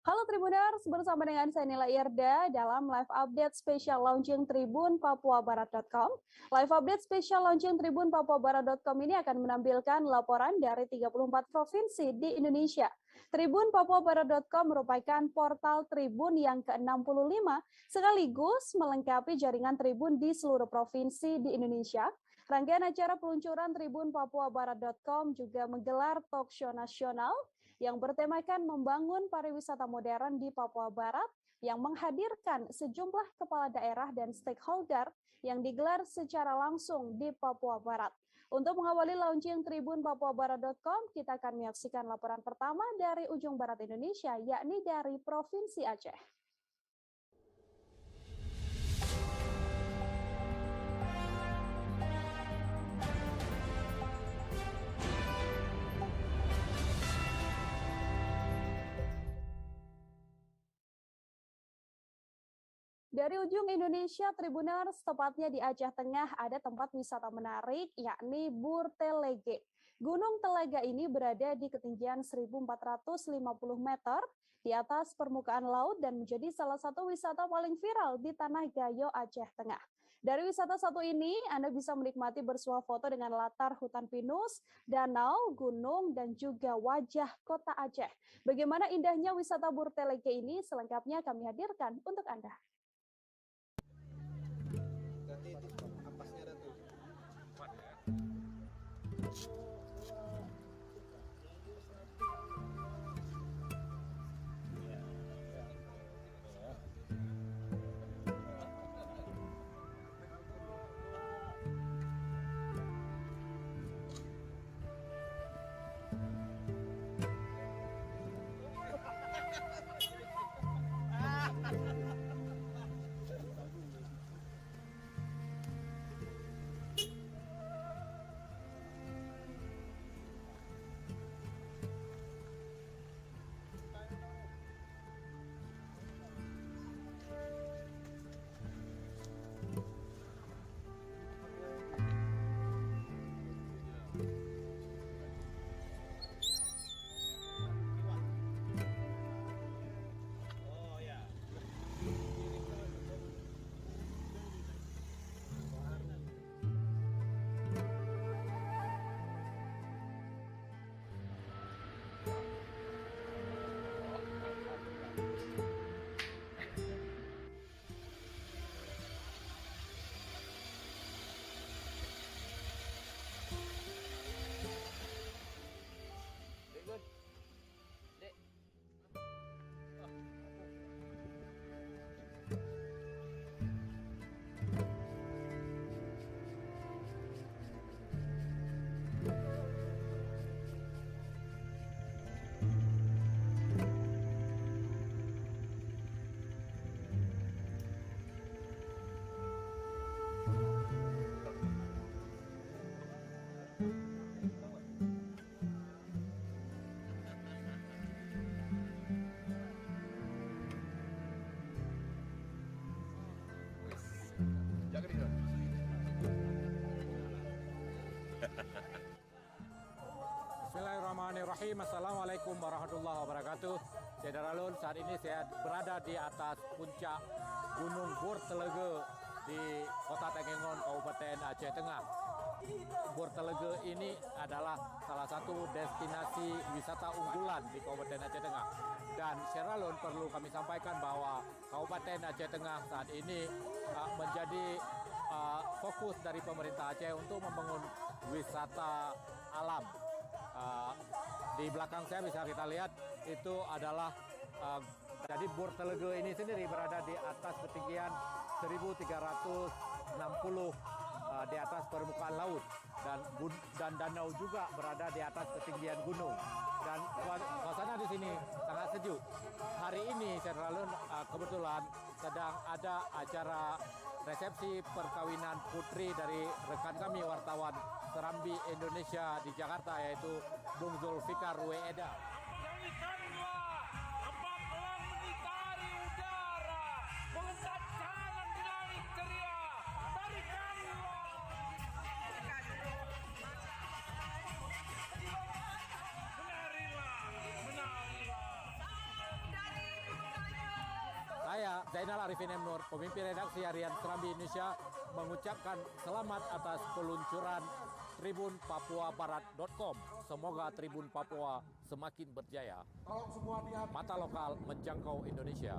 Halo Tribuners, bersama dengan saya Nila Irda dalam live update spesial launching Tribun Papuabarat.com. Live update spesial launching Tribun Papuabarat.com ini akan menampilkan laporan dari 34 provinsi di Indonesia. Tribun Papuabarat.com merupakan portal Tribun yang ke-65 sekaligus melengkapi jaringan Tribun di seluruh provinsi di Indonesia. Rangkaian acara peluncuran Tribun Papuabarat.com juga menggelar talk show nasional yang bertemakan membangun pariwisata modern di Papua Barat yang menghadirkan sejumlah kepala daerah dan stakeholder yang digelar secara langsung di Papua Barat. Untuk mengawali launching Tribun Papuabarat.com, kita akan menyaksikan laporan pertama dari ujung barat Indonesia, yakni dari Provinsi Aceh. Dari ujung Indonesia, Tribuners, tepatnya di Aceh Tengah, ada tempat wisata menarik, yakni Burtelege. Gunung Telaga ini berada di ketinggian 1.450 meter di atas permukaan laut dan menjadi salah satu wisata paling viral di Tanah Gayo, Aceh Tengah. Dari wisata satu ini, Anda bisa menikmati bersuah foto dengan latar hutan pinus, danau, gunung, dan juga wajah kota Aceh. Bagaimana indahnya wisata Burtelege ini? Selengkapnya kami hadirkan untuk Anda. Bismillahirrahmanirrahim. Assalamualaikum warahmatullahi wabarakatuh. Saya Daralun, saat ini saya berada di atas puncak Gunung Burtelege di Kota Tengengon, Kabupaten Aceh Tengah. Burtelege ini adalah salah satu destinasi wisata unggulan di Kabupaten Aceh Tengah. Dan Syaralun, perlu kami sampaikan bahwa Kabupaten Aceh Tengah saat ini menjadi fokus dari pemerintah Aceh untuk membangun wisata alam. Di belakang saya bisa kita lihat itu adalah jadi Burtelege ini sendiri berada di atas ketinggian 1.360 di atas permukaan laut, dan danau juga berada di atas ketinggian gunung, dan suasana di sini sangat sejuk. Hari ini Syaralun kebetulan sedang ada acara resepsi perkawinan putri dari rekan kami wartawan Serambi Indonesia di Jakarta, yaitu Bung Zulfikar Weeda. Zainal Arifin M. Nur, pemimpin redaksi harian Serambi Indonesia, mengucapkan selamat atas peluncuran tribunpapuabarat.com. Semoga Tribun Papua semakin berjaya. Mata lokal menjangkau Indonesia.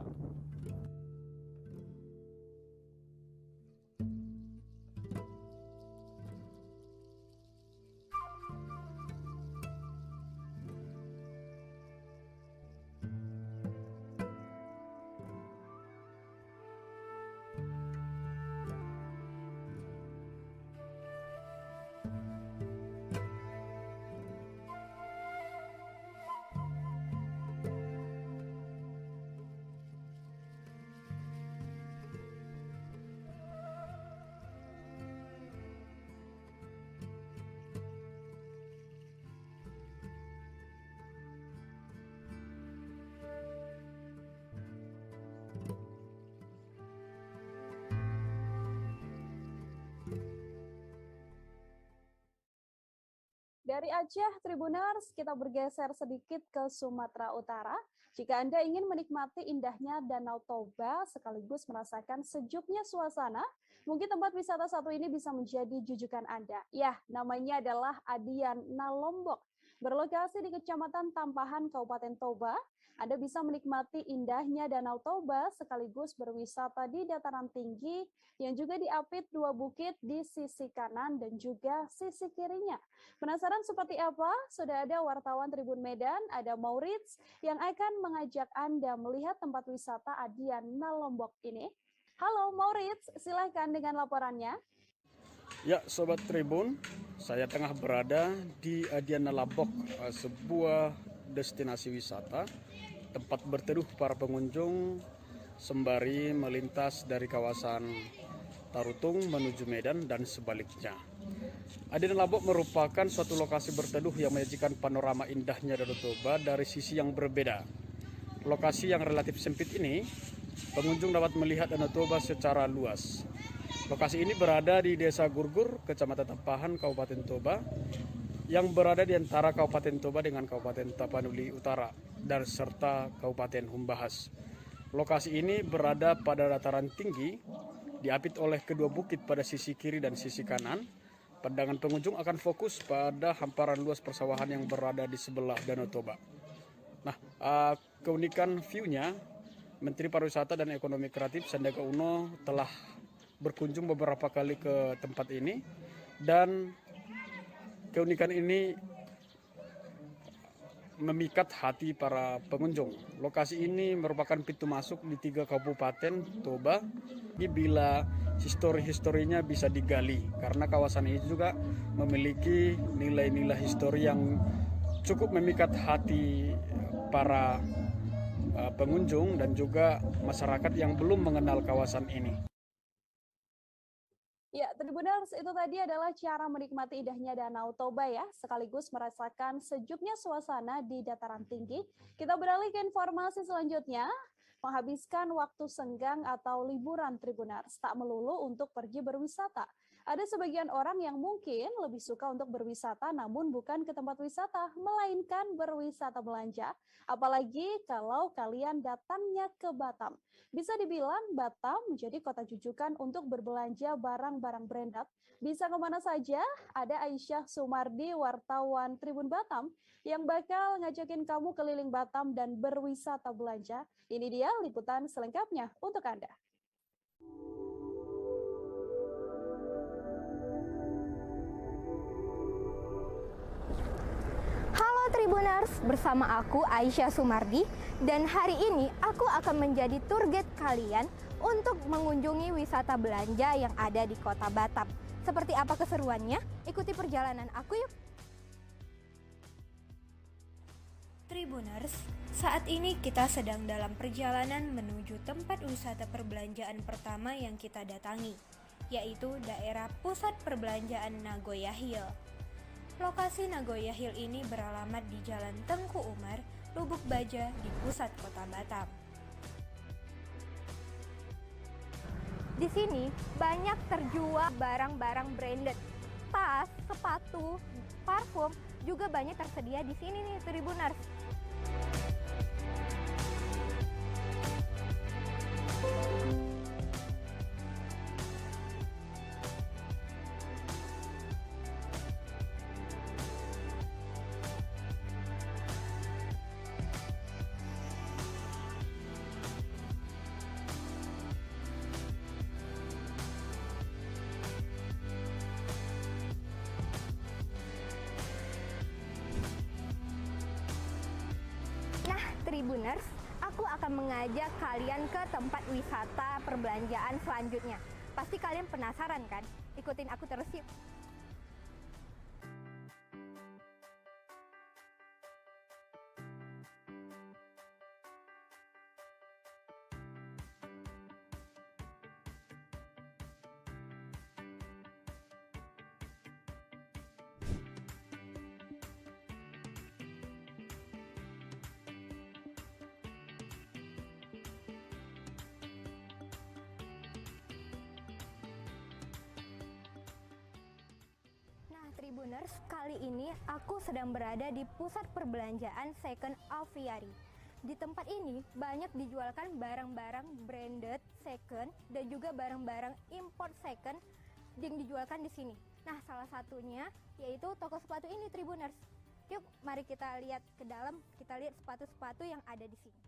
Dari Aceh, Tribuners, kita bergeser sedikit ke Sumatera Utara. Jika Anda ingin menikmati indahnya Danau Toba sekaligus merasakan sejuknya suasana, mungkin tempat wisata satu ini bisa menjadi jujukan Anda. Ya, namanya adalah Adian Nalombok. Berlokasi di Kecamatan Tampahan, Kabupaten Toba, Anda bisa menikmati indahnya Danau Toba sekaligus berwisata di dataran tinggi yang juga diapit dua bukit di sisi kanan dan juga sisi kirinya. Penasaran seperti apa? Sudah ada wartawan Tribun Medan, ada Maurits, yang akan mengajak Anda melihat tempat wisata Adian Nalombok ini. Halo Maurits, silahkan dengan laporannya. Ya, Sobat Tribun, saya tengah berada di Adian Nalombok, sebuah destinasi wisata, tempat berteduh para pengunjung sembari melintas dari kawasan Tarutung menuju Medan dan sebaliknya. Adian Nalombok merupakan suatu lokasi berteduh yang menyajikan panorama indahnya Danau Toba dari sisi yang berbeda. Lokasi yang relatif sempit ini, pengunjung dapat melihat Danau Toba secara luas. Lokasi ini berada di Desa Gurgur, Kecamatan Tampahan, Kabupaten Toba, yang berada di antara Kabupaten Toba dengan Kabupaten Tapanuli Utara dan serta Kabupaten Humbahas. Lokasi ini berada pada dataran tinggi, diapit oleh kedua bukit pada sisi kiri dan sisi kanan. Pandangan pengunjung akan fokus pada hamparan luas persawahan yang berada di sebelah Danau Toba. Nah, keunikan view-nya, Menteri Pariwisata dan Ekonomi Kreatif Sandiaga Uno telah berkunjung beberapa kali ke tempat ini, dan keunikan ini memikat hati para pengunjung. Lokasi ini merupakan pintu masuk di 3 kabupaten Toba. Bila historinya bisa digali, karena kawasan ini juga memiliki nilai-nilai histori yang cukup memikat hati para pengunjung dan juga masyarakat yang belum mengenal kawasan ini. Ya, Tribuners, itu tadi adalah cara menikmati indahnya Danau Toba ya, sekaligus merasakan sejuknya suasana di dataran tinggi. Kita beralih ke informasi selanjutnya. Menghabiskan waktu senggang atau liburan Tribuners tak melulu untuk pergi berwisata. Ada sebagian orang yang mungkin lebih suka untuk berwisata namun bukan ke tempat wisata, melainkan berwisata belanja. Apalagi kalau kalian datangnya ke Batam. Bisa dibilang Batam menjadi kota jujukan untuk berbelanja barang-barang branded. Bisa kemana saja? Ada Aisyah Sumardi, wartawan Tribun Batam, yang bakal ngajakin kamu keliling Batam dan berwisata belanja. Ini dia liputan selengkapnya untuk Anda. Halo Tribuners, bersama aku Aisyah Sumardi, dan hari ini aku akan menjadi tour guide kalian untuk mengunjungi wisata belanja yang ada di Kota Batam. Seperti apa keseruannya? Ikuti perjalanan aku yuk! Tribuners, saat ini kita sedang dalam perjalanan menuju tempat wisata perbelanjaan pertama yang kita datangi, yaitu daerah pusat perbelanjaan Nagoya Hill. Lokasi Nagoya Hill ini beralamat di Jalan Tengku Umar, Lubuk Baja di pusat kota Batam. Di sini banyak terjual barang-barang branded, tas, sepatu, parfum, juga banyak tersedia di sini nih Tribuners. Tribuners, aku akan mengajak kalian ke tempat wisata perbelanjaan selanjutnya. Pasti kalian penasaran kan? Ikutin aku terus yuk. Nah, Tribuners, kali ini aku sedang berada di pusat perbelanjaan Second Aviary. Di tempat ini banyak dijualkan barang-barang branded second dan juga barang-barang import second yang dijualkan di sini. Nah, salah satunya yaitu toko sepatu ini, Tribuners. Yuk, mari kita lihat ke dalam, kita lihat sepatu-sepatu yang ada di sini.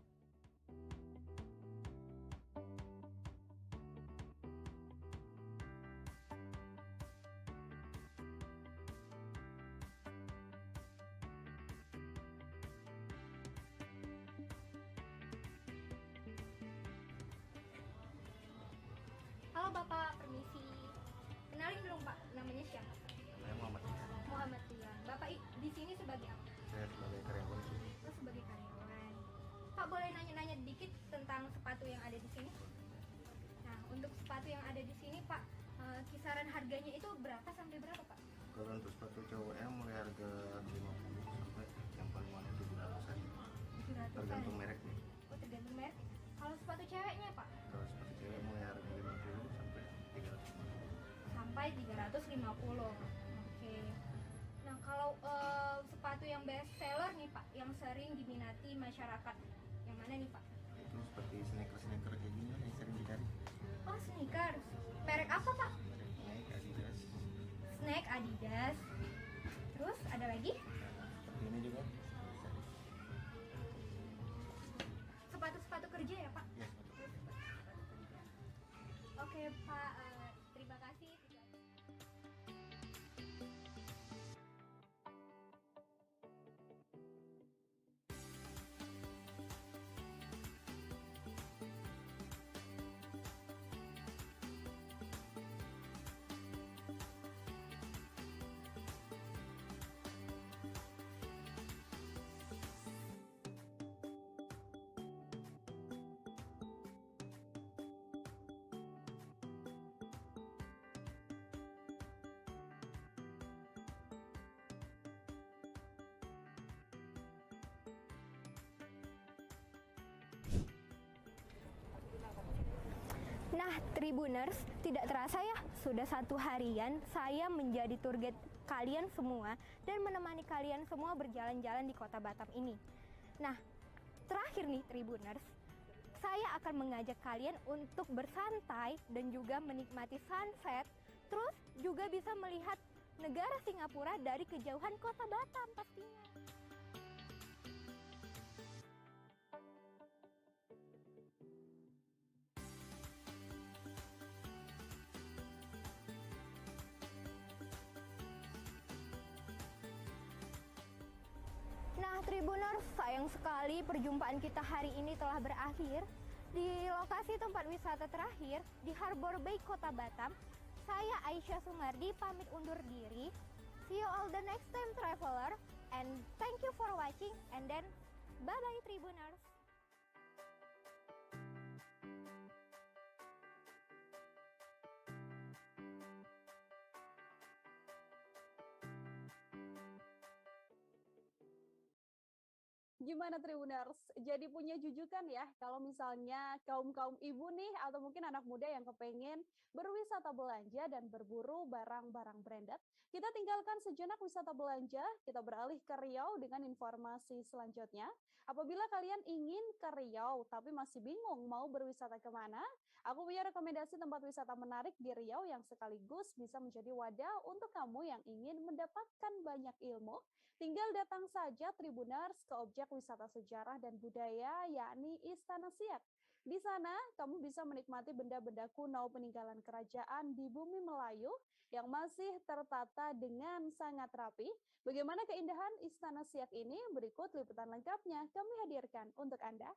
Halo Bapak, permisi. Kenalin dong Pak, namanya siapa? Saya Muhammad Rian. Muhammad Rian. Bapak di sini sebagai apa? Saya sebagai karyawan sini. Oh, sebagai karyawan. Pak, boleh nanya-nanya dikit tentang sepatu yang ada di sini? Nah, untuk sepatu yang ada di sini Pak, kisaran harganya itu berapa sampai berapa Pak? Kalau untuk sepatu cowoknya mulai harga 50 sampai yang paling mahal 700-an. 700-an. Tergantung mereknya. Oh, tergantung merek. Kalau sepatu ceweknya Pak? Kalau sepatu cewek mulai harga 50 sampai 350. Sampai 350. Oke. Nah, kalau sepatu yang best seller nih Pak, yang sering diminati masyarakat, yang mana nih Pak? Itu seperti sneaker kayak gini yang sering dicari. Oh, sneakers. Merek apa Pak? Merek Nike, Adidas. Snake, Adidas. Terus ada lagi? Seperti ini juga. Sepatu-sepatu kerja ya Pak? Ya, sepatu. Oke Pak, terima kasih. Nah, Tribuners, tidak terasa ya, sudah 1 harian saya menjadi tour guide kalian semua dan menemani kalian semua berjalan-jalan di kota Batam ini. Nah, terakhir nih Tribuners, saya akan mengajak kalian untuk bersantai dan juga menikmati sunset, terus juga bisa melihat negara Singapura dari kejauhan kota Batam pastinya. Nah, Tribuners, sayang sekali perjumpaan kita hari ini telah berakhir. Di lokasi tempat wisata terakhir, di Harbor Bay, Kota Batam, saya Aisyah Sumardi pamit undur diri. See you all the next time, traveler. And thank you for watching. And then, bye-bye, Tribuners. Gimana Tribuners? Jadi punya jujukan ya kalau misalnya kaum-kaum ibu nih atau mungkin anak muda yang kepengen berwisata belanja dan berburu barang-barang branded. Kita tinggalkan sejenak wisata belanja, kita beralih ke Riau dengan informasi selanjutnya. Apabila kalian ingin ke Riau tapi masih bingung mau berwisata kemana, aku punya rekomendasi tempat wisata menarik di Riau yang sekaligus bisa menjadi wadah untuk kamu yang ingin mendapatkan banyak ilmu. Tinggal datang saja Tribuners ke objek wisata sejarah dan budaya yakni Istana Siak. Di sana, kamu bisa menikmati benda-benda kuno peninggalan kerajaan di bumi Melayu yang masih tertata dengan sangat rapi. Bagaimana keindahan Istana Siak ini? Berikut liputan lengkapnya kami hadirkan untuk Anda.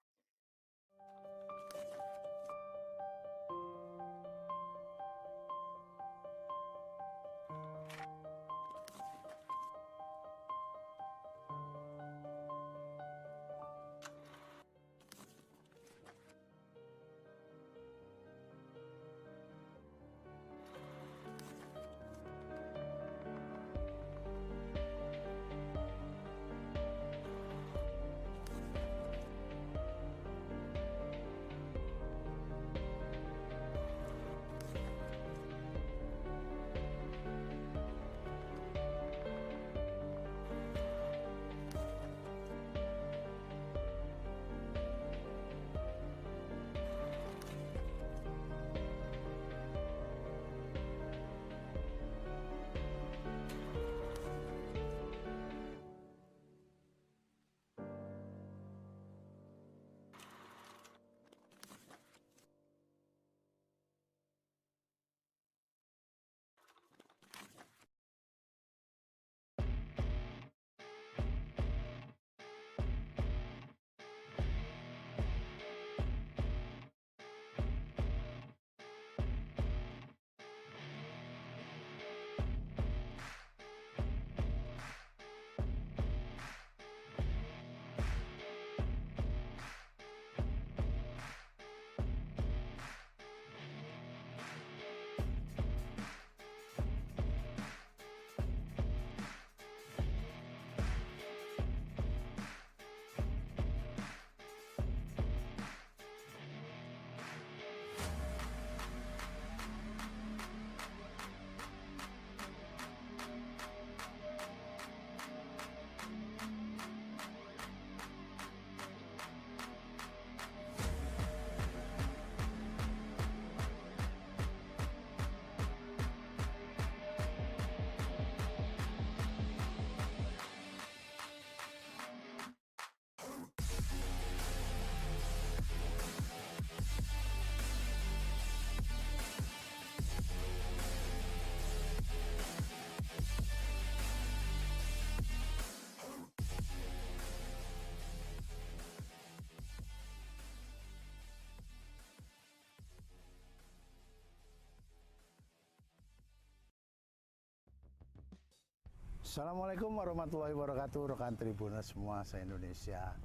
Assalamualaikum warahmatullahi wabarakatuh, rekan Tribuners semua se-Indonesia.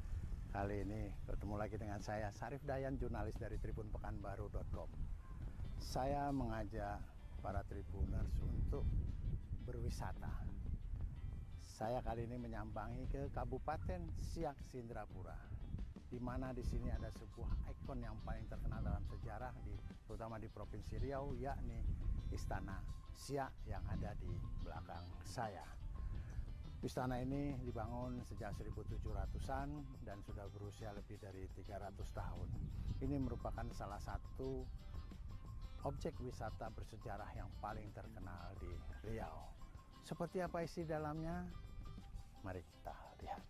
Kali ini bertemu lagi dengan saya, Sarif Dayan, jurnalis dari tribunpekanbaru.com. Saya mengajak para Tribuners untuk berwisata. Saya kali ini menyambangi ke Kabupaten Siak Sindrapura, di mana di sini ada sebuah ikon yang paling terkenal dalam sejarah, terutama di Provinsi Riau, yakni Istana Siak yang ada di belakang saya. Istana ini dibangun sejak 1700-an dan sudah berusia lebih dari 300 tahun. Ini merupakan salah satu objek wisata bersejarah yang paling terkenal di Riau. Seperti apa isi dalamnya? Mari kita lihat.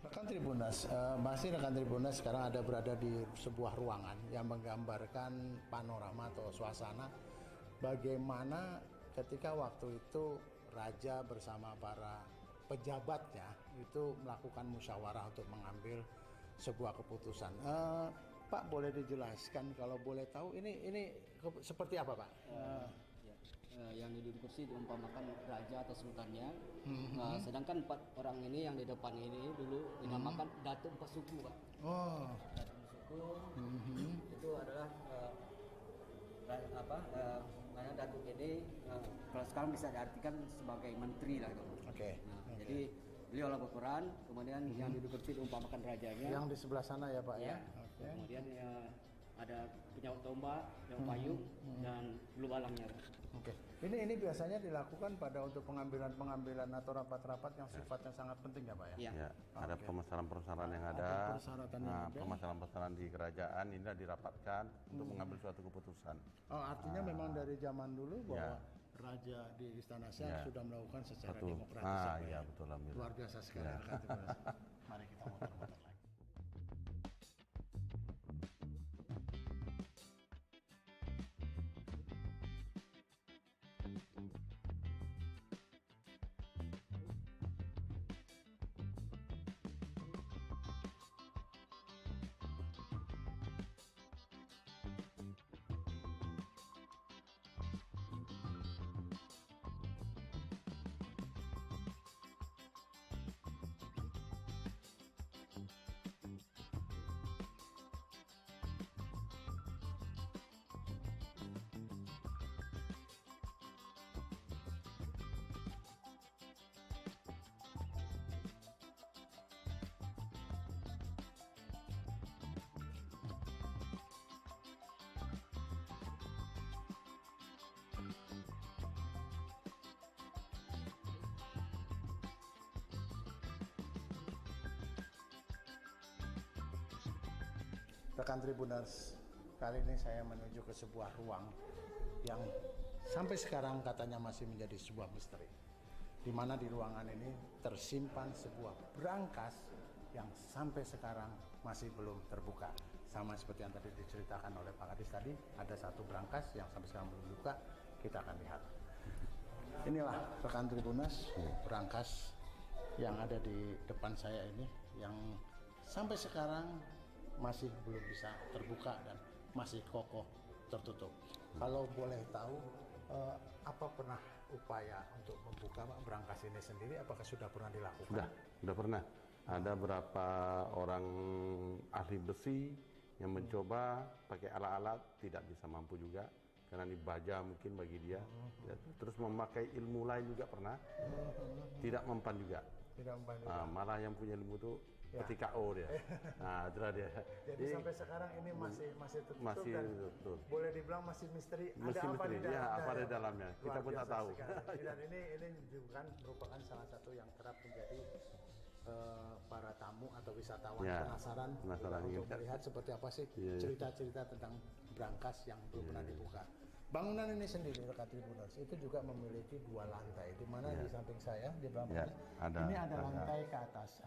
Rekan Tribuners, masih rekan Tribuners sekarang ada berada di sebuah ruangan yang menggambarkan panorama atau suasana bagaimana ketika waktu itu raja bersama para pejabatnya itu melakukan musyawarah untuk mengambil sebuah keputusan. Pak, boleh dijelaskan kalau boleh tahu ini seperti apa, Pak? Yang di kursi diumpamakan raja atau sultannya, sedangkan 4 orang ini yang di depan ini dulu dinamakan Datuk Empat Suku, Pak. Oh, Datuk Suku itu adalah Datuk ini kalau sekarang bisa diartikan sebagai menteri lah gitu. Oke. Nah, jadi beliau lah berperan, kemudian yang duduk kursi diumpamakan rajanya. Yang di sebelah sana ya Pak ya. Ya. Oke. Kemudian ya, ada penyaut tombak, yang payung, dan bulu balangnya. Oke. Ini biasanya dilakukan pada untuk pengambilan atau rapat-rapat yang sifatnya sangat penting ya Pak ya. Iya. Ya, ada permasalahan-permasalahan yang ada. persyaratan yang ada. Permasalahan-permasalahan di kerajaan ini dirapatkan untuk mengambil suatu keputusan. Oh, artinya memang dari zaman dulu bahwa Ya. raja di Istana Siak Ya. sudah melakukan secara Betul. demokratis. ya, Pak, Iya ya? betul, alhamdulillah. Luar biasa sekali. Ya. rekan Tribuners. Mari kita muter-muter lagi. Rekan Tribuners, kali ini saya menuju ke sebuah ruang yang sampai sekarang katanya masih menjadi sebuah misteri. Di mana di ruangan ini tersimpan sebuah brankas yang sampai sekarang masih belum terbuka. Sama seperti yang tadi diceritakan oleh Pak Kadis tadi, ada satu brankas yang sampai sekarang belum dibuka, kita akan lihat. Inilah rekan Tribuners, brankas yang ada di depan saya ini, yang sampai sekarang masih belum bisa terbuka dan masih kokoh tertutup. Kalau boleh tahu, apa pernah upaya untuk membuka brankas ini sendiri? Apakah sudah pernah dilakukan? Sudah pernah. Ada beberapa orang ahli besi yang mencoba pakai alat-alat, tidak bisa mampu juga karena ini baja mungkin bagi dia. Ya, terus memakai ilmu lain juga pernah, tidak mempan juga. Tidak mempan juga. Malah yang punya ilmu itu ketika dia. Nah, itulah dia. Jadi sampai sekarang ini masih tertutup masih dan tutup. boleh dibilang masih misteri. Masih Ada apa misteri. di dalamnya? Ya, apa di dalamnya? Kita pun tak tahu. Dan ini juga merupakan salah satu yang kerap menjadi para tamu atau wisatawan penasaran untuk melihat seperti apa sih cerita-cerita tentang brankas yang belum pernah dibuka. Bangunan ini sendiri, rekan Tribuners, itu juga memiliki 2 lantai, di mana di samping saya di belakang ini ada lantai ke atas.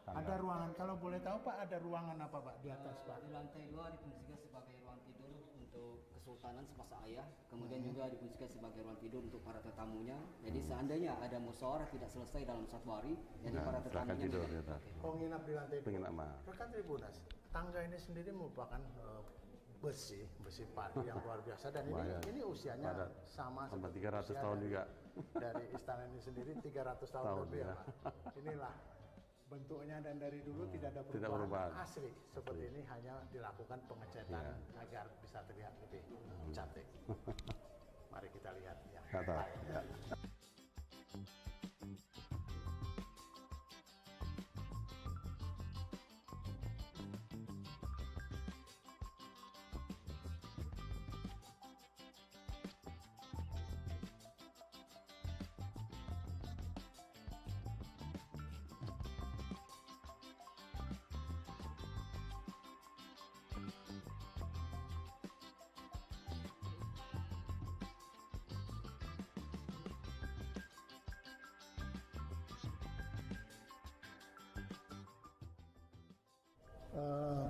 Ada ruangan. Kalau boleh tahu Pak, ada ruangan apa Pak di atas Pak? Di lantai 2 difungsikan sebagai ruang tidur untuk kesultanan semasa ayah, kemudian juga difungsikan sebagai ruang tidur untuk para tetamunya. Jadi seandainya ada musyawarah tidak selesai dalam 1 hari, jadi para tetamunya tidur, nginap di lantai 2. Penginapan. Rekan Tribuners, tangga ini sendiri merupakan besi padi yang luar biasa, dan ini usianya sama seperti 300 tahun juga. Dari istana ini sendiri 300 tahun lebih ya Pak. Inilah bentuknya, dan dari dulu tidak ada perubahan. Asli seperti ini, hanya dilakukan pengecetan agar bisa terlihat lebih cantik. Mari kita lihat ya.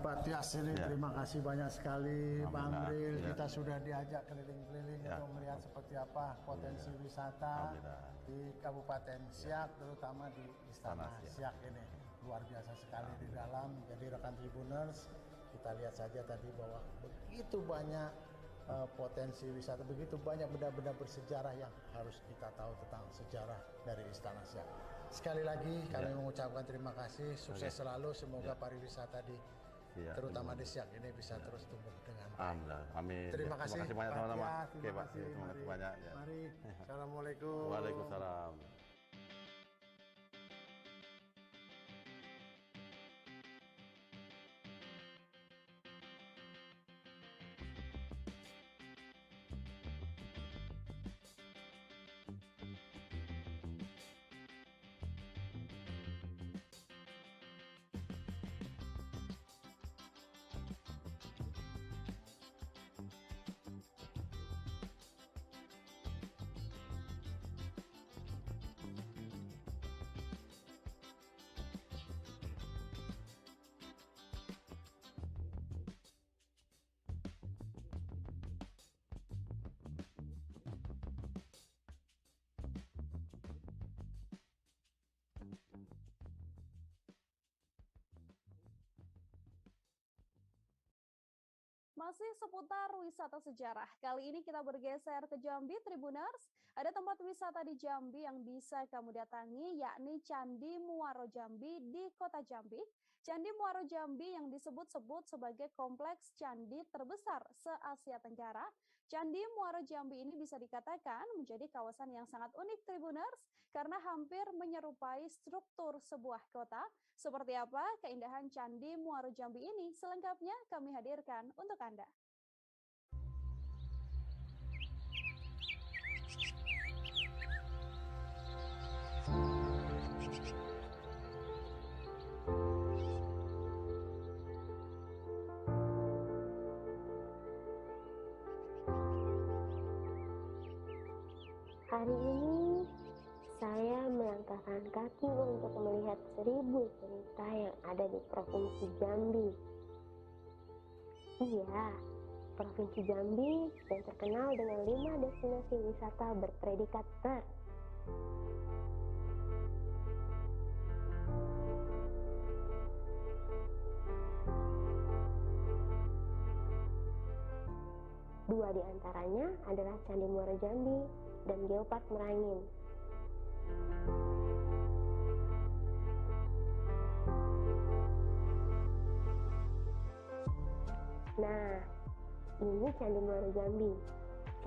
Pak Tias ini terima kasih banyak sekali Pak Amril. Kita sudah diajak keliling-keliling untuk melihat seperti apa potensi wisata di Kabupaten Siak, terutama di Istana Siak ini. Luar biasa sekali di dalam. Jadi rekan Tribuners, kita lihat saja tadi bahwa begitu banyak potensi wisata, begitu banyak benda-benda bersejarah yang harus kita tahu tentang sejarah dari Istana Siak. Sekali lagi kami mengucapkan terima kasih, sukses selalu, semoga pariwisata di terutama di Siak ini bisa terus tumbuh dengan baik. Amin. Terima kasih banyak teman-teman. Terima kasih. Banyak. Mari Assalamualaikum. Waalaikumsalam. Masih seputar wisata sejarah. Kali ini kita bergeser ke Jambi, Tribuners. Ada tempat wisata di Jambi yang bisa kamu datangi, yakni Candi Muaro Jambi di Kota Jambi. Candi Muaro Jambi yang disebut-sebut sebagai kompleks candi terbesar se-Asia Tenggara. Candi Muaro Jambi ini bisa dikatakan menjadi kawasan yang sangat unik, Tribuners, karena hampir menyerupai struktur sebuah kota. Seperti apa keindahan Candi Muaro Jambi ini? Selengkapnya kami hadirkan untuk Anda. Hari ini saya melangkahkan kaki untuk melihat 1000 cerita yang ada di Provinsi Jambi. Iya, Provinsi Jambi yang terkenal dengan 5 destinasi wisata berpredikat ter. Dua di antaranya adalah Candi Muaro Jambi dan Geopark Merangin. Nah, ini Candi Muaro Jambi.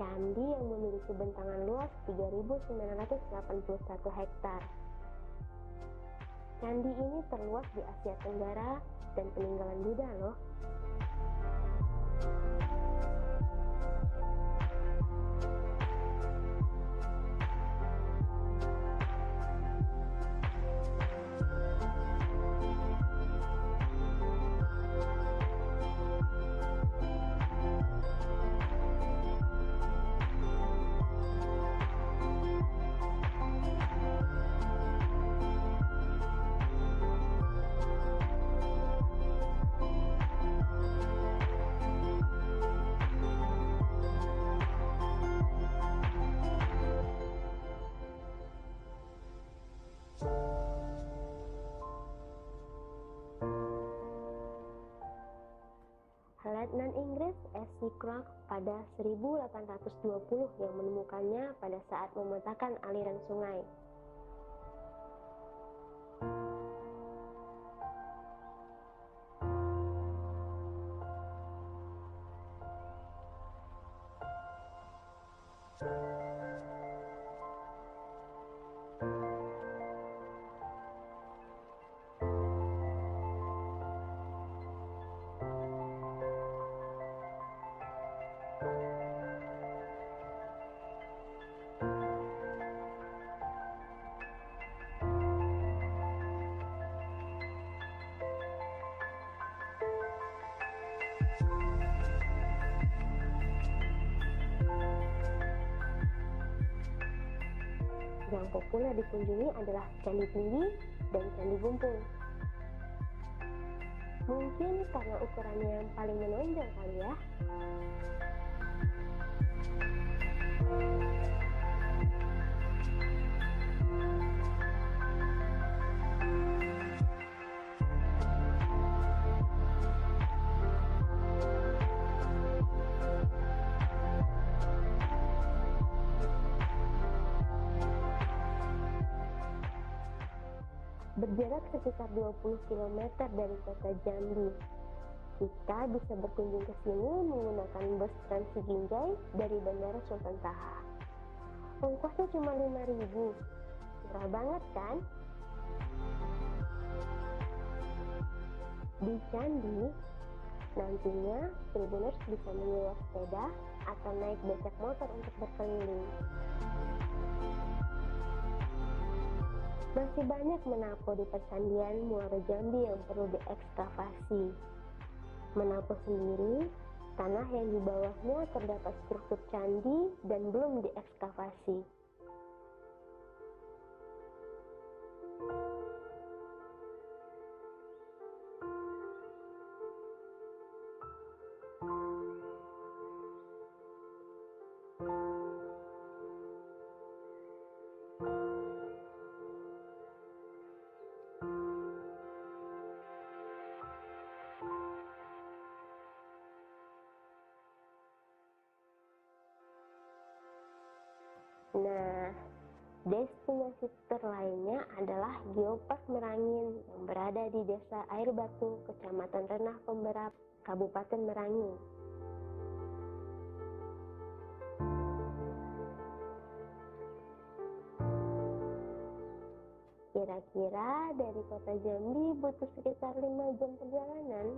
Candi yang memiliki bentangan luas 3.981 hektar. Candi ini terluas di Asia Tenggara dan peninggalan Buddha loh. Letnan Inggris S.C. Clark pada 1820 yang menemukannya pada saat memetakan aliran sungai. Yang populer dikunjungi adalah Candi Tinggi dan Candi Bumpung. Mungkin karena ukurannya yang paling menonjol kali ya. Berjarak sekitar 20 km dari kota Jambi. Kita bisa berkunjung ke sini menggunakan bus Trans Sijinjai dari Bandara Sultan Taha. Ongkosnya cuma 5.000. Murah banget kan? Di candi, nantinya Tribuners bisa menyewa sepeda atau naik becak motor untuk berkeliling. Masih banyak menapo di percandian Muaro Jambi yang perlu diekskavasi. Menapo sendiri, tanah yang di bawahnya terdapat struktur candi dan belum diekskavasi. Nah, destinasi terlainnya adalah Geopark Merangin yang berada di Desa Air Batu, Kecamatan Renah Pemberap, Kabupaten Merangin. Kira-kira dari kota Jambi butuh sekitar 5 jam perjalanan.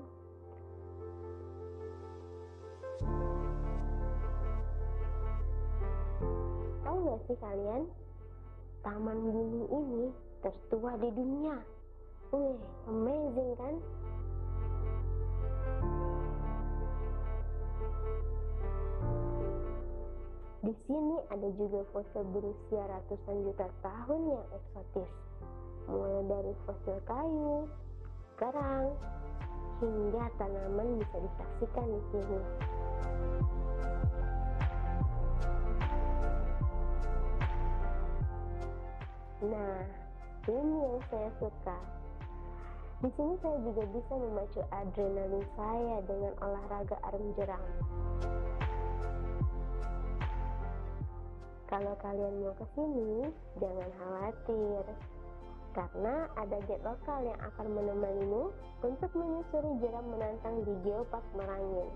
Tahu nggak sih kalian, taman gunung ini tertua di dunia. Wih, amazing kan? Di sini ada juga fosil berusia ratusan juta tahun yang eksotis. Mulai dari fosil kayu, kerang, hingga tanaman bisa disaksikan di sini. Nah, ini yang saya suka. Di sini saya juga bisa memacu adrenalin saya dengan olahraga arung jeram. Kalau kalian mau ke sini, jangan khawatir, karena ada guide lokal yang akan menemanimu untuk menyusuri jeram menantang di Geopark Merangin.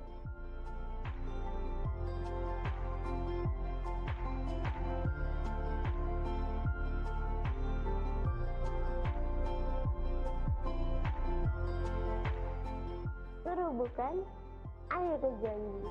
Seru bukan? Ayo ke Jambi.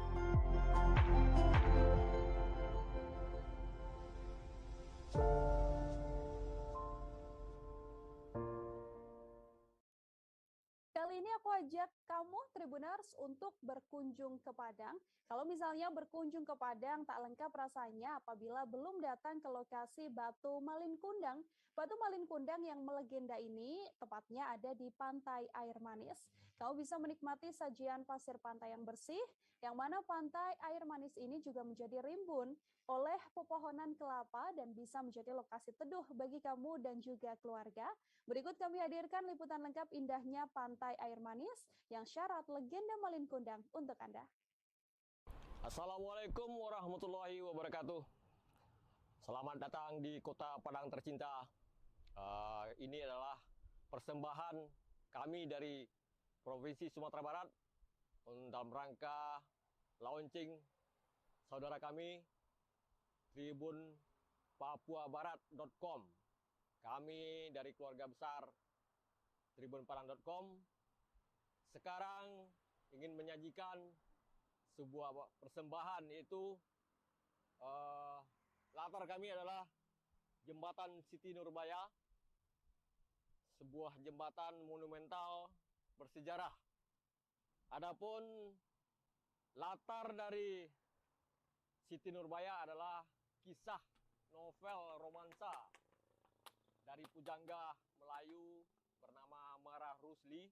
Kali ini aku ajak kamu Tribuners untuk berkunjung ke Padang. Kalau misalnya berkunjung ke Padang tak lengkap rasanya apabila belum datang ke lokasi Batu Malin Kundang. Batu Malin Kundang yang melegenda ini tepatnya ada di Pantai Air Manis. Kamu bisa menikmati sajian pasir pantai yang bersih, yang mana Pantai Air Manis ini juga menjadi rimbun oleh pepohonan kelapa dan bisa menjadi lokasi teduh bagi kamu dan juga keluarga. Berikut kami hadirkan liputan lengkap indahnya Pantai Air Manis yang syarat legenda Malin Kundang untuk Anda. Assalamualaikum warahmatullahi wabarakatuh. Selamat datang di Kota Padang tercinta. Ini adalah persembahan kami dari Provinsi Sumatera Barat dalam rangka launching saudara kami tribunpapuabarat.com. Kami dari keluarga besar tribunpadang.com sekarang ingin menyajikan sebuah persembahan, yaitu latar kami adalah Jembatan Siti Nurbaya, sebuah jembatan monumental bersejarah. Adapun latar dari Siti Nurbaya adalah kisah novel romansa dari pujangga Melayu bernama Marah Rusli.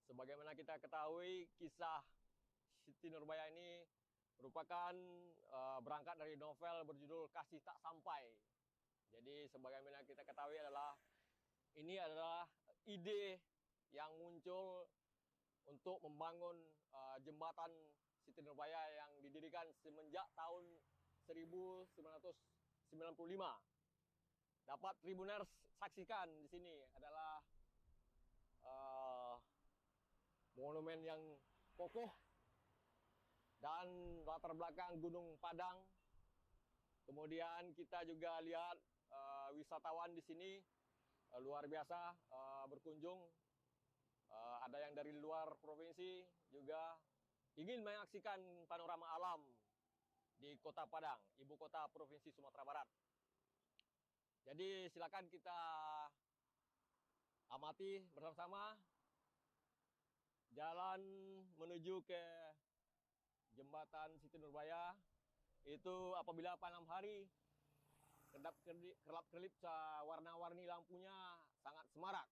Sebagaimana kita ketahui, kisah Siti Nurbaya ini merupakan berangkat dari novel berjudul Kasih Tak Sampai. Jadi sebagaimana kita ketahui ini adalah ide yang muncul untuk membangun jembatan Siti Nurbaya yang didirikan semenjak tahun 1995. Dapat Tribuners saksikan di sini adalah monumen yang kokoh dan latar belakang Gunung Padang, Kemudian kita juga lihat wisatawan di sini luar biasa berkunjung. Ada yang dari luar provinsi juga ingin menyaksikan panorama alam di Kota Padang, ibu kota Provinsi Sumatera Barat. Jadi silakan kita amati bersama-sama jalan menuju ke Jembatan Siti Nurbaya. Itu apabila malam hari kerlap-kerlip warna-warni lampunya sangat semarak.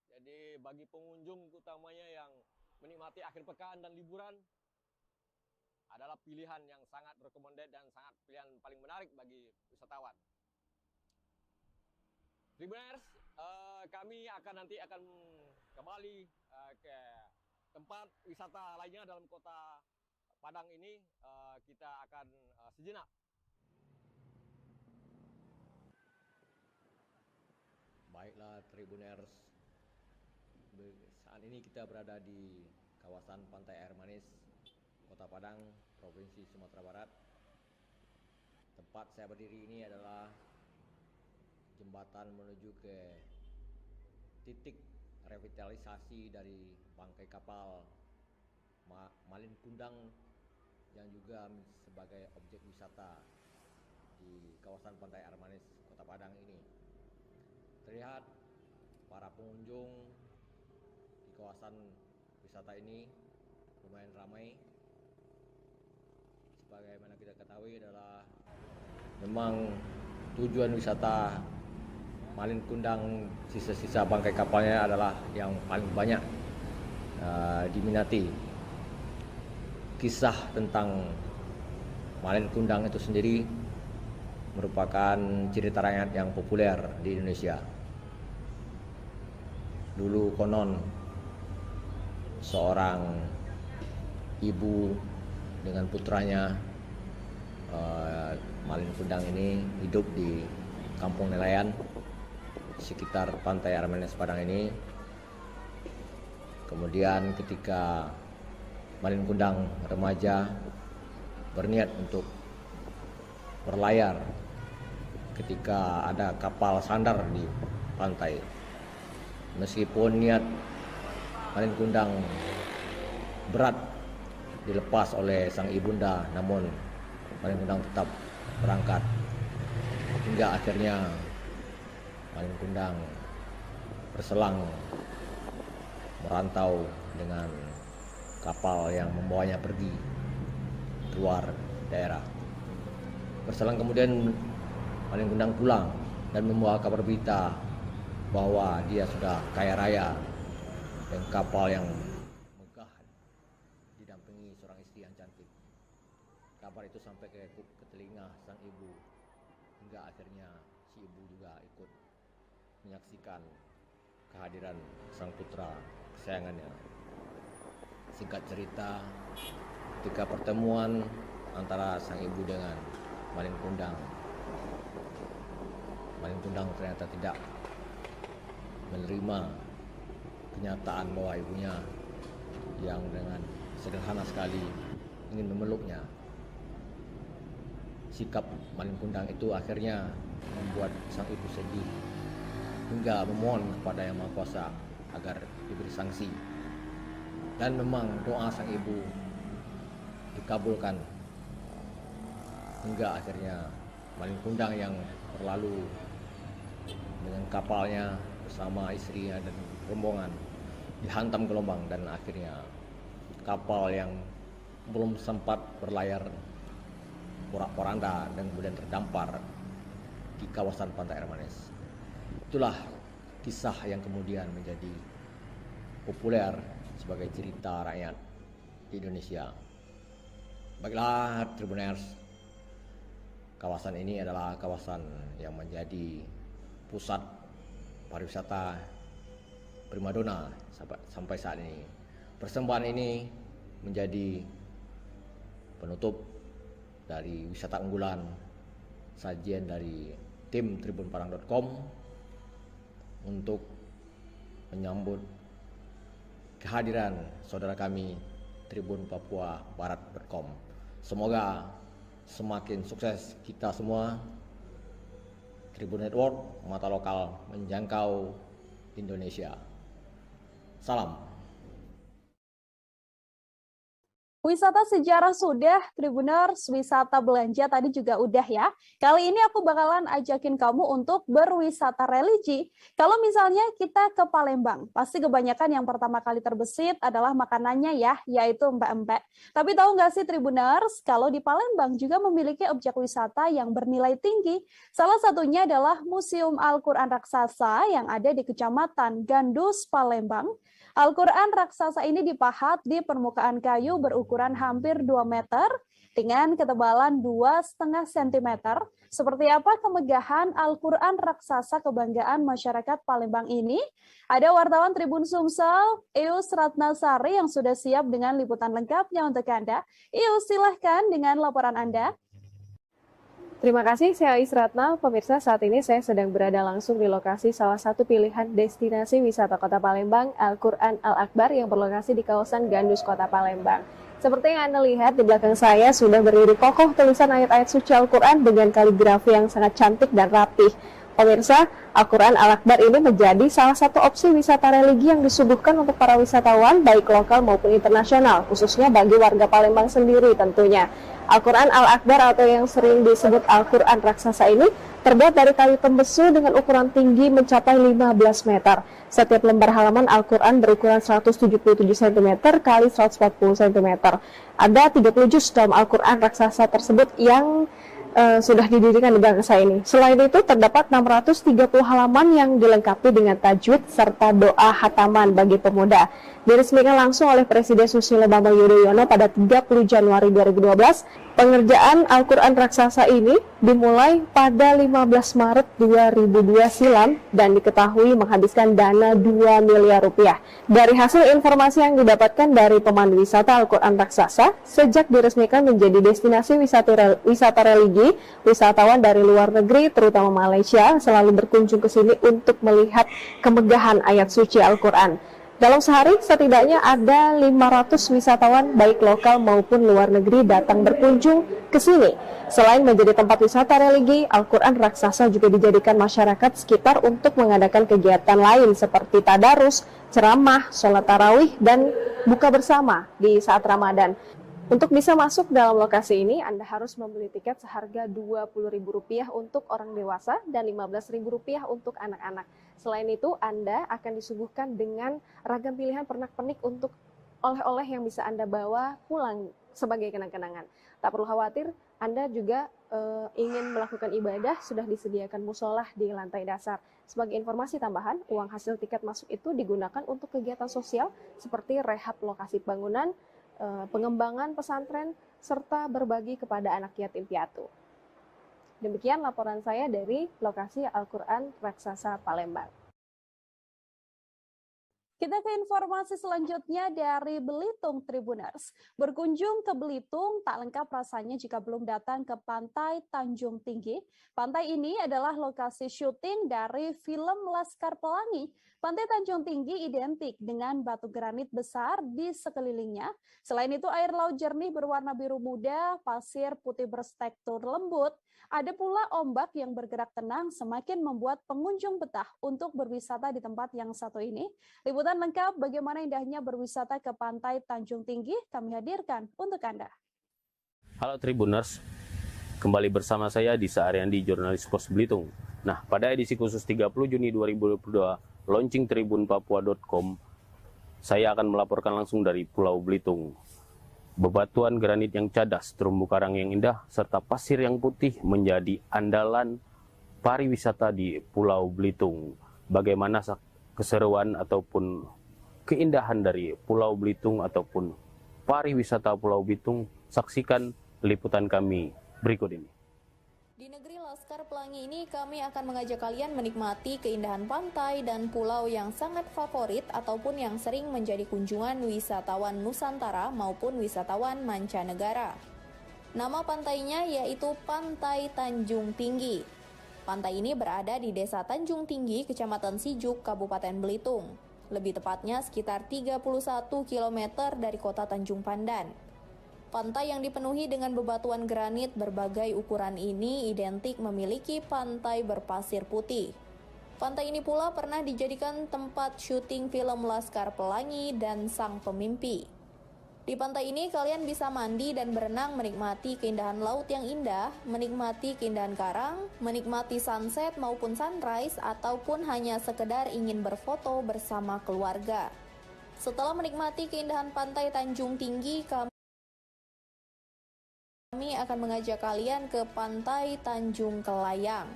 Jadi bagi pengunjung utamanya yang menikmati akhir pekan dan liburan adalah pilihan yang sangat recommended dan sangat pilihan paling menarik bagi wisatawan. Tribuners, kami nanti akan kembali ke tempat wisata lainnya dalam Kota Padang ini. Kita akan sejenak. Baiklah Tribuners, saat ini kita berada di kawasan Pantai Air Manis, Kota Padang, Provinsi Sumatera Barat. Tempat saya berdiri ini adalah jembatan menuju ke titik revitalisasi dari bangkai kapal Malin Kundang yang juga sebagai objek wisata di kawasan Pantai Air Manis, Kota Padang ini. Terlihat para pengunjung di kawasan wisata ini lumayan ramai. Sebagaimana kita ketahui adalah memang tujuan wisata Malin Kundang, sisa-sisa bangkai kapalnya adalah yang paling banyak diminati. Kisah tentang Malin Kundang itu sendiri merupakan cerita rakyat yang populer di Indonesia. Dulu konon seorang ibu dengan putranya Malin Kundang ini hidup di kampung nelayan sekitar Pantai Air Manis Padang ini. Kemudian ketika Malin Kundang remaja berniat untuk berlayar ketika ada kapal sandar di pantai. Meskipun niat Malin Kundang berat dilepas oleh sang ibunda, namun Malin Kundang tetap berangkat hingga akhirnya Malin Kundang berselang merantau dengan kapal yang membawanya pergi keluar daerah. Berselang kemudian Malin Kundang pulang dan membawa kabar berita bahwa dia sudah kaya raya dan kapal yang megah didampingi seorang istri yang cantik. Kabar itu sampai ke telinga sang ibu hingga akhirnya si ibu juga ikut menyaksikan kehadiran sang putra kesayangannya. Singkat cerita, ketika pertemuan antara sang ibu dengan Malin Kundang, Malin Kundang ternyata tidak menerima kenyataan bahwa ibunya yang dengan sederhana sekali ingin memeluknya. Sikap Malin Kundang itu akhirnya membuat sang ibu sedih hingga memohon kepada Yang Maha Kuasa agar diberi sanksi. Dan memang doa sang ibu dikabulkan hingga akhirnya Malin Kundang yang berlalu dengan kapalnya bersama istrinya dan rombongan dihantam gelombang dan akhirnya kapal yang belum sempat berlayar porak-poranda dan kemudian terdampar di kawasan Pantai Air Manis. Itulah kisah yang kemudian menjadi populer sebagai cerita rakyat di Indonesia. Baiklah Tribuners, kawasan ini adalah kawasan yang menjadi pusat pariwisata primadona sampai saat ini. Persembahan ini menjadi penutup dari wisata unggulan sajian dari tim tribunpadang.com untuk menyambut kehadiran saudara kami Tribun Papua Barat.com. Semoga semakin sukses kita semua. Tribun Network, mata lokal menjangkau Indonesia. Salam. Wisata sejarah sudah, Tribuners, wisata belanja tadi juga udah ya. Kali ini aku bakalan ajakin kamu untuk berwisata religi. Kalau misalnya kita ke Palembang, pasti kebanyakan yang pertama kali terbesit adalah makanannya ya, yaitu empek-empek. Tapi tahu nggak sih Tribuners, kalau di Palembang juga memiliki objek wisata yang bernilai tinggi. Salah satunya adalah Museum Al-Quran Raksasa yang ada di Kecamatan Gandus, Palembang. Al-Quran raksasa ini dipahat di permukaan kayu berukuran hampir 2 meter dengan ketebalan 2,5 cm. Seperti apa kemegahan Al-Quran raksasa kebanggaan masyarakat Palembang ini? Ada wartawan Tribun Sumsel, Ius Ratnasari yang sudah siap dengan liputan lengkapnya untuk Anda. Ius, silahkan dengan laporan Anda. Terima kasih, saya Ais Ratna. Pemirsa, saat ini saya sedang berada langsung di lokasi salah satu pilihan destinasi wisata Kota Palembang, Al-Quran Al-Akbar yang berlokasi di kawasan Gandus, Kota Palembang. Seperti yang Anda lihat, di belakang saya sudah berdiri kokoh tulisan ayat-ayat suci Al-Quran dengan kaligrafi yang sangat cantik dan rapih. Pemirsa, Al-Quran Al-Akbar ini menjadi salah satu opsi wisata religi yang disuguhkan untuk para wisatawan, baik lokal maupun internasional, khususnya bagi warga Palembang sendiri tentunya. Al-Quran Al-Akbar atau yang sering disebut Al-Quran raksasa ini terbuat dari kayu tembesu dengan ukuran tinggi mencapai 15 meter. Setiap lembar halaman Al-Quran berukuran 177 cm x 140 cm. Ada 30 juz dalam Al-Quran raksasa tersebut yang sudah didirikan di belakang saya ini. Selain itu, terdapat 630 halaman yang dilengkapi dengan tajwid serta doa hataman bagi pemuda. Diresmikan langsung oleh Presiden Susilo Bambang Yudhoyono pada 30 Januari 2012. Pengerjaan Al-Quran raksasa ini dimulai pada 15 Maret 2002 silam dan diketahui menghabiskan dana 2 miliar rupiah. Dari hasil informasi yang didapatkan dari pemandu wisata Al-Quran raksasa, sejak diresmikan menjadi destinasi wisata religi, wisatawan dari luar negeri, terutama Malaysia, selalu berkunjung ke sini untuk melihat kemegahan ayat suci Al-Quran. Dalam sehari, setidaknya ada 500 wisatawan baik lokal maupun luar negeri datang berkunjung ke sini. Selain menjadi tempat wisata religi, Al-Quran raksasa juga dijadikan masyarakat sekitar untuk mengadakan kegiatan lain seperti tadarus, ceramah, sholat tarawih, dan buka bersama di saat Ramadan. Untuk bisa masuk dalam lokasi ini, Anda harus membeli tiket seharga Rp20.000 untuk orang dewasa dan Rp15.000 untuk anak-anak. Selain itu, Anda akan disuguhkan dengan ragam pilihan pernak-pernik untuk oleh-oleh yang bisa Anda bawa pulang sebagai kenang-kenangan. Tak perlu khawatir, Anda juga ingin melakukan ibadah, sudah disediakan musolah di lantai dasar. Sebagai informasi tambahan, uang hasil tiket masuk itu digunakan untuk kegiatan sosial seperti rehab lokasi bangunan, pengembangan pesantren, serta berbagi kepada anak yatim piatu. Demikian laporan saya dari lokasi Al-Quran Raksasa Palembang. Kita ke informasi selanjutnya dari Belitung, Tribuners. Berkunjung ke Belitung tak lengkap rasanya jika belum datang ke Pantai Tanjung Tinggi. Pantai ini adalah lokasi syuting dari film Laskar Pelangi. Pantai Tanjung Tinggi identik dengan batu granit besar di sekelilingnya. Selain itu, air laut jernih berwarna biru muda, pasir putih bertekstur lembut. Ada pula ombak yang bergerak tenang semakin membuat pengunjung betah untuk berwisata di tempat yang satu ini. Liputan lengkap bagaimana indahnya berwisata ke Pantai Tanjung Tinggi kami hadirkan untuk Anda. Halo Tribuners, kembali bersama saya Disa Ariandi, jurnalis Pos Belitung. Nah, pada edisi khusus 30 Juni 2022, launching tribunpapua.com, saya akan melaporkan langsung dari Pulau Belitung. Bebatuan granit yang cadas, terumbu karang yang indah, serta pasir yang putih menjadi andalan pariwisata di Pulau Belitung. Bagaimana keseruan ataupun keindahan dari Pulau Belitung ataupun pariwisata Pulau Belitung, saksikan liputan kami berikut ini. Di negeri Laskar Pelangi ini kami akan mengajak kalian menikmati keindahan pantai dan pulau yang sangat favorit ataupun yang sering menjadi kunjungan wisatawan Nusantara maupun wisatawan mancanegara. Nama pantainya yaitu Pantai Tanjung Tinggi. Pantai ini berada di Desa Tanjung Tinggi, Kecamatan Sijuk, Kabupaten Belitung. Lebih tepatnya sekitar 31 km dari kota Tanjung Pandan. Pantai yang dipenuhi dengan bebatuan granit berbagai ukuran ini identik memiliki pantai berpasir putih. Pantai ini pula pernah dijadikan tempat syuting film Laskar Pelangi dan Sang Pemimpi. Di pantai ini kalian bisa mandi dan berenang menikmati keindahan laut yang indah, menikmati keindahan karang, menikmati sunset maupun sunrise, ataupun hanya sekedar ingin berfoto bersama keluarga. Setelah menikmati keindahan pantai Tanjung Tinggi, kami akan mengajak kalian ke Pantai Tanjung Kelayang.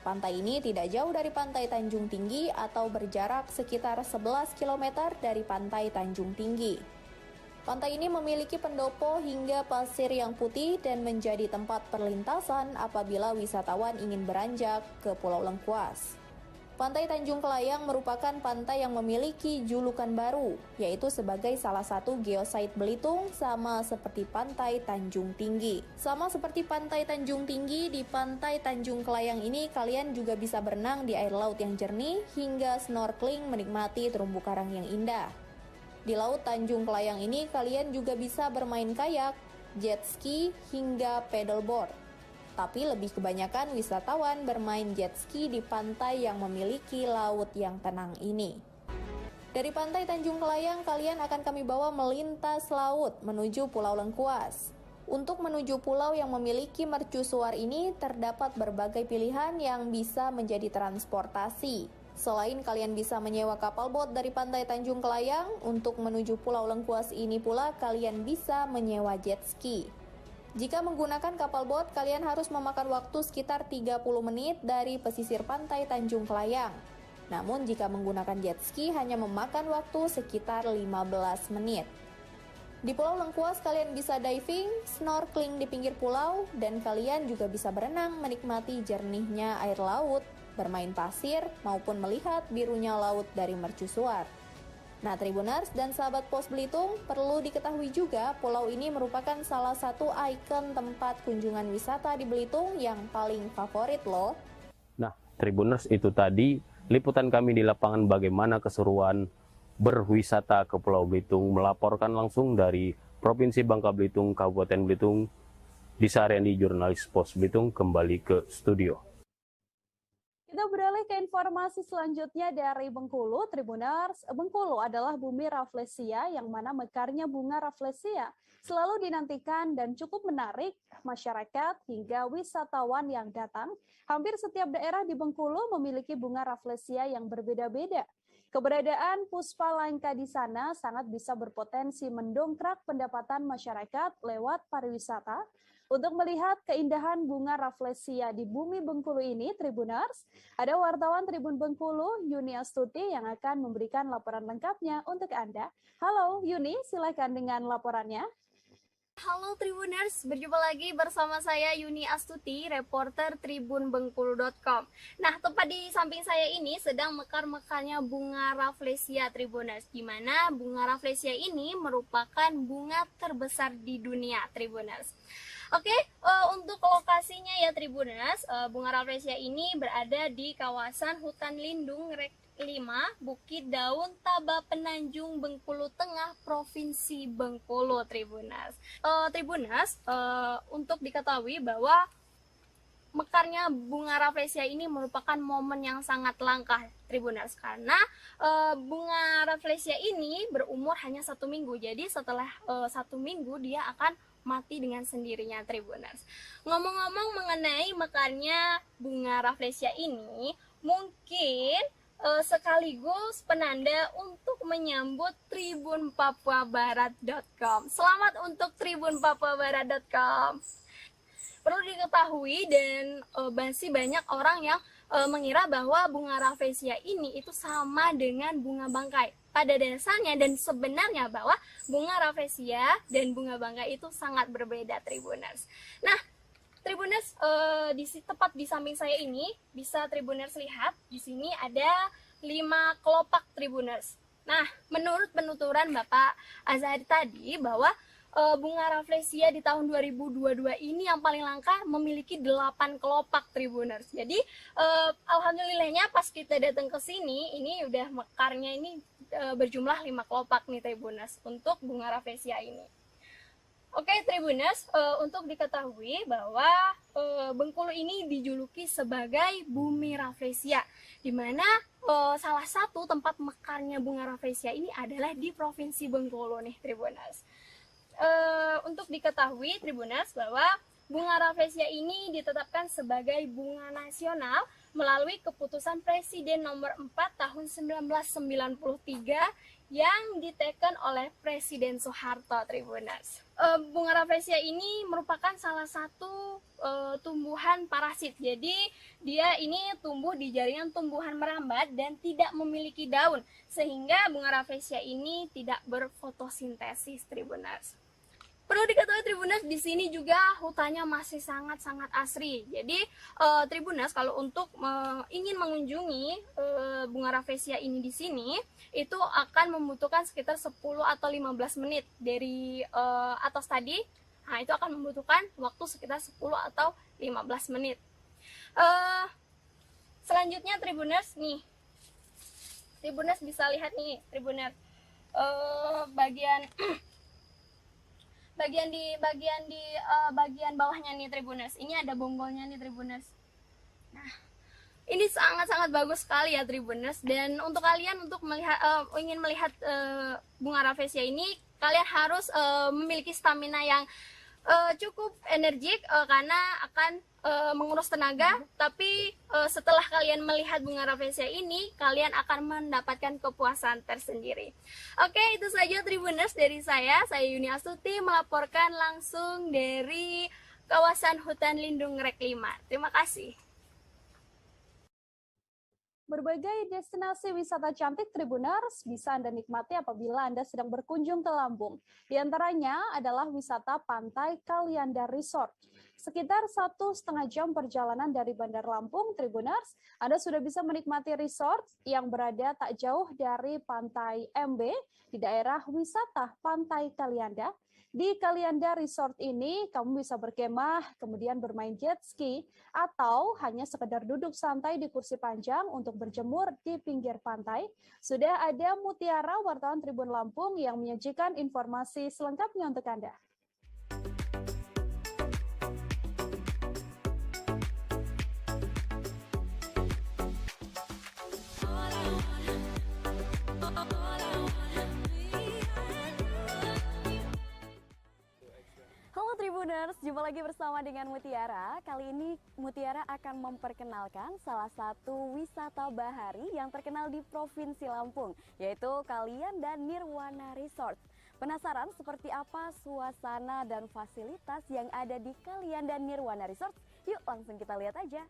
Pantai ini tidak jauh dari Pantai Tanjung Tinggi atau berjarak sekitar 11 km dari Pantai Tanjung Tinggi. Pantai ini memiliki pendopo hingga pasir yang putih dan menjadi tempat perlintasan apabila wisatawan ingin beranjak ke Pulau Lengkuas. Pantai Tanjung Kelayang merupakan pantai yang memiliki julukan baru, yaitu sebagai salah satu geosite Belitung sama seperti Pantai Tanjung Tinggi. Sama seperti Pantai Tanjung Tinggi, di Pantai Tanjung Kelayang ini kalian juga bisa berenang di air laut yang jernih hingga snorkeling menikmati terumbu karang yang indah. Di Laut Tanjung Kelayang ini kalian juga bisa bermain kayak, jet ski, hingga paddleboard. Tapi lebih kebanyakan wisatawan bermain jet ski di pantai yang memiliki laut yang tenang ini. Dari Pantai Tanjung Kelayang kalian akan kami bawa melintas laut menuju Pulau Lengkuas. Untuk menuju pulau yang memiliki mercusuar ini terdapat berbagai pilihan yang bisa menjadi transportasi. Selain kalian bisa menyewa kapal bot dari Pantai Tanjung Kelayang, untuk menuju Pulau Lengkuas ini pula kalian bisa menyewa jet ski. Jika menggunakan kapal bot, kalian harus memakan waktu sekitar 30 menit dari pesisir Pantai Tanjung Kelayang. Namun jika menggunakan jet ski hanya memakan waktu sekitar 15 menit. Di Pulau Lengkuas kalian bisa diving, snorkeling di pinggir pulau, dan kalian juga bisa berenang menikmati jernihnya air laut, bermain pasir, maupun melihat birunya laut dari mercusuar. Nah, Tribuners dan sahabat Pos Belitung, perlu diketahui juga pulau ini merupakan salah satu ikon tempat kunjungan wisata di Belitung yang paling favorit loh. Nah, Tribuners, itu tadi liputan kami di lapangan bagaimana keseruan berwisata ke Pulau Belitung, melaporkan langsung dari Provinsi Bangka Belitung, Kabupaten Belitung. Disa Aryandi, jurnalis Pos Belitung, kembali ke studio. Kita beralih ke informasi selanjutnya dari Bengkulu, Tribuners. Bengkulu adalah bumi Rafflesia yang mana mekarnya bunga Rafflesia selalu dinantikan dan cukup menarik masyarakat hingga wisatawan yang datang. Hampir setiap daerah di Bengkulu memiliki bunga Rafflesia yang berbeda-beda. Keberadaan Puspa Langka di sana sangat bisa berpotensi mendongkrak pendapatan masyarakat lewat pariwisata. Untuk melihat keindahan bunga Rafflesia di bumi Bengkulu ini, Tribuners, ada wartawan Tribun Bengkulu, Yuni Astuti, yang akan memberikan laporan lengkapnya untuk Anda. Halo Yuni, silakan dengan laporannya. Halo Tribuners, berjumpa lagi bersama saya Yuni Astuti, reporter tribunbengkulu.com. Nah, tepat di samping saya ini sedang mekar-mekarnya bunga Rafflesia, Tribuners, di mana bunga Rafflesia ini merupakan bunga terbesar di dunia, Tribuners. Oke, untuk lokasinya ya Tribuners, bunga Rafflesia ini berada di kawasan hutan lindung Rek 5, Bukit Daun, Taba Penanjung, Bengkulu Tengah, Provinsi Bengkulu, Tribuners. Tribuners, untuk diketahui bahwa mekarnya bunga Rafflesia ini merupakan momen yang sangat langka, Tribuners, karena bunga Rafflesia ini berumur hanya 1 minggu. Jadi setelah 1 minggu dia akan mati dengan sendirinya, Tribuners. Ngomong-ngomong mengenai mekarnya bunga Rafflesia ini, mungkin sekaligus penanda untuk menyambut tribunpapuabarat.com. Selamat untuk tribunpapuabarat.com. Perlu diketahui dan masih banyak orang yang mengira bahwa bunga Rafflesia ini itu sama dengan bunga bangkai. Pada dasarnya dan sebenarnya bahwa bunga Rafflesia dan bunga bangkai itu sangat berbeda, Tribuners. Nah, Tribuners, tepat di samping saya ini bisa Tribuners lihat di sini ada 5 kelopak, Tribuners. Nah, menurut penuturan Bapak Azhari tadi bahwa bunga Rafflesia di tahun 2022 ini yang paling langka memiliki 8 kelopak, Tribuners. Jadi alhamdulillahnya pas kita datang ke sini ini udah mekarnya ini berjumlah 5 kelopak nih, Tribuners, untuk bunga Rafflesia ini. Oke, Tribuners, untuk diketahui bahwa Bengkulu ini dijuluki sebagai Bumi Rafflesia, di mana salah satu tempat mekarnya bunga Rafflesia ini adalah di Provinsi Bengkulu nih, Tribuners. Untuk diketahui, Tribuners, bahwa bunga Rafflesia ini ditetapkan sebagai bunga nasional melalui keputusan Presiden nomor 4 tahun 1993 yang diteken oleh Presiden Soeharto, Tribuners. Bunga Rafflesia ini merupakan salah satu tumbuhan parasit. Jadi dia ini tumbuh di jaringan tumbuhan merambat dan tidak memiliki daun, sehingga bunga Rafflesia ini tidak berfotosintesis, Tribuners. Perlu diketahui, Tribuners, di sini juga hutannya masih sangat-sangat asri. Jadi Tribuners, kalau untuk ingin mengunjungi bunga Rafflesia ini di sini, itu akan membutuhkan sekitar 10 atau 15 menit dari atas tadi. Nah, itu akan membutuhkan waktu sekitar 10 atau 15 menit. Selanjutnya, Tribuners, nih. Tribuners bisa lihat nih, Tribuners. Bagian bawahnya nih, Tribuners. Ini ada bonggolnya nih, Tribuners. Nah, ini sangat-sangat bagus sekali ya, Tribuners. Dan untuk kalian untuk ingin melihat bunga Rafflesia ini, kalian harus memiliki stamina yang cukup energik karena akan menguras tenaga. Tapi setelah kalian melihat bunga Rafflesia ini, kalian akan mendapatkan kepuasan tersendiri. Oke, itu saja, Tribuners, dari saya Yuni Astuti melaporkan langsung dari kawasan hutan lindung Rek 5. Terima kasih. Berbagai destinasi wisata cantik Tribuners bisa Anda nikmati apabila Anda sedang berkunjung ke Lampung. Di antaranya adalah wisata Pantai Kalianda Resort. Sekitar 1,5 jam perjalanan dari Bandar Lampung, Tribuners, Anda sudah bisa menikmati resort yang berada tak jauh dari Pantai MB di daerah wisata Pantai Kalianda. Di Kalianda Resort ini, kamu bisa berkemah, kemudian bermain jet ski, atau hanya sekedar duduk santai di kursi panjang untuk berjemur di pinggir pantai. Sudah ada Mutiara, wartawan Tribun Lampung, yang menyajikan informasi selengkapnya untuk Anda. Halo Tribuners, jumpa lagi bersama dengan Mutiara. Kali ini Mutiara akan memperkenalkan salah satu wisata bahari yang terkenal di Provinsi Lampung, yaitu Kalianda Nirwana Resort. Penasaran seperti apa suasana dan fasilitas yang ada di Kalianda Nirwana Resort? Yuk langsung kita lihat aja.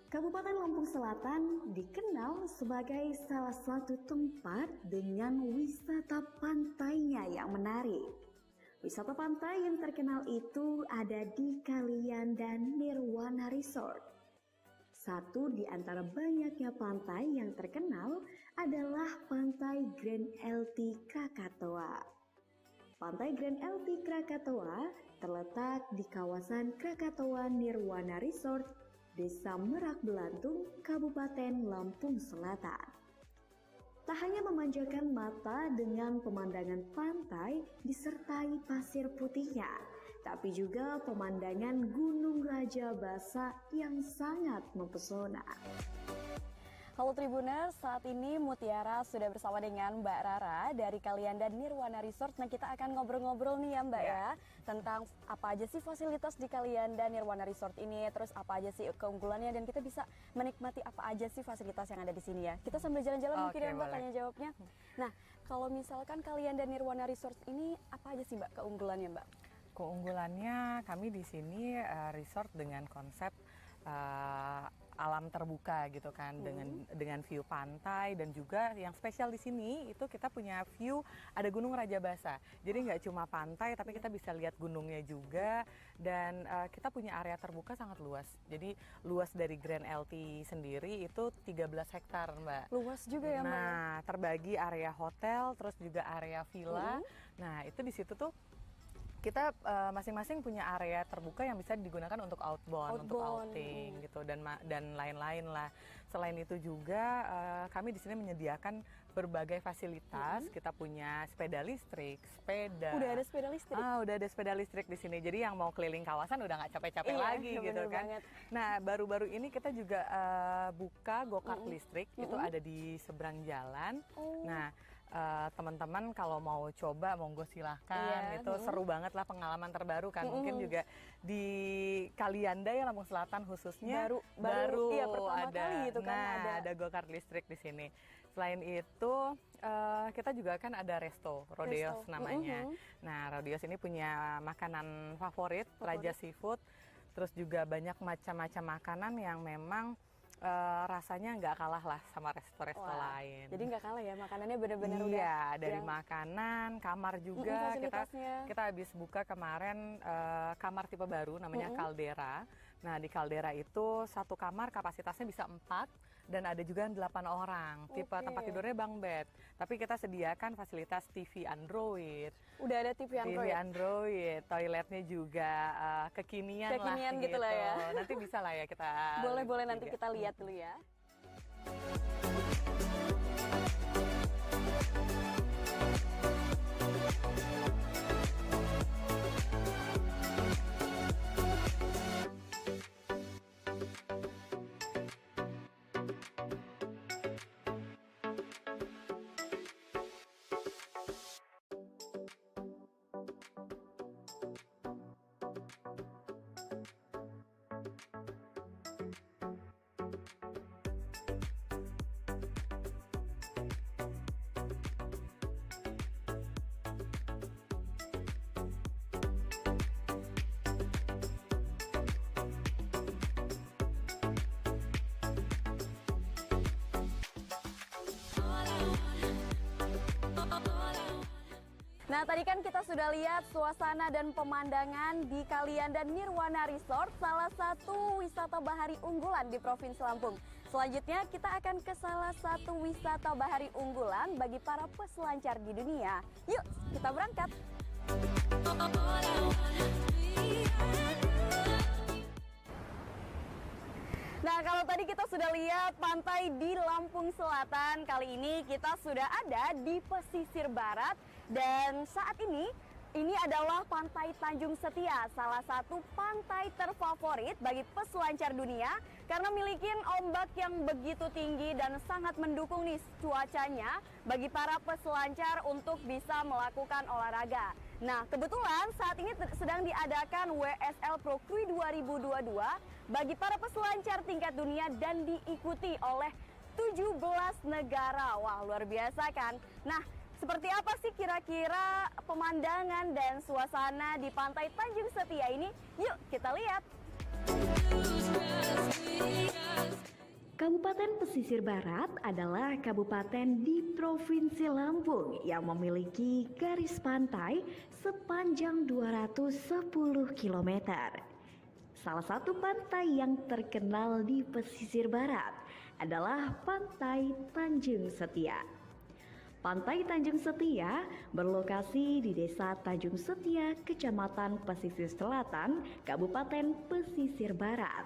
Kabupaten Lampung Selatan dikenal sebagai salah satu tempat dengan wisata pantainya yang menarik. Wisata pantai yang terkenal itu ada di Kalianda Nirwana Resort. Satu di antara banyaknya pantai yang terkenal adalah Pantai Grand LT Krakatoa. Pantai Grand LT Krakatoa terletak di kawasan Krakatoa Nirwana Resort, Desa Merak Belantung, Kabupaten Lampung Selatan. Tak hanya memanjakan mata dengan pemandangan pantai disertai pasir putihnya, tapi juga pemandangan Gunung Raja Basa yang sangat mempesona. Halo Tribuners, saat ini Mutiara sudah bersama dengan Mbak Rara dari Kalianda Nirwana Resort. Nah, kita akan ngobrol-ngobrol nih ya Mbak ya, tentang apa aja sih fasilitas di Kalianda Nirwana Resort ini, terus apa aja sih keunggulannya, dan kita bisa menikmati apa aja sih fasilitas yang ada di sini ya. Kita sambil jalan-jalan mungkin ya Mbak, tanya jawabnya. Nah, kalau misalkan Kalianda Nirwana Resort ini apa aja sih Mbak keunggulannya Mbak? Keunggulannya kami di sini resort dengan konsep alam terbuka gitu kan, dengan view pantai, dan juga yang spesial di sini itu kita punya view ada Gunung Raja Basa. Jadi nggak cuma pantai tapi kita bisa lihat gunungnya juga, dan kita punya area terbuka sangat luas. Jadi luas dari Grand LT sendiri itu 13 hektar Mbak. Luas juga ya Mbak. Nah, terbagi area hotel terus juga area villa. Nah, itu di situ tuh kita masing-masing punya area terbuka yang bisa digunakan untuk outbound. Untuk outing gitu dan lain-lain lah. Selain itu juga kami di sini menyediakan berbagai fasilitas. Kita punya sepeda listrik, sepeda. Udah ada sepeda listrik? Udah ada sepeda listrik di sini. Jadi yang mau keliling kawasan udah nggak capek-capek lagi gitu kan. Banget. Nah baru-baru ini kita juga buka go-kart listrik. Itu ada di seberang jalan. Nah teman-teman kalau mau coba monggo silahkan, itu seru banget lah, pengalaman terbaru kan. Mungkin juga di Kalianda ya, Lampung Selatan khususnya baru iya, pertama ada kali itu kan ada go-kart listrik di sini. Selain itu kita juga kan ada resto Rodeos namanya. Nah Rodeos ini punya makanan favorit Raja Seafood, terus juga banyak macam-macam makanan yang memang rasanya nggak kalah lah sama resto-resto lain. Jadi nggak kalah ya, makanannya benar-benar dari makanan, kamar juga. Kita habis buka kemarin kamar tipe baru namanya Caldera. Nah di Caldera itu satu kamar kapasitasnya bisa 4 dan ada juga 8 orang. Tipe tempat tidurnya bunk bed. Tapi kita sediakan fasilitas TV Android. Udah ada TV Android? TV Android, toiletnya juga kekinian lah gitu lah ya. Nanti bisa lah ya kita. Boleh nanti kita lihat dulu ya. Nah, tadi kan kita sudah lihat suasana dan pemandangan di Kalianda Nirwana Resort, salah satu wisata bahari unggulan di Provinsi Lampung. Selanjutnya kita akan ke salah satu wisata bahari unggulan bagi para peselancar di dunia. Yuk, kita berangkat. Nah, kalau tadi kita sudah lihat pantai di Lampung Selatan, kali ini kita sudah ada di pesisir barat. Dan saat ini adalah Pantai Tanjung Setia, salah satu pantai terfavorit bagi peselancar dunia karena memiliki ombak yang begitu tinggi dan sangat mendukung nih cuacanya bagi para peselancar untuk bisa melakukan olahraga. Nah, kebetulan saat ini sedang diadakan WSL Pro Cruise 2022 bagi para peselancar tingkat dunia dan diikuti oleh 17 negara. Wah, luar biasa kan? Nah, seperti apa sih kira-kira pemandangan dan suasana di Pantai Tanjung Setia ini? Yuk kita lihat. Kabupaten Pesisir Barat adalah kabupaten di Provinsi Lampung yang memiliki garis pantai sepanjang 210 km. Salah satu pantai yang terkenal di Pesisir Barat adalah Pantai Tanjung Setia. Pantai Tanjung Setia berlokasi di Desa Tanjung Setia, Kecamatan Pesisir Selatan, Kabupaten Pesisir Barat.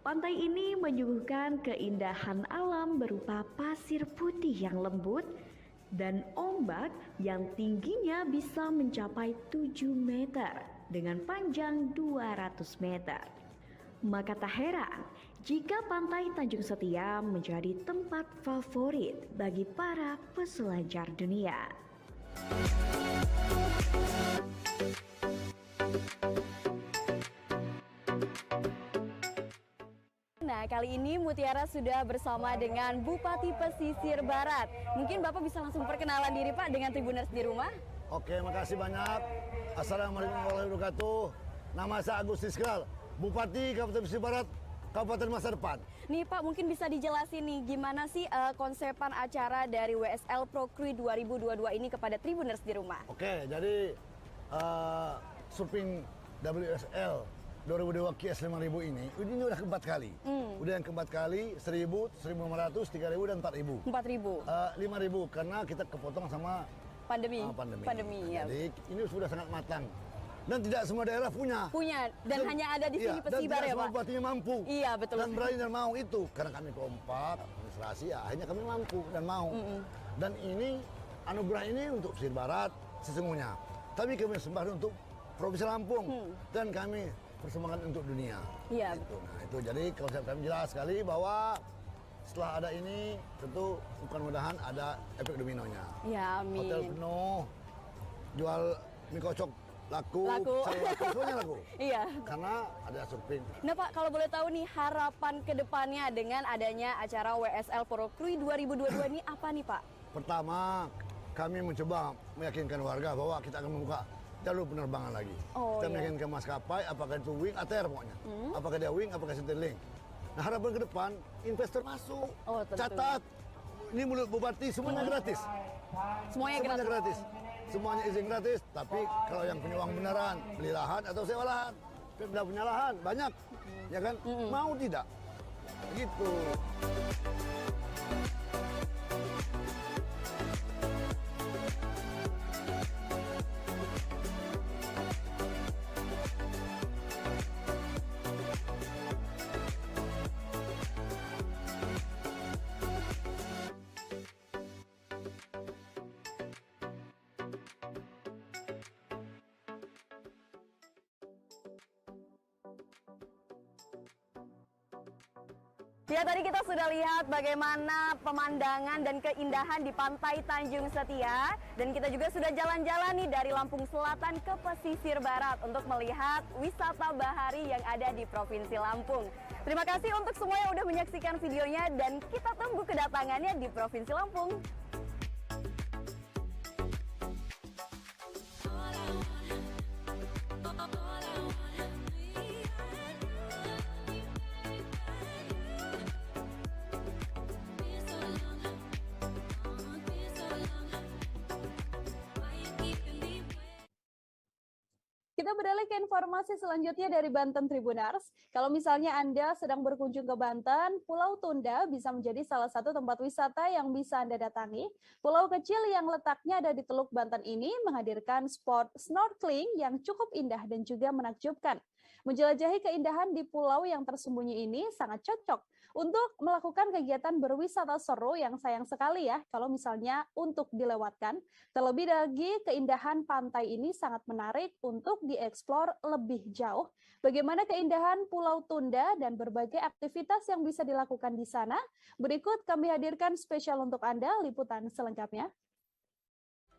Pantai ini menyuguhkan keindahan alam berupa pasir putih yang lembut dan ombak yang tingginya bisa mencapai 7 meter dengan panjang 200 meter. Maka tak heran jika Pantai Tanjung Setia menjadi tempat favorit bagi para peselancar dunia. Nah, kali ini Mutiara sudah bersama dengan Bupati Pesisir Barat. Mungkin Bapak bisa langsung perkenalan diri Pak dengan Tribuners di rumah. Oke, makasih banyak. Assalamualaikum warahmatullahi wabarakatuh. Nama saya Agus Siskal, Bupati Kabupaten Pesisir Barat, Kabupaten Masa Depan. Nih Pak, mungkin bisa dijelasin nih gimana sih konsepan acara dari WSL Pro Cruise 2022 ini kepada Tribuners di rumah? Oke, jadi surfing WSL 2022 QS 5000 ini udah keempat kali. Udah yang keempat kali 1000, 1500, 3000 dan 4000. 4000. 5000 karena kita kepotong sama pandemi. Ya. Jadi ini sudah sangat matang. Dan tidak semua daerah punya. Dan hanya ada di sini Pesibar ya, Pak? Dan tidak semua bupatinya mampu. Iya, betul. Dan berani dan mau itu. Karena kami kompak, administrasi, ya akhirnya kami mampu dan mau. Dan ini, anugerah ini untuk pesisir barat sesungguhnya. Tapi kami persembahkan untuk Provinsi Lampung. Dan kami persembahkan untuk dunia. Iya. Itu. Nah, itu jadi konsep kami jelas sekali bahwa setelah ada ini, tentu mudah-mudahan ada efek dominonya. Ya, amin. Hotel penuh, jual mie kocok laku. Semuanya laku. Iya. Karena ada surfing. Nah Pak, kalau boleh tahu nih harapan kedepannya dengan adanya acara WSL Pro Krui 2022 ini apa nih Pak? Pertama, kami mencoba meyakinkan warga bahwa kita akan membuka jalur penerbangan lagi. Kita meyakinkan maskapai, apakah itu wing atau air pokoknya. Apakah dia wing, apakah Citylink. Nah harapan ke depan, investor masuk. Catat, ini mulut bupati semuanya gratis. Semuanya gratis. Semuanya izin gratis, tapi kalau yang punya uang beneran, beli lahan atau sewa lahan. Sudah punya lahan, banyak. Ya kan? Mau tidak? Gitu. Ya, tadi kita sudah lihat bagaimana pemandangan dan keindahan di pantai Tanjung Setia. Dan kita juga sudah jalan-jalan nih dari Lampung Selatan ke pesisir barat untuk melihat wisata bahari yang ada di Provinsi Lampung. Terima kasih untuk semua yang udah menyaksikan videonya dan kita tunggu kedatangannya di Provinsi Lampung. Kita beralih ke informasi selanjutnya dari Banten Tribuners. Kalau misalnya Anda sedang berkunjung ke Banten, Pulau Tunda bisa menjadi salah satu tempat wisata yang bisa Anda datangi. Pulau kecil yang letaknya ada di Teluk Banten ini menghadirkan spot snorkeling yang cukup indah dan juga menakjubkan. Menjelajahi keindahan di pulau yang tersembunyi ini sangat cocok untuk melakukan kegiatan berwisata seru yang sayang sekali ya kalau misalnya untuk dilewatkan. Terlebih lagi keindahan pantai ini sangat menarik untuk dieksplor lebih jauh. Bagaimana keindahan Pulau Tunda dan berbagai aktivitas yang bisa dilakukan di sana? Berikut kami hadirkan spesial untuk Anda liputan selengkapnya.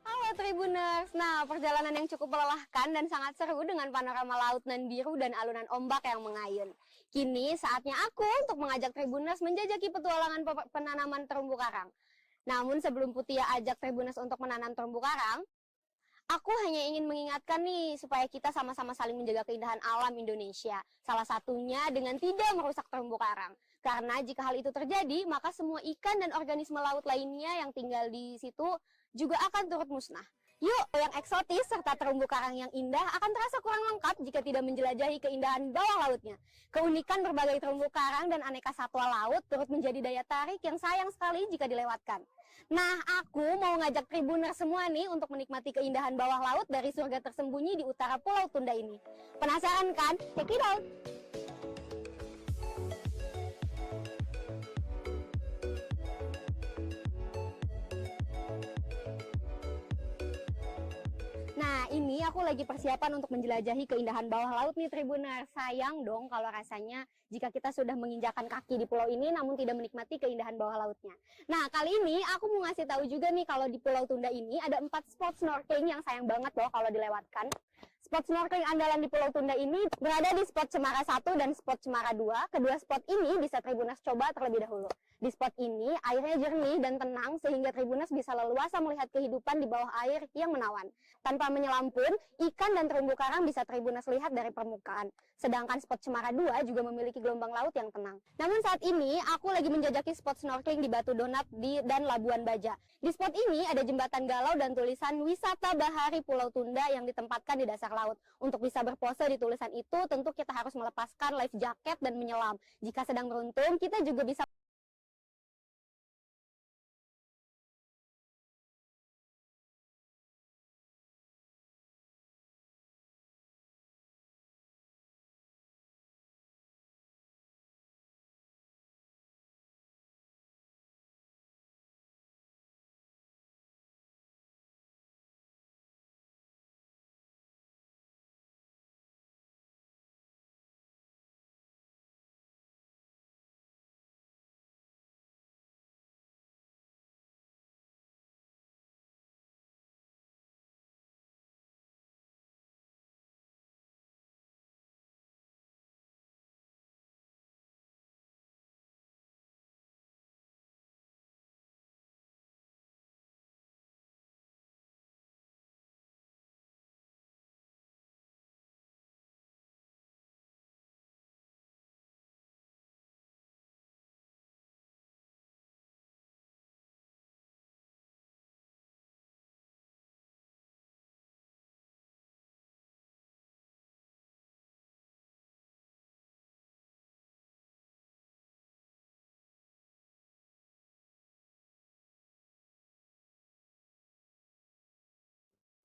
Halo Tribuners, nah perjalanan yang cukup melelahkan dan sangat seru dengan panorama laut nan biru dan alunan ombak yang mengayun. Kini saatnya aku untuk mengajak Tribuners menjajaki petualangan penanaman terumbu karang. Namun sebelum Putia ajak Tribuners untuk menanam terumbu karang, aku hanya ingin mengingatkan nih supaya kita sama-sama saling menjaga keindahan alam Indonesia. Salah satunya dengan tidak merusak terumbu karang. Karena jika hal itu terjadi, maka semua ikan dan organisme laut lainnya yang tinggal di situ juga akan turut musnah. Yuk, yang eksotis serta terumbu karang yang indah akan terasa kurang lengkap jika tidak menjelajahi keindahan bawah lautnya. Keunikan berbagai terumbu karang dan aneka satwa laut turut menjadi daya tarik yang sayang sekali jika dilewatkan. Nah, aku mau ngajak Tribuner semua nih untuk menikmati keindahan bawah laut dari surga tersembunyi di utara Pulau Tunda ini. Penasaran kan? Check it out! Nah, ini aku lagi persiapan untuk menjelajahi keindahan bawah laut nih Tribuner. Sayang dong kalau rasanya jika kita sudah menginjakan kaki di pulau ini namun tidak menikmati keindahan bawah lautnya. Nah, kali ini aku mau ngasih tahu juga nih kalau di Pulau Tunda ini ada 4 spot snorkeling yang sayang banget loh kalau dilewatkan. Spot snorkeling andalan di Pulau Tunda ini berada di spot Cemara 1 dan spot Cemara 2. Kedua spot ini bisa Tribuners coba terlebih dahulu. Di spot ini airnya jernih dan tenang sehingga Tribuners bisa leluasa melihat kehidupan di bawah air yang menawan. Tanpa menyelam pun, ikan dan terumbu karang bisa Tribuners lihat dari permukaan. Sedangkan spot Cemara 2 juga memiliki gelombang laut yang tenang. Namun saat ini aku lagi menjajaki spot snorkeling di Batu Donat dan Labuan Baja. Di spot ini ada jembatan galau dan tulisan Wisata Bahari Pulau Tunda yang ditempatkan di dasar laut. Untuk bisa berpose di tulisan itu, tentu kita harus melepaskan life jacket dan menyelam. Jika sedang beruntung, kita juga bisa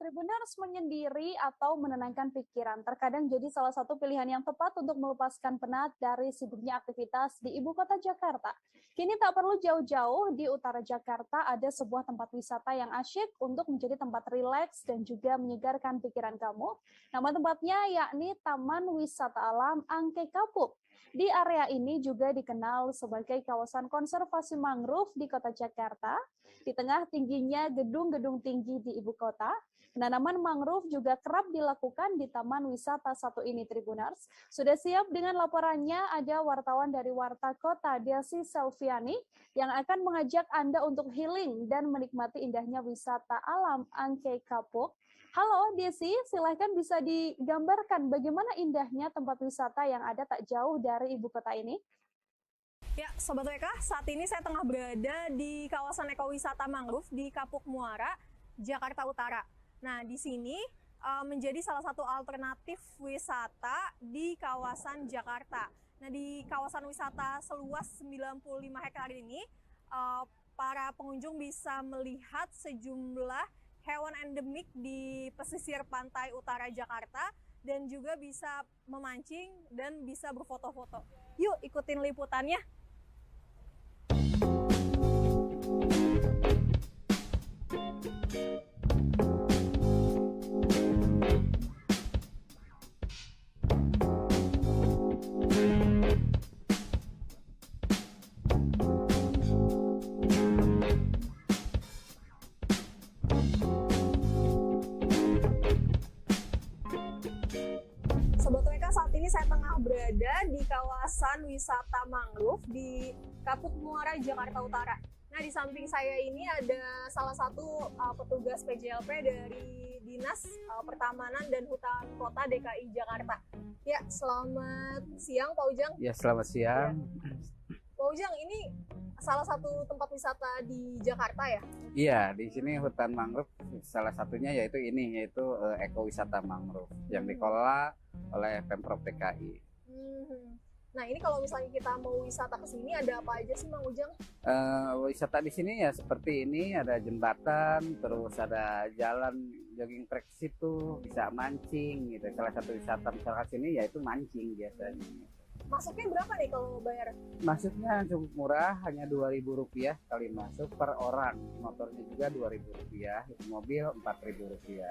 Tribuners, menyendiri atau menenangkan pikiran terkadang jadi salah satu pilihan yang tepat untuk melepaskan penat dari sibuknya aktivitas di ibu kota Jakarta. Kini tak perlu jauh-jauh, di utara Jakarta ada sebuah tempat wisata yang asyik untuk menjadi tempat rileks dan juga menyegarkan pikiran kamu. Nama tempatnya yakni Taman Wisata Alam Angke Kapuk. Di area ini juga dikenal sebagai kawasan konservasi mangrove di kota Jakarta. Di tengah tingginya gedung-gedung tinggi di ibu kota, penanaman mangrove juga kerap dilakukan di taman wisata satu ini, Tribuners. Sudah siap dengan laporannya, ada wartawan dari Warta Kota, Desi Selviani, yang akan mengajak Anda untuk healing dan menikmati indahnya wisata alam Angke Kapuk. Halo Desi, silahkan bisa digambarkan bagaimana indahnya tempat wisata yang ada tak jauh dari ibu kota ini? Ya, Sobat WK, saat ini saya tengah berada di kawasan ekowisata mangrove di Kapuk Muara, Jakarta Utara. Nah, di sini menjadi salah satu alternatif wisata di kawasan Jakarta. Nah, di kawasan wisata seluas 95 hektar ini, para pengunjung bisa melihat sejumlah hewan endemik di pesisir pantai utara Jakarta dan juga bisa memancing dan bisa berfoto-foto. Yuk, ikutin liputannya. Sobat WK, saat ini saya tengah berada di kawasan wisata mangrove di Kapuk Muara, Jakarta Utara. Nah, di samping saya ini ada salah satu petugas PJLP dari Dinas Pertamanan dan Hutan Kota DKI Jakarta. Ya, selamat siang Pak Ujang. Ya, selamat siang. Ya. Pak Ujang, ini salah satu tempat wisata di Jakarta ya? Iya, di sini hutan mangrove salah satunya yaitu ekowisata mangrove yang dikelola oleh Pemprov DKI. Nah, ini kalau misalnya kita mau wisata ke sini ada apa aja sih, Mang Ujang? Wisata di sini ya seperti ini, ada jembatan, terus ada jalan jogging track situ, bisa mancing gitu. Salah satu wisata misalkan sini yaitu mancing biasanya. Masuknya berapa nih kalau bayar? Masuknya cukup murah, hanya Rp2.000 sekali masuk per orang. Motornya juga Rp2.000, mobil Rp4.000.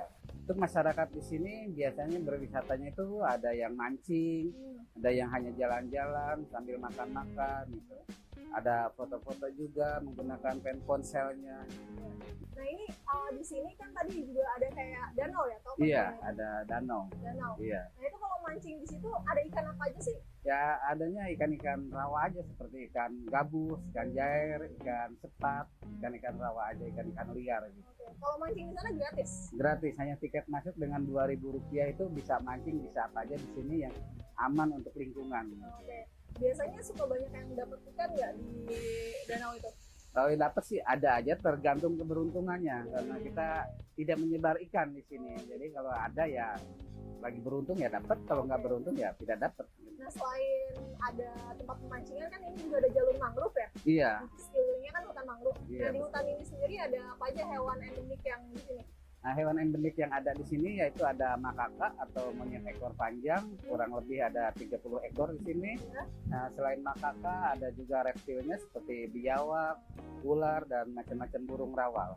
Untuk masyarakat di sini biasanya berwisatanya itu ada yang mancing, ada yang hanya jalan-jalan sambil makan-makan gitu. Ada foto-foto juga menggunakan pen ponselnya. Nah, ini di sini kan tadi juga ada kayak danau ya? Iya, ada danau. Danau. Iya. Nah, itu kalau mancing di situ ada ikan apa aja sih? Ya, adanya ikan-ikan rawa aja seperti ikan gabus, ikan jair, ikan sepat, ikan-ikan rawa aja, ikan-ikan liar gitu. Oke. Kalau mancing di sana gratis? Gratis, hanya tiket masuk dengan Rp2.000 itu bisa mancing, bisa apa aja di sini yang aman untuk lingkungan. Oke. Biasanya suka banyak yang dapat ikan nggak di danau itu? Kalau dapat sih ada aja, tergantung keberuntungannya karena kita tidak menyebar ikan di sini. Jadi kalau ada ya lagi beruntung ya dapat, kalau nggak beruntung ya tidak dapat. Nah, selain ada tempat pemancingan kan ini juga ada jalur mangrove ya? Iya. Sekelilingnya kan hutan mangrove. Iya. Nah, di hutan ini sendiri ada apa aja hewan endemik yang di sini? Nah, hewan endemik yang ada di sini yaitu ada makaka atau monyet ekor panjang, kurang lebih ada 30 ekor di sini. Nah, selain makaka ada juga reptilnya seperti biawak, ular dan macam-macam burung rawa.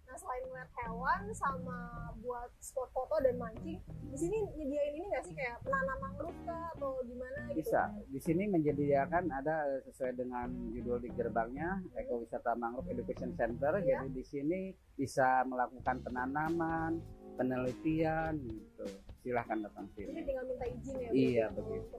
Nah, selain ngeliat hewan sama buat spot foto dan mancing, di sini nyediain ini nggak sih kayak penanam mangrove kah atau gimana gitu? Bisa. Di sini menyediakan ada sesuai dengan judul di gerbangnya, Ekowisata Mangrove Education Center. Iya. Jadi di sini bisa melakukan penanaman, penelitian gitu. Silahkan datang sini. Jadi tinggal minta izin ya? Iya, begitu.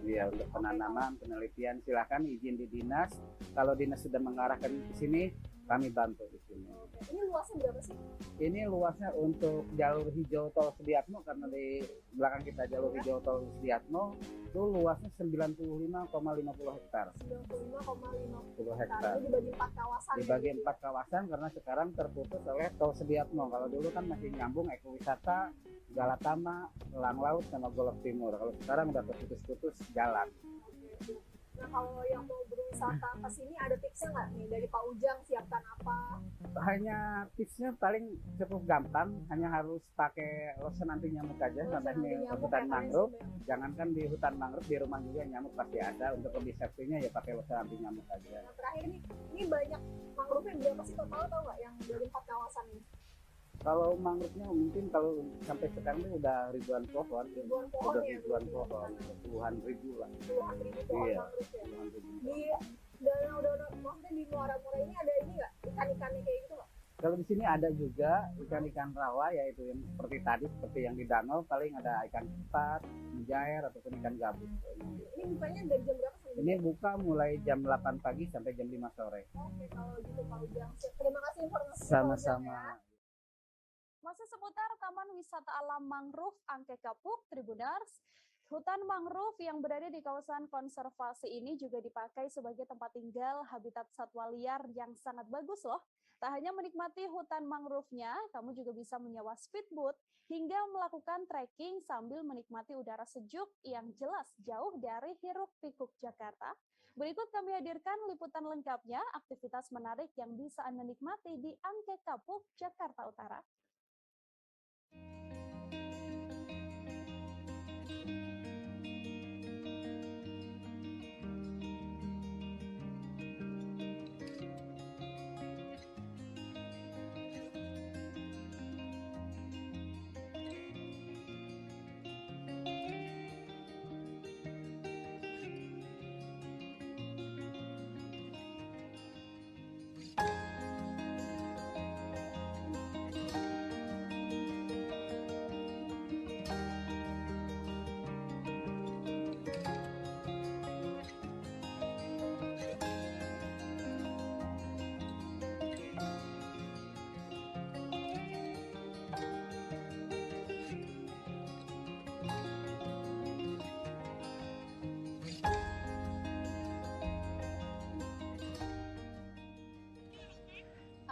Iya, untuk penanaman, penelitian silahkan izin di dinas. Kalau dinas sudah mengarahkan ke sini, kami bantu di sini. Ini luasnya berapa sih? Ini luasnya untuk jalur hijau tol Sediatmo, karena di belakang kita jalur hijau tol Sediatmo itu luasnya 95,50 hektar. 95,50 hektar. Ini dibagi 4 kawasan. Dibagi 4 kawasan karena sekarang terputus oleh tol Sediatmo. Kalau dulu kan masih nyambung ekowisata Galatama, Elang Laut sama Golok Timur. Kalau sekarang udah terputus-putus jalan. Nah, kalau yang mau berwisata ke sini ada tipsnya nggak nih dari Pak Ujang, siapkan apa? Hanya tipsnya paling cukup gampang, hanya harus pakai lotion anti nyamuk aja sampai di hutan mangrove. Jangankan di hutan mangrove, di rumah juga nyamuk pasti ada. Untuk lebih safety-nya ya pakai lotion anti nyamuk aja. Nah, terakhir ini banyak mangrove-nya berapa sih total, tahu nggak, yang dari 4 kawasan ini? Kalau mangrove-nya mungkin kalau sampai sekarang ini udah ribuan pohon. Ribuan pohon udah ya? ribuan pohon, puluhan ribu lah. Puluhan ribu pohon Iya, mangrove ya? puluhan ribu. Di danau-danau, maksudnya di muara-muara ini ada ini nggak, ikan-ikannya kayak gitu nggak? Kalau di sini ada juga ikan-ikan rawa, yaitu yang seperti tadi, seperti yang di danau, paling ada ikan cepat, mujair, ataupun ikan gabus. Ini bukanya dari jam berapa sampai? Ini buka mulai jam 8 pagi sampai jam 5 sore. Oke, kalau gitu Pak Ujang. Terima kasih informasinya. Sama-sama. Masih seputar Taman Wisata Alam Mangrove Angke Kapuk, Tribuners. Hutan mangrove yang berada di kawasan konservasi ini juga dipakai sebagai tempat tinggal habitat satwa liar yang sangat bagus loh. Tak hanya menikmati hutan mangrove-nya, kamu juga bisa menyewa speedboat hingga melakukan trekking sambil menikmati udara sejuk yang jelas jauh dari hiruk-pikuk Jakarta. Berikut kami hadirkan liputan lengkapnya aktivitas menarik yang bisa Anda nikmati di Angke Kapuk, Jakarta Utara.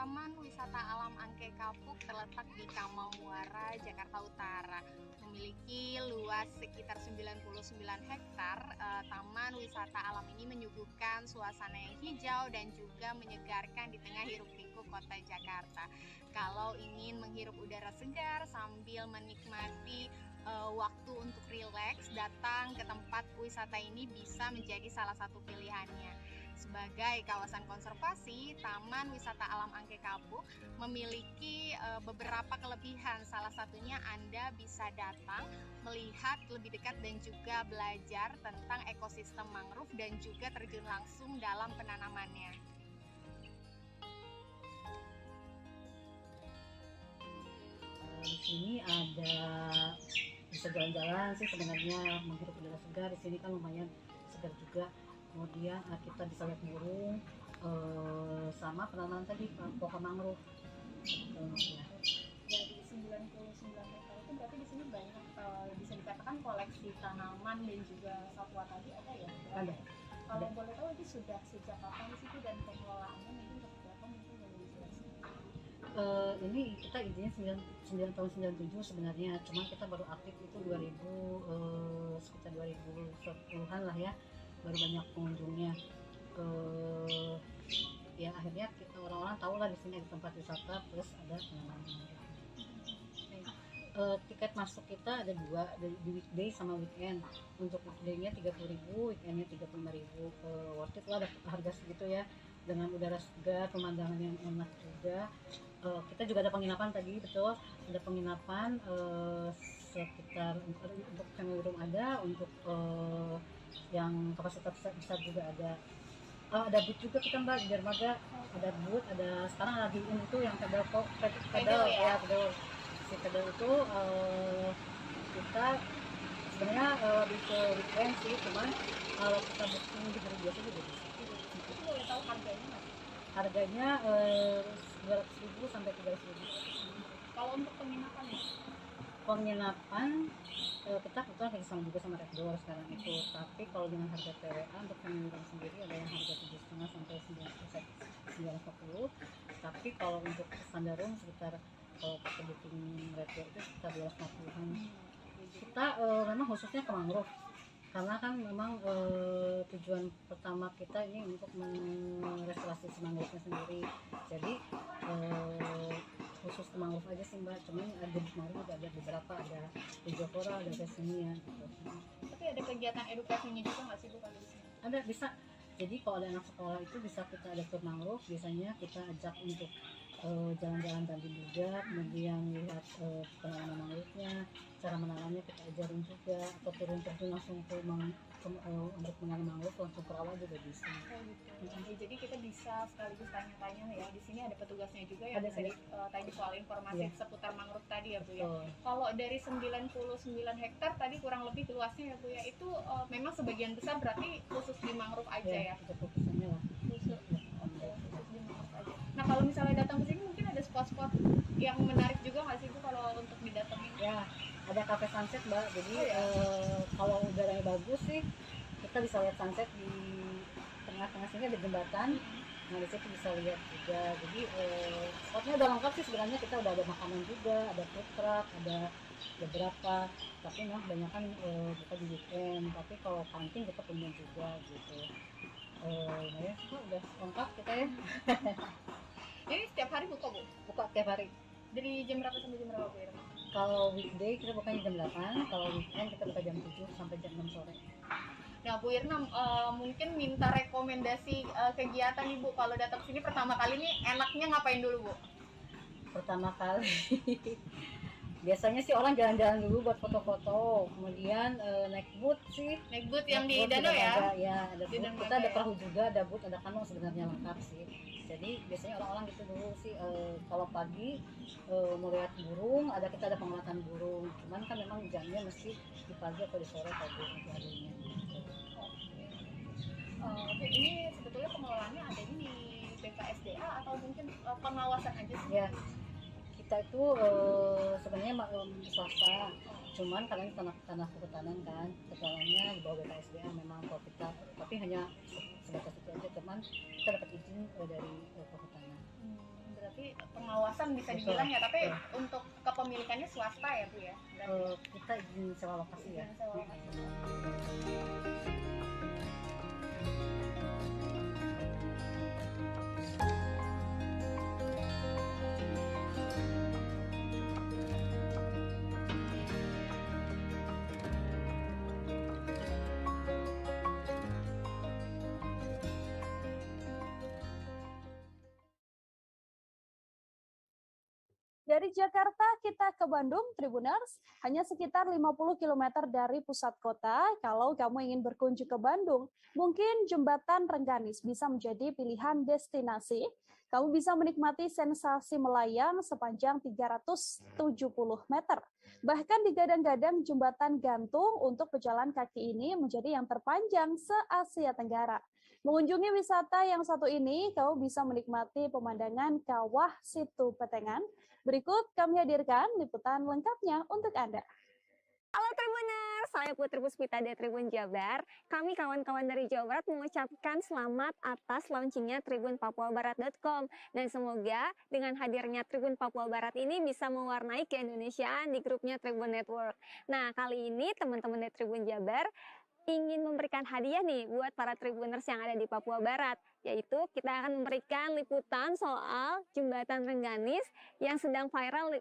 Taman Wisata Alam Angke Kapuk terletak di Kamal Muara, Jakarta Utara. Memiliki luas sekitar 99 hektar. Taman wisata alam ini menyuguhkan suasana yang hijau dan juga menyegarkan di tengah hiruk-pikuk kota Jakarta. Kalau ingin menghirup udara segar sambil menikmati waktu untuk rileks, datang ke tempat wisata ini bisa menjadi salah satu pilihannya. Sebagai kawasan konservasi, Taman Wisata Alam Angke Kapuk memiliki beberapa kelebihan. Salah satunya Anda bisa datang, melihat lebih dekat dan juga belajar tentang ekosistem mangrove dan juga terjun langsung dalam penanamannya. Di sini ada bisa jalan-jalan sih sebenarnya, menghirup udara segar. Di sini kan lumayan segar juga. Kemudian kita bisa lihat burung, sama penanaman tadi pohon mangrove. Ya. Dari 99 hektar itu berarti di sini banyak, bisa dikatakan koleksi tanaman dan juga satwa tadi ada ya? Ada. Kalau boleh tahu ini sudah sejak kapan di situ dan pengelolaannya mungkin seperti apa, mungkin boleh dijelaskan? Ini kita idenya 9 tahun 97 sebenarnya, cuma kita baru aktif itu sekitar 2010-an lah ya, baru banyak pengunjungnya. Ya akhirnya kita orang-orang tahu lah di sini ada tempat wisata plus ada penanaman. Tiket masuk kita ada dua, di weekday sama weekend. Untuk weekday-nya 30.000, weekend-nya 35.000. Worth it lah, ada harga segitu ya, dengan udara segar, pemandangan yang enak juga. Kita juga ada penginapan tadi, betul, ada penginapan sekitar untuk family room ada, untuk yang kapasitas besar juga ada. Ada booth juga kita Mbak di dermaga, ada booth, ada sekarang lagi itu yang pedal ya, pedal. Si pedal itu kita sebenarnya lebih ke weekend sih, cuman kalau kita booking di hari biasa juga bisa. Itu boleh tahu harganya nggak? Harganya 200.000 sampai 300.000. Kalau untuk penginapan ya? Penginapan kita kebetulan lagi sama juga sama Reddoor sekarang itu, tapi kalau dengan harga TWA untuk penginapan sendiri ada yang harga 7,5 sampai 940. Tapi kalau untuk standar room sekitar, kalau kita booking Reddoor itu sekitar 250-an. Kita memang khususnya ke mangrove. Karena kan memang tujuan pertama kita ini untuk merestorasi mangrove sendiri. Jadi khusus mangrove aja sih Mbak, cuman ada mangrove juga ada beberapa, ada hijau ada sesiminya gitu. Tapi ada kegiatan edukasinya juga nggak sih Bu kalau di sini? Ada, bisa. Jadi kalau ada anak sekolah itu bisa kita ada tur mangrove, biasanya kita ajak untuk jalan-jalan tadi juga, kemudian lihat penanaman mangrove-nya, cara menanamnya kita ajarin juga, atau turun-turun langsung ke untuk menanam mangrove langsung ke rawa juga bisa. Jadi kita bisa sekaligus tanya-tanya ya, di sini ada petugasnya juga ya, Ada, bisa tanya soal informasi seputar mangrove tadi ya Bu ya. Betul. Kalau dari 99 hektar tadi kurang lebih luasnya ya Bu ya, itu memang sebagian besar berarti khusus di mangrove aja ya? Khususnya lah. Khusus di mangrove aja. Nah kalau misalnya datang ke sini mungkin ada spot-spot yang menarik juga nggak sih Bu kalau untuk didatengin? Ya, ada cafe sunset Mbak, jadi kalau udaranya bagus sih kita bisa lihat sunset di tengah-tengah sini ada jembatan. Nah di situ bisa lihat juga, jadi spotnya udah lengkap sih sebenarnya, kita udah ada makanan juga, ada food truck, ada beberapa, tapi memang kebanyakan buka di weekend, tapi kalau camping kita punya juga gitu. Nah ya, udah lengkap kita ya. Jadi setiap hari buka Bu? Buka tiap hari. Dari jam berapa sampai jam berapa Bu Irma? Kalau weekday kita bukanya jam 8, kalau weekend kita buka jam 7 sampai jam 6 sore. Nah Bu Irna mungkin minta rekomendasi kegiatan nih Bu, kalau datang sini pertama kali nih enaknya ngapain dulu Bu? Pertama kali biasanya sih orang jalan-jalan dulu buat foto-foto, kemudian naik boat sih. Naik boat yang di danau ya? Ya, ada boat. Kita ada perahu juga, ada boat, ada kano, sebenarnya lengkap sih. Jadi biasanya orang-orang gitu dulu sih, kalau pagi melihat burung, kita ada pengamatan burung. Cuman kan memang jamnya mesti di pagi atau di sore kalau burung itu adanya. Oke, ini sebetulnya pengelolaannya ada di BKSDA atau mungkin pengawasan aja sih? Ya, kita itu sebenarnya swasta, cuman karena ini tanah kehutanan kan, ketualannya di bawah BKSDA memang kalau kita, tapi hanya sebatas itu aja, teman kita dapat izin dari kehutanan. Berarti pengawasan bisa dibilang ya, tapi untuk kepemilikannya swasta ya Bu ya? Kita izin sewa lokasi ya. Dari Jakarta kita ke Bandung, Tribuners, hanya sekitar 50 km dari pusat kota. Kalau kamu ingin berkunjung ke Bandung, mungkin Jembatan Rengganis bisa menjadi pilihan destinasi. Kamu bisa menikmati sensasi melayang sepanjang 370 meter. Bahkan digadang-gadang jembatan gantung untuk pejalan kaki ini menjadi yang terpanjang se-Asia Tenggara. Mengunjungi wisata yang satu ini, kamu bisa menikmati pemandangan Kawah Situ Petengan. Berikut kami hadirkan liputan lengkapnya untuk Anda. Halo Tribuners, saya Putri Puspita dari Tribun Jabar. Kami kawan-kawan dari Jawa Barat mengucapkan selamat atas launchingnya tribunpapuabarat.com. Dan semoga dengan hadirnya Tribun Papua Barat ini bisa mewarnai keindonesiaan di grupnya Tribun Network. Nah, kali ini teman-teman dari Tribun Jabar ingin memberikan hadiah nih buat para Tribuners yang ada di Papua Barat, yaitu kita akan memberikan liputan soal Jembatan Rengganis yang sedang viral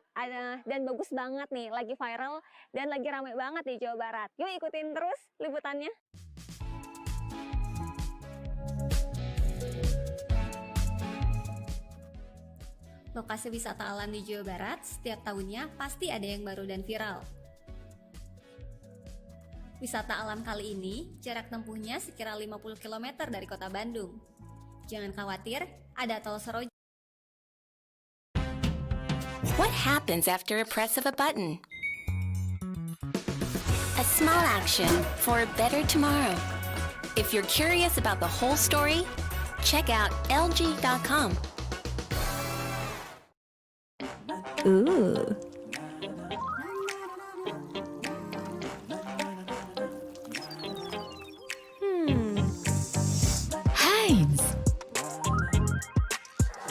dan bagus banget nih, lagi viral dan lagi ramai banget di Jawa Barat. Yuk ikutin terus liputannya. Lokasi wisata alam di Jawa Barat setiap tahunnya pasti ada yang baru dan viral. Wisata alam kali ini, jarak tempuhnya sekira 50 km dari kota Bandung. Jangan khawatir, ada tol Seroja. What happens after a press of a button? A small action for a better tomorrow. If you're curious about the whole story, check out LG.com.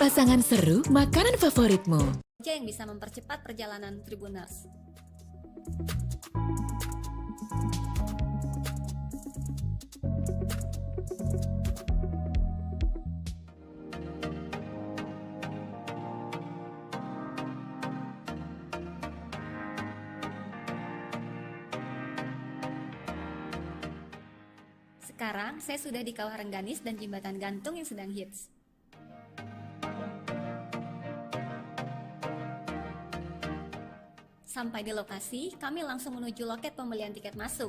Pasangan seru, makanan favoritmu. Yang bisa mempercepat perjalanan Tribuners. Sekarang saya sudah di Kawah Rengganis dan Jembatan Gantung yang sedang hits. Sampai di lokasi, kami langsung menuju loket pembelian tiket masuk.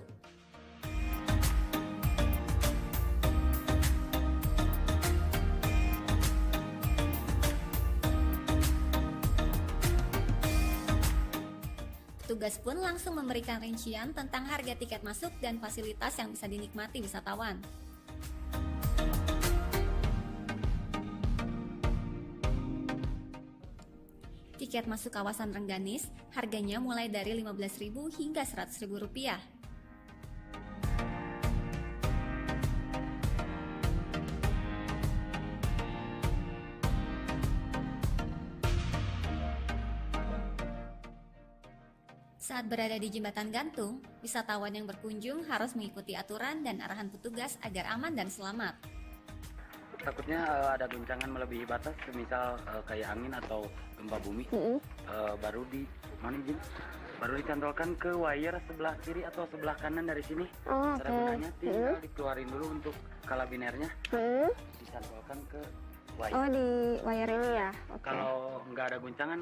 Petugas pun langsung memberikan rincian tentang harga tiket masuk dan fasilitas yang bisa dinikmati wisatawan. Tiket masuk kawasan Rengganis harganya mulai dari Rp15.000 hingga Rp100.000. Saat berada di Jembatan Gantung, wisatawan yang berkunjung harus mengikuti aturan dan arahan petugas agar aman dan selamat. Takutnya ada goncangan melebihi batas, misal kayak angin atau gempa bumi, baru dicantolkan ke wire sebelah kiri atau sebelah kanan dari sini. Cara gunanya tinggal dikeluarin dulu untuk kalabinernya, dicantolkan ke wire. Oh, di wire ini ya? Kalau nggak ada goncangan,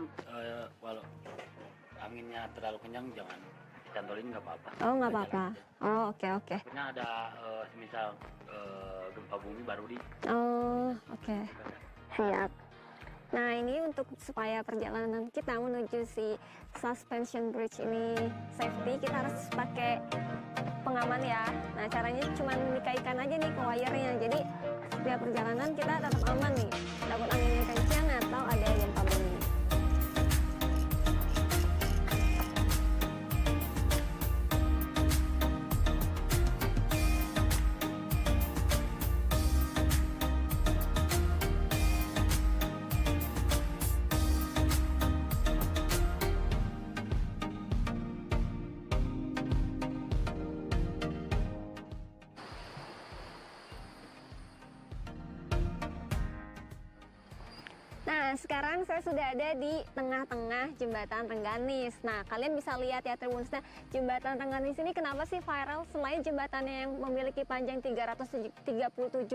walau anginnya terlalu kencang jangan dicantolin, nggak apa-apa. Oh, nggak apa-apa. Oh, oke. Takutnya ada misal gempa bumi baru di. Oh, oke. Siap. Nah, ini untuk supaya perjalanan kita menuju si suspension bridge ini safety, kita harus pakai pengaman ya. Nah, caranya cuma dikaitkan aja nih ke wire-nya. Jadi setiap perjalanan kita tetap aman nih. Takut anginnya kencang atau ada gempa bumi. Nah, sekarang saya sudah ada di tengah-tengah Jembatan Rengganis. Nah, kalian bisa lihat ya Tribuners, Jembatan Rengganis ini kenapa sih viral? Selain jembatannya yang memiliki panjang 337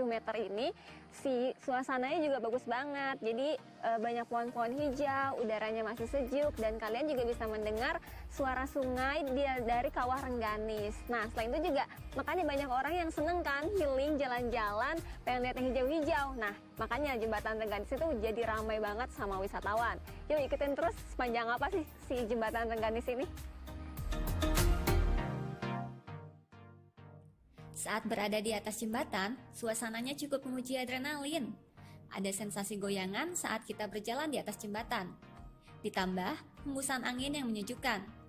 meter ini, si suasananya juga bagus banget. Jadi banyak pohon-pohon hijau, udaranya masih sejuk, dan kalian juga bisa mendengar suara sungai dari Kawah Rengganis. Nah, selain itu juga makanya banyak orang yang seneng kan healing, jalan-jalan, pengen lihat yang hijau-hijau. Nah, makanya Jembatan Rengganis itu jadi ramai banget sama wisatawan. Yuk ikutin terus sepanjang apa sih si Jembatan Rengganis ini. Saat berada di atas jembatan, suasananya cukup menguji adrenalin. Ada sensasi goyangan saat kita berjalan di atas jembatan. Ditambah hembusan angin yang menyejukkan.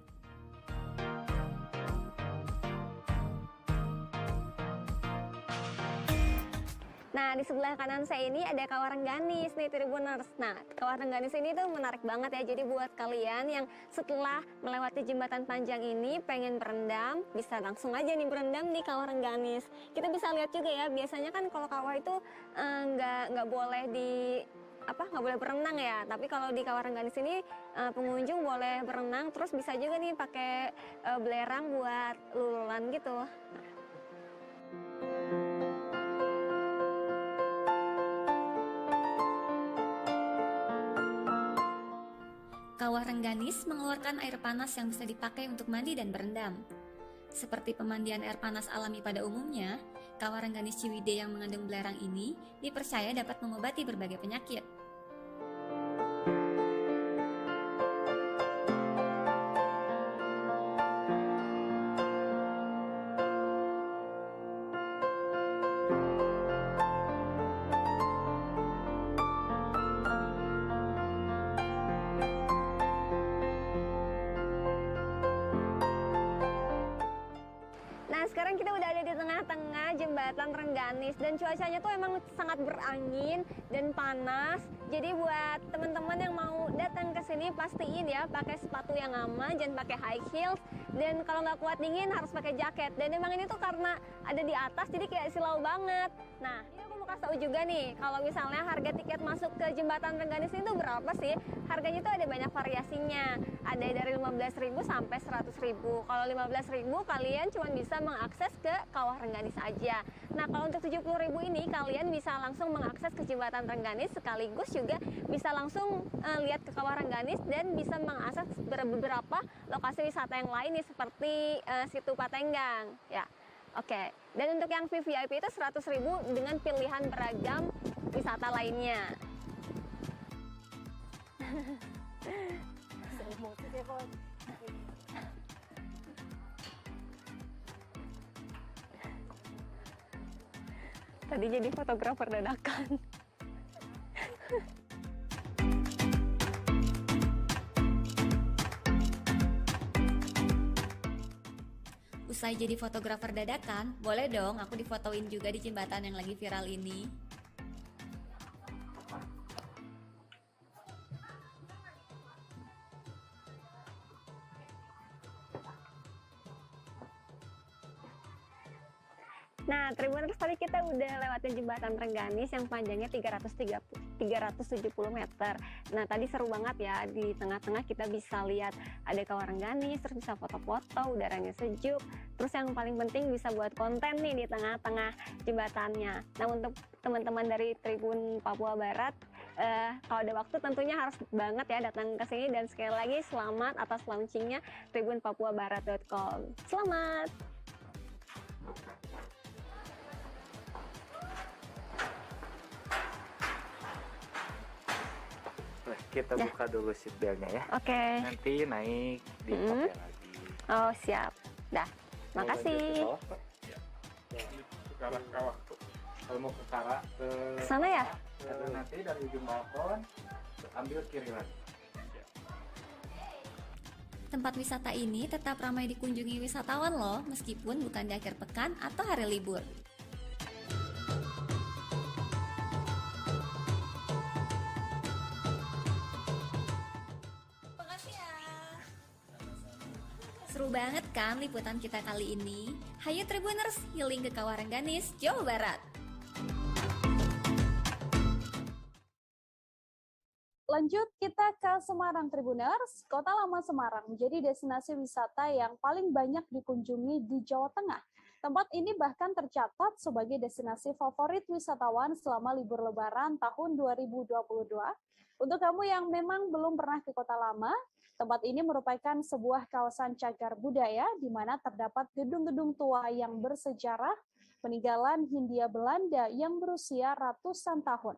Nah, di sebelah kanan saya ini ada Kawah Rengganis nih Tribuners. Nah, Kawah Rengganis ini tuh menarik banget ya. Jadi buat kalian yang setelah melewati jembatan panjang ini pengen berendam, bisa langsung aja nih berendam di Kawah Rengganis. Kita bisa lihat juga ya, biasanya kan kalau kawah itu nggak boleh nggak boleh berenang ya. Tapi kalau di Kawah Rengganis ini pengunjung boleh berenang, terus bisa juga nih pakai belerang buat lululan gitu. Kawah Rengganis mengeluarkan air panas yang bisa dipakai untuk mandi dan berendam. Seperti pemandian air panas alami pada umumnya, Kawah Rengganis Ciwidey yang mengandung belerang ini dipercaya dapat mengobati berbagai penyakit. Sekarang kita udah ada di tengah-tengah Jembatan Rengganis dan cuacanya tuh emang sangat berangin dan panas. Jadi buat teman-teman yang mau datang ke sini pastiin ya pakai sepatu yang aman, jangan pakai high heels, dan kalau nggak kuat dingin harus pakai jaket. Dan emang ini tuh karena ada di atas jadi kayak silau banget. Nah, ini aku mau mau kasih tahu juga nih, kalau misalnya harga tiket masuk ke Jembatan Rengganis itu berapa sih? Harganya itu ada banyak variasinya. Ada dari 15.000 sampai 100.000. Kalau 15.000 kalian cuma bisa mengakses ke Kawah Rengganis aja. Nah, kalau untuk 70.000 ini kalian bisa langsung mengakses ke Jembatan Rengganis, sekaligus juga bisa langsung lihat ke Kawah Rengganis dan bisa mengakses beberapa lokasi wisata yang lain nih seperti Situ Patenggang ya. Oke, dan untuk yang VVIP itu 100.000 dengan pilihan beragam wisata lainnya. Tadi jadi fotografer dadakan. Usai jadi fotografer dadakan, boleh dong aku difotoin juga di jembatan yang lagi viral ini. Nah, Tribuners, tadi kita udah lewatin Jembatan Rengganis yang panjangnya 370 meter. Nah, tadi seru banget ya, di tengah-tengah kita bisa lihat ada Kawah Rengganis, terus bisa foto-foto, udaranya sejuk. Terus yang paling penting bisa buat konten nih di tengah-tengah jembatannya. Nah, untuk teman-teman dari Tribun Papua Barat, kalau ada waktu tentunya harus banget ya datang ke sini, dan sekali lagi selamat atas launchingnya tribunpapuabarat.com. Selamat! Kita buka dulu seatbeltnya ya. Oke. Nanti naik di pakai lagi. Oh, siap. Dah. Makasih. Ke arah kawah tuh. Kalau mau ke arah ke sana ya? Nanti dari ujung balkon ambil kiri lagi. Tempat wisata ini tetap ramai dikunjungi wisatawan loh, meskipun bukan di akhir pekan atau hari libur. Seru banget kan liputan kita kali ini? Hayu Tribuners, healing ke Kawah Rengganis, Jawa Barat. Lanjut kita ke Semarang Tribuners. Kota Lama Semarang menjadi destinasi wisata yang paling banyak dikunjungi di Jawa Tengah. Tempat ini bahkan tercatat sebagai destinasi favorit wisatawan selama libur Lebaran tahun 2022. Untuk kamu yang memang belum pernah ke Kota Lama, tempat ini merupakan sebuah kawasan cagar budaya di mana terdapat gedung-gedung tua yang bersejarah, peninggalan Hindia Belanda yang berusia ratusan tahun.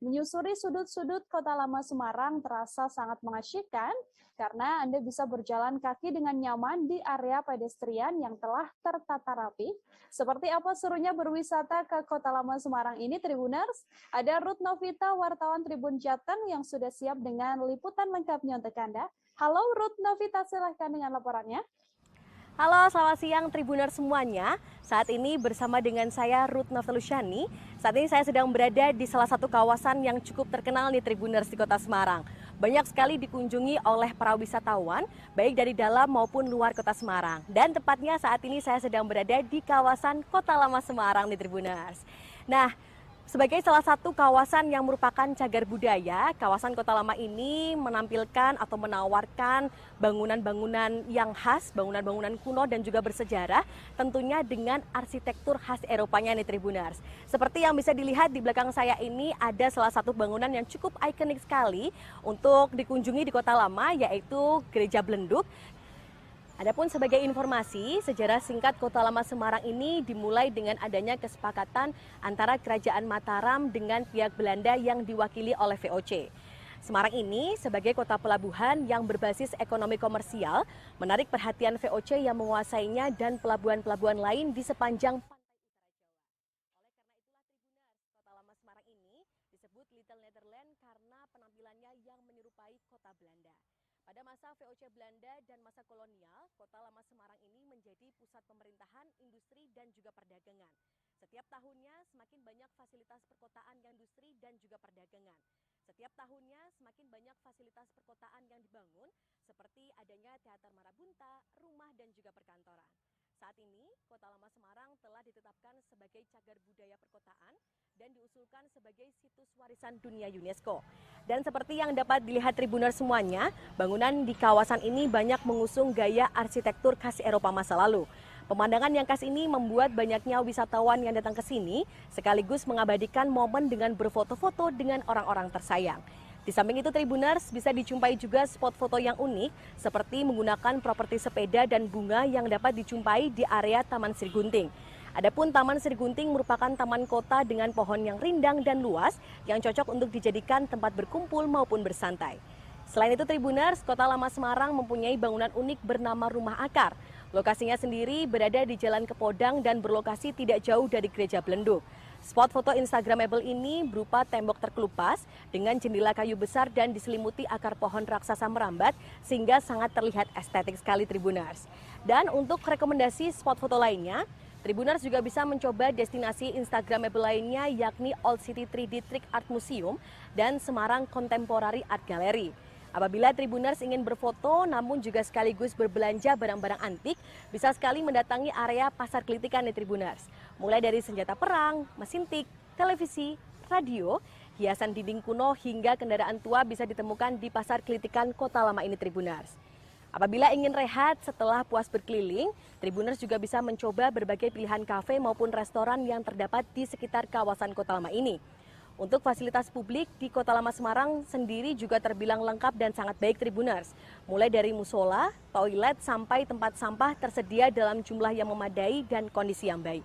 Menyusuri sudut-sudut Kota Lama Semarang terasa sangat mengasyikkan karena Anda bisa berjalan kaki dengan nyaman di area pedestrian yang telah tertata rapi. Seperti apa serunya berwisata ke Kota Lama Semarang ini, Tribuners? Ada Ruth Novita, wartawan Tribun Jateng yang sudah siap dengan liputan lengkapnya untuk Anda. Halo Ruth Novita, silahkan dengan laporannya. Halo, selamat siang Tribuners semuanya. Saat ini bersama dengan saya Ruth Novelusyani. Saat ini saya sedang berada di salah satu kawasan yang cukup terkenal nih Tribuners di Kota Semarang. Banyak sekali dikunjungi oleh para wisatawan, baik dari dalam maupun luar Kota Semarang. Dan tepatnya saat ini saya sedang berada di kawasan Kota Lama Semarang nih Tribuners. Nah, sebagai salah satu kawasan yang merupakan cagar budaya, kawasan Kota Lama ini menampilkan atau menawarkan bangunan-bangunan yang khas, bangunan-bangunan kuno dan juga bersejarah, tentunya dengan arsitektur khas Eropanya nih Tribuners. Seperti yang bisa dilihat di belakang saya ini ada salah satu bangunan yang cukup ikonik sekali untuk dikunjungi di Kota Lama, yaitu Gereja Belenduk. Adapun sebagai informasi, sejarah singkat Kota Lama Semarang ini dimulai dengan adanya kesepakatan antara Kerajaan Mataram dengan pihak Belanda yang diwakili oleh VOC. Semarang ini sebagai kota pelabuhan yang berbasis ekonomi komersial, menarik perhatian VOC yang menguasainya dan pelabuhan-pelabuhan lain di sepanjang pantai utara Jawa. Oleh karena itulah Tribuners, Kota Lama Semarang ini disebut Little Netherlands karena penampilannya yang menyerupai kota Belanda. Pada masa VOC Belanda dan masa kolonial, Kota Lama Semarang ini menjadi pusat pemerintahan, industri, dan juga perdagangan. Setiap tahunnya semakin banyak fasilitas perkotaan yang industri dan juga perdagangan. Setiap tahunnya semakin banyak fasilitas perkotaan yang dibangun, seperti adanya teater marabunta, rumah, dan juga perkantoran. Saat ini, Kota Lama Semarang telah ditetapkan sebagai cagar budaya perkotaan dan diusulkan sebagai situs warisan dunia UNESCO. Dan seperti yang dapat dilihat Tribuners semuanya, bangunan di kawasan ini banyak mengusung gaya arsitektur khas Eropa masa lalu. Pemandangan yang khas ini membuat banyaknya wisatawan yang datang ke sini sekaligus mengabadikan momen dengan berfoto-foto dengan orang-orang tersayang. Di samping itu Tribuners bisa dijumpai juga spot foto yang unik seperti menggunakan properti sepeda dan bunga yang dapat dijumpai di area Taman Sri Gunting. Adapun Taman Sri Gunting merupakan taman kota dengan pohon yang rindang dan luas yang cocok untuk dijadikan tempat berkumpul maupun bersantai. Selain itu Tribuners, Kota Lama Semarang mempunyai bangunan unik bernama Rumah Akar. Lokasinya sendiri berada di Jalan Kepodang dan berlokasi tidak jauh dari Gereja Belenduk. Spot foto Instagramable ini berupa tembok terkelupas dengan jendela kayu besar dan diselimuti akar pohon raksasa merambat sehingga sangat terlihat estetik sekali Tribuners. Dan untuk rekomendasi spot foto lainnya, Tribuners juga bisa mencoba destinasi Instagramable lainnya yakni Old City 3D Trick Art Museum dan Semarang Contemporary Art Gallery. Apabila Tribuners ingin berfoto namun juga sekaligus berbelanja barang-barang antik, bisa sekali mendatangi area Pasar Kelitikan di Tribuners. Mulai dari senjata perang, mesin tik, televisi, radio, hiasan dinding kuno hingga kendaraan tua bisa ditemukan di Pasar Kelitikan Kota Lama ini Tribuners. Apabila ingin rehat setelah puas berkeliling, Tribuners juga bisa mencoba berbagai pilihan kafe maupun restoran yang terdapat di sekitar kawasan Kota Lama ini. Untuk fasilitas publik di Kota Lama Semarang sendiri juga terbilang lengkap dan sangat baik Tribuners. Mulai dari musola, toilet, sampai tempat sampah tersedia dalam jumlah yang memadai dan kondisi yang baik.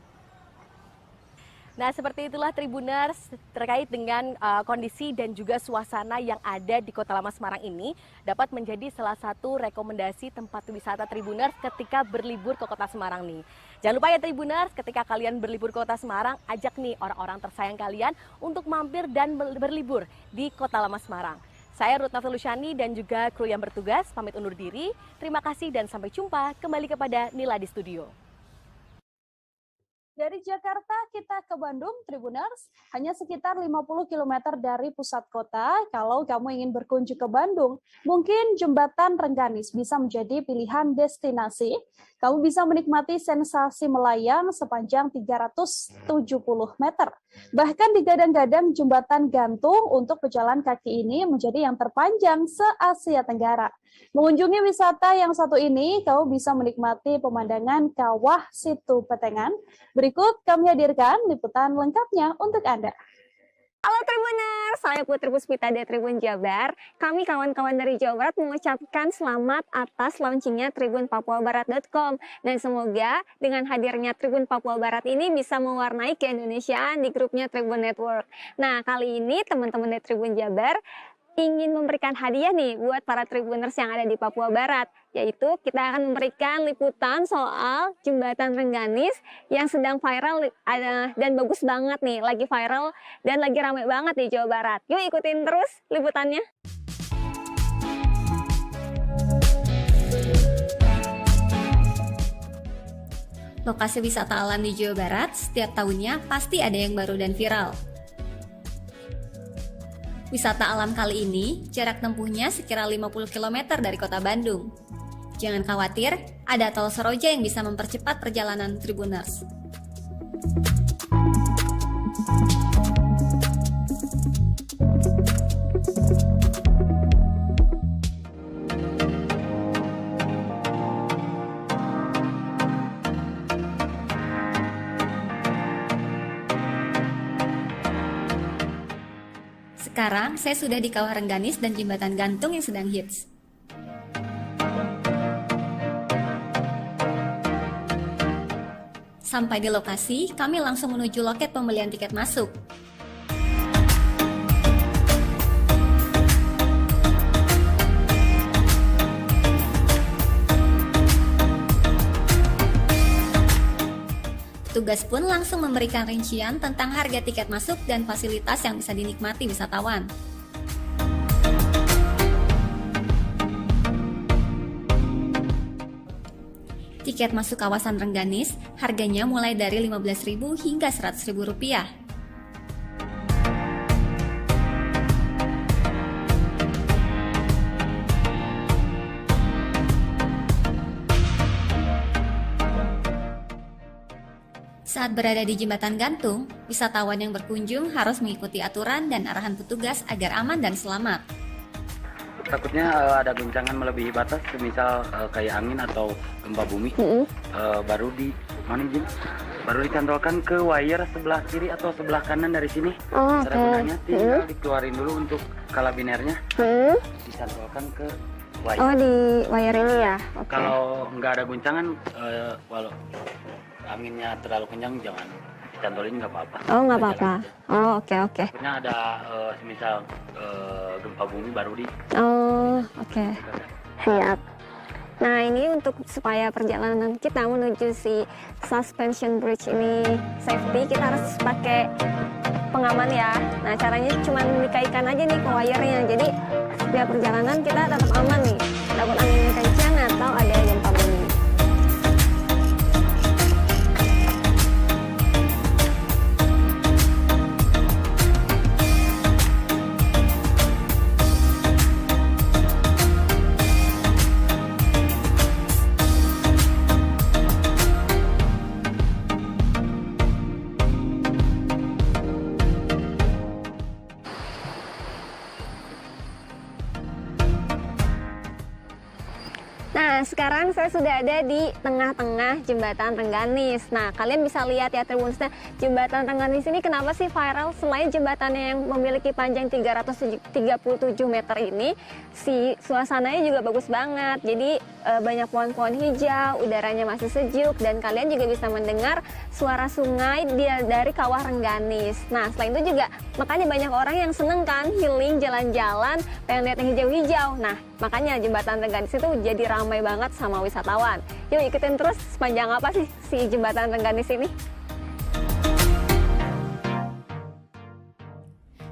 Nah, seperti itulah Tribuners terkait dengan kondisi dan juga suasana yang ada di Kota Lama Semarang ini dapat menjadi salah satu rekomendasi tempat wisata Tribuners ketika berlibur ke Kota Semarang nih. Jangan lupa ya Tribuners, ketika kalian berlibur ke Kota Semarang, ajak nih orang-orang tersayang kalian untuk mampir dan berlibur di Kota Lama Semarang. Saya Ruth Navelusyani dan juga kru yang bertugas pamit undur diri. Terima kasih dan sampai jumpa kembali kepada Nila di studio. Dari Jakarta kita ke Bandung, Tribuners, hanya sekitar 50 km dari pusat kota. Kalau kamu ingin berkunjung ke Bandung, mungkin Jembatan Rengganis bisa menjadi pilihan destinasi. Kamu bisa menikmati sensasi melayang sepanjang 370 meter. Bahkan digadang-gadang jembatan gantung untuk pejalan kaki ini menjadi yang terpanjang se-Asia Tenggara. Mengunjungi wisata yang satu ini, kamu bisa menikmati pemandangan Kawah Situ Petengan. Berikut kami hadirkan liputan lengkapnya untuk Anda. Halo Tribuners, saya Putri Puspita dari Tribun Jabar. Kami kawan-kawan dari Jawa Barat mengucapkan selamat atas launchingnya tribunpapuabarat.com. Dan semoga dengan hadirnya Tribun Papua Barat ini bisa mewarnai keindonesiaan di grupnya Tribun Network. Nah, kali ini teman-teman dari Tribun Jabar ingin memberikan hadiah nih buat para Tribuners yang ada di Papua Barat, yaitu kita akan memberikan liputan soal Jembatan Rengganis yang sedang viral dan bagus banget nih, lagi viral dan lagi ramai banget di Jawa Barat. Yuk ikutin terus liputannya. Lokasi wisata alam di Jawa Barat setiap tahunnya pasti ada yang baru dan viral. Wisata alam kali ini jarak tempuhnya sekira 50 km dari kota Bandung. Jangan khawatir, ada tol Seroja yang bisa mempercepat perjalanan Tribuners. Sekarang saya sudah di Kawah Rengganis dan Jembatan Gantung yang sedang hits. Sampai di lokasi, kami langsung menuju loket pembelian tiket masuk. Petugas pun langsung memberikan rincian tentang harga tiket masuk dan fasilitas yang bisa dinikmati wisatawan. Tiket masuk kawasan Rengganis harganya mulai dari Rp15.000 hingga Rp100.000. Saat berada di jembatan gantung, wisatawan yang berkunjung harus mengikuti aturan dan arahan petugas agar aman dan selamat. Takutnya ada guncangan melebihi batas, semisal kayak angin atau gempa bumi, baru dicantolkan ke wire sebelah kiri atau sebelah kanan dari sini. Cara gunanya tinggal dikeluarin dulu untuk kalabinernya, dicantolkan ke wire. Oh, di wire ini ya? Okay. Kalau nggak ada guncangan, walau anginnya terlalu kencang, jangan cantolin, nggak apa-apa. Oh, nggak apa-apa. Oh, oke. Takutnya ada semisal gempa bumi baru di. Oh, oke. Siap. Nah, ini untuk supaya perjalanan kita menuju si suspension bridge ini safety, kita harus pakai pengaman ya. Nah, caranya cuma dikaitkan aja nih ke wire-nya. Jadi, biar perjalanan kita tetap aman nih. Takut angin kencang atau ada gempa bumi. Nah, sekarang saya sudah ada di tengah-tengah jembatan Rengganis. Nah, kalian bisa lihat ya Tribuners, jembatan Rengganis ini kenapa sih viral? Selain jembatannya yang memiliki panjang 337 meter ini, si suasananya juga bagus banget. Jadi banyak pohon-pohon hijau, udaranya masih sejuk, dan kalian juga bisa mendengar suara sungai dari kawah Rengganis. Nah, selain itu juga makanya banyak orang yang seneng kan healing, jalan-jalan, pengen lihat yang hijau-hijau. Nah, makanya jembatan Rengganis itu jadi ramai banget sama wisatawan. Yuk ikutin terus sepanjang apa sih si jembatan Rengganis ini.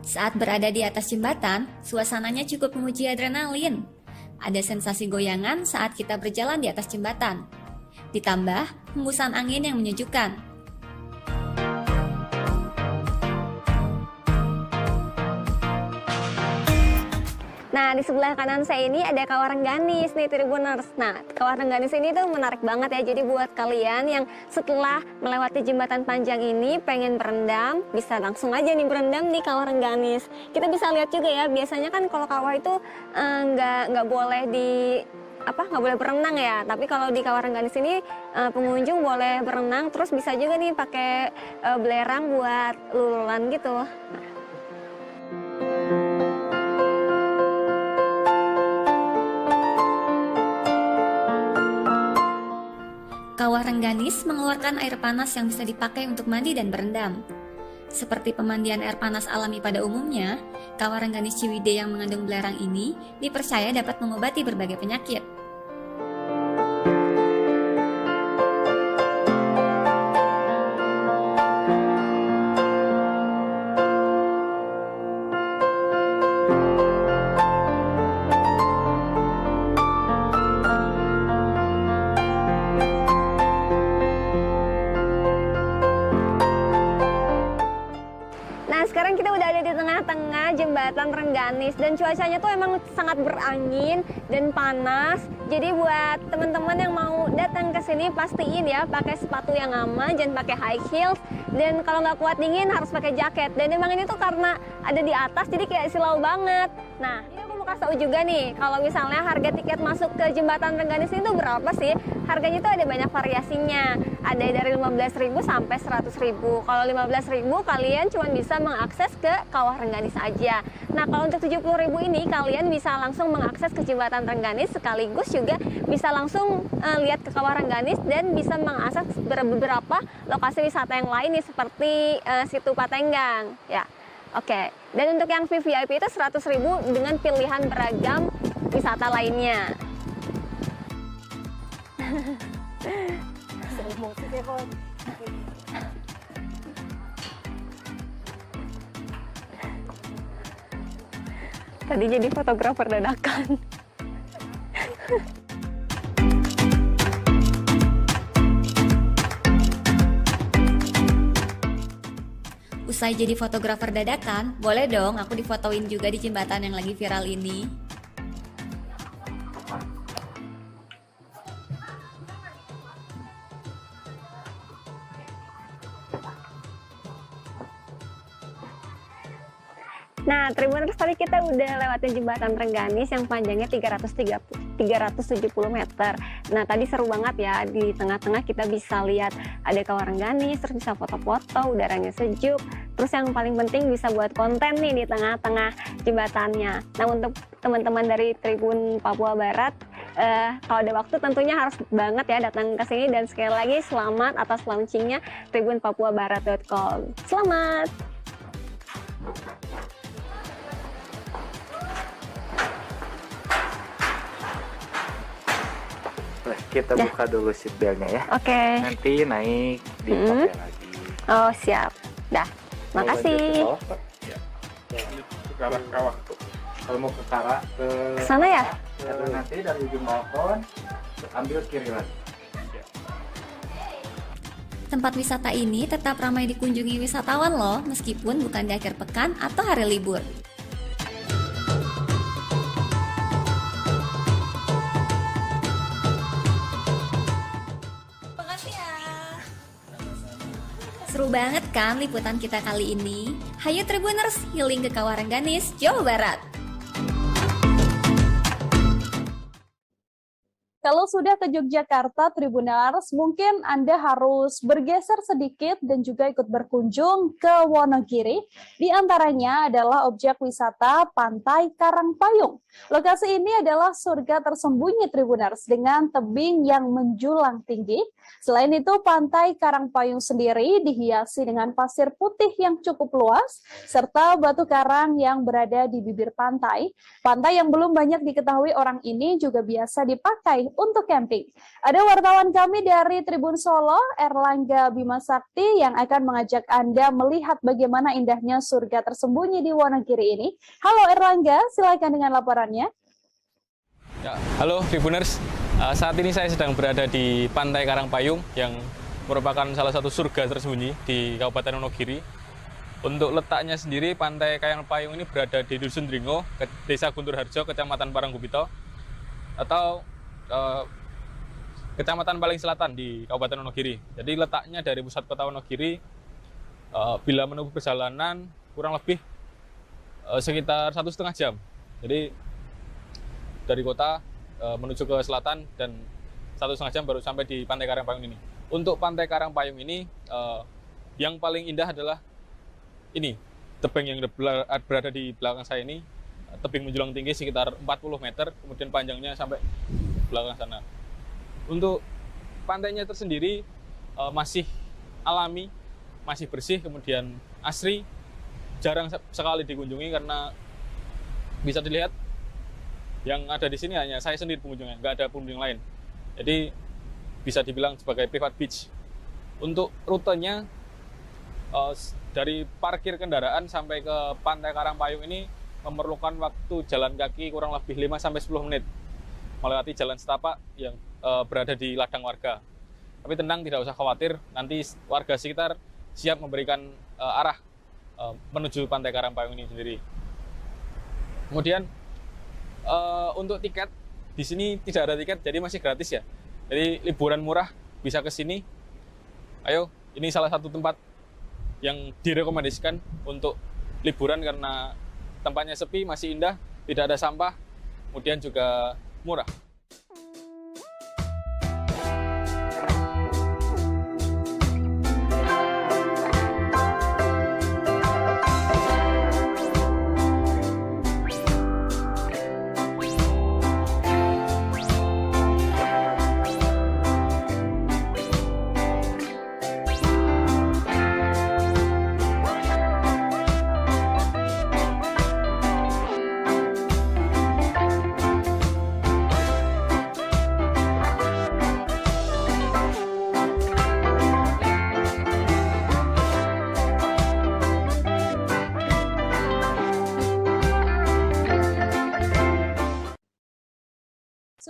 Saat berada di atas jembatan, suasananya cukup menguji adrenalin. Ada sensasi goyangan saat kita berjalan di atas jembatan. Ditambah hembusan angin yang menyejukkan. Nah, di sebelah kanan saya ini ada kawah Rengganis nih Tribuners. Nah, kawah Rengganis ini tuh menarik banget ya. Jadi buat kalian yang setelah melewati jembatan panjang ini pengen berendam, bisa langsung aja nih berendam di kawah Rengganis. Kita bisa lihat juga ya, biasanya kan kalau kawah itu nggak boleh nggak boleh berenang ya. Tapi kalau di kawah Rengganis ini pengunjung boleh berenang, terus bisa juga nih pakai belerang buat lululan gitu. Kawah Rengganis mengeluarkan air panas yang bisa dipakai untuk mandi dan berendam. Seperti pemandian air panas alami pada umumnya, Kawah Rengganis Ciwidey yang mengandung belerang ini dipercaya dapat mengobati berbagai penyakit. Sekarang kita udah ada di tengah-tengah jembatan Rengganis dan cuacanya tuh emang sangat berangin dan panas. Jadi buat teman-teman yang mau datang ke sini pastiin ya pakai sepatu yang aman, jangan pakai high heels, dan kalau nggak kuat dingin harus pakai jaket. Dan emang ini tuh karena ada di atas jadi kayak silau banget. Nah, ini aku mau kasih tahu juga nih kalau misalnya harga tiket masuk ke jembatan Rengganis ini tuh berapa sih? Harganya tuh ada banyak variasinya. Ada dari 15.000 sampai 100.000. Kalau 15.000 kalian cuma bisa mengakses ke Kawah Rengganis aja. Nah, kalau untuk 70.000 ini kalian bisa langsung mengakses ke jembatan Rengganis, sekaligus juga bisa langsung lihat ke Kawah Rengganis dan bisa mengakses beberapa lokasi wisata yang lain nih seperti Situ Patenggang ya. Oke. Dan untuk yang VIP itu 100.000 dengan pilihan beragam wisata lainnya. Tadi jadi fotografer dadakan. Usai jadi fotografer dadakan, boleh dong aku difotoin juga di jembatan yang lagi viral ini. Nah, Tribuners, tadi kita udah lewatin jembatan Rengganis yang panjangnya 370 meter. Nah, tadi seru banget ya, di tengah-tengah kita bisa lihat ada kawah Rengganis, terus bisa foto-foto, udaranya sejuk. Terus yang paling penting bisa buat konten nih di tengah-tengah jembatannya. Nah, untuk teman-teman dari Tribun Papua Barat, kalau ada waktu tentunya harus banget ya datang ke sini, dan sekali lagi selamat atas launchingnya tribunpapuabarat.com. Selamat! Kita buka dulu seatbeltnya ya. Oke. Nanti naik dipakai lagi. Oh, siap. Dah. Makasih. Ke arah kawah tuh. Kalau mau ke sana ya? Nanti dari ujung balkon ambil kiri lagi. Tempat wisata ini tetap ramai dikunjungi wisatawan loh, meskipun bukan di akhir pekan atau hari libur. Seru banget kan liputan kita kali ini? Hayu Tribuners, healing ke Kawah Rengganis, Jawa Barat. Kalau sudah ke Yogyakarta, Tribuners, mungkin Anda harus bergeser sedikit dan juga ikut berkunjung ke Wonogiri. Di antaranya adalah objek wisata Pantai Karangpayung. Lokasi ini adalah surga tersembunyi Tribuners dengan tebing yang menjulang tinggi. Selain itu, Pantai Karangpayung sendiri dihiasi dengan pasir putih yang cukup luas, serta batu karang yang berada di bibir pantai. Pantai yang belum banyak diketahui orang ini juga biasa dipakai untuk camping. Ada wartawan kami dari Tribun Solo, Erlangga Bima Sakti, yang akan mengajak Anda melihat bagaimana indahnya surga tersembunyi di Wonogiri ini. Halo Erlangga, silakan dengan laporannya. Ya, halo Tribuners. Saat ini saya sedang berada di Pantai Karangpayung yang merupakan salah satu surga tersembunyi di Kabupaten Wonogiri. Untuk letaknya sendiri, Pantai Karangpayung ini berada di Dusun Dringo, Desa Guntur Harjo, Kecamatan Paranggupito, atau kecamatan paling selatan di Kabupaten Wonogiri. Jadi letaknya dari pusat kota Wonogiri, bila menempuh perjalanan kurang lebih sekitar 1,5 jam. Jadi dari kota menuju ke selatan dan 1,5 jam baru sampai di Pantai Karangpayung ini. Untuk Pantai Karangpayung ini yang paling indah adalah ini, tebing yang berada di belakang saya ini, tebing menjulang tinggi sekitar 40 meter, kemudian panjangnya sampai belakang sana. Untuk pantainya tersendiri masih alami, masih bersih, kemudian asri, jarang sekali dikunjungi karena bisa dilihat yang ada di sini hanya saya sendiri pengunjungnya, nggak ada pengunjung lain. Jadi bisa dibilang sebagai private beach. Untuk rutenya dari parkir kendaraan sampai ke Pantai Karangpayung ini memerlukan waktu jalan kaki kurang lebih 5-10 menit melewati jalan setapak yang berada di ladang warga. Tapi tenang, tidak usah khawatir, nanti warga sekitar siap memberikan arah menuju Pantai Karangpayung ini sendiri. Kemudian untuk tiket di sini tidak ada tiket, jadi masih gratis ya. Jadi liburan murah bisa ke sini. Ayo, ini salah satu tempat yang direkomendasikan untuk liburan karena tempatnya sepi, masih indah, tidak ada sampah, kemudian juga murah.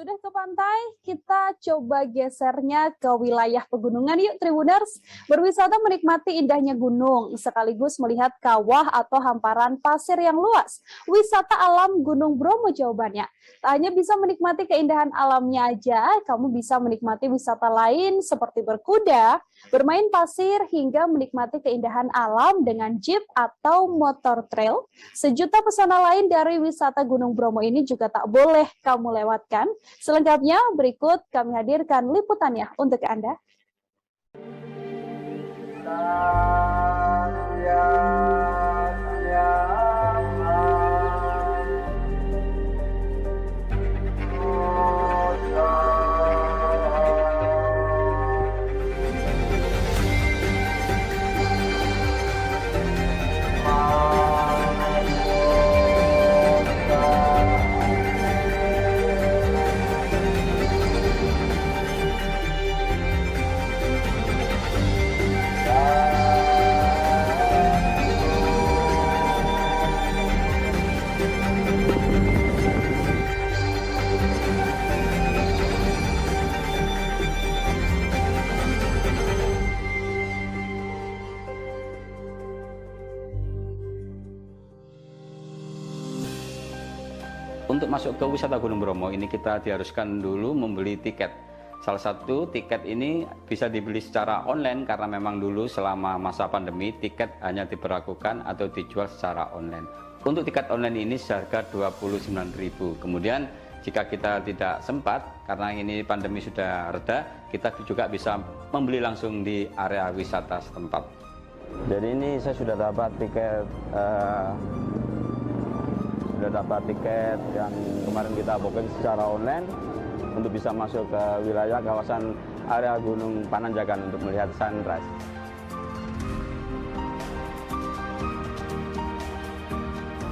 Sudah ke pantai, kita coba gesernya ke wilayah pegunungan yuk Tribuners. Berwisata menikmati indahnya gunung, sekaligus melihat kawah atau hamparan pasir yang luas. Wisata alam Gunung Bromo jawabannya. Tak hanya bisa menikmati keindahan alamnya aja, kamu bisa menikmati wisata lain seperti berkuda, bermain pasir, hingga menikmati keindahan alam dengan jeep atau motor trail. Sejuta pesona lain dari wisata Gunung Bromo ini juga tak boleh kamu lewatkan. Selengkapnya berikut kami hadirkan liputannya untuk Anda. Untuk masuk ke wisata Gunung Bromo ini kita diharuskan dulu membeli tiket. Salah satu tiket ini bisa dibeli secara online karena memang dulu selama masa pandemi tiket hanya diberlakukan atau dijual secara online. Untuk tiket online ini seharga 29.000. Kemudian jika kita tidak sempat karena ini pandemi sudah reda, kita juga bisa membeli langsung di area wisata setempat. Jadi ini saya sudah dapat tiket yang kemarin kita booking secara online untuk bisa masuk ke wilayah kawasan area Gunung Pananjakan untuk melihat sunrise.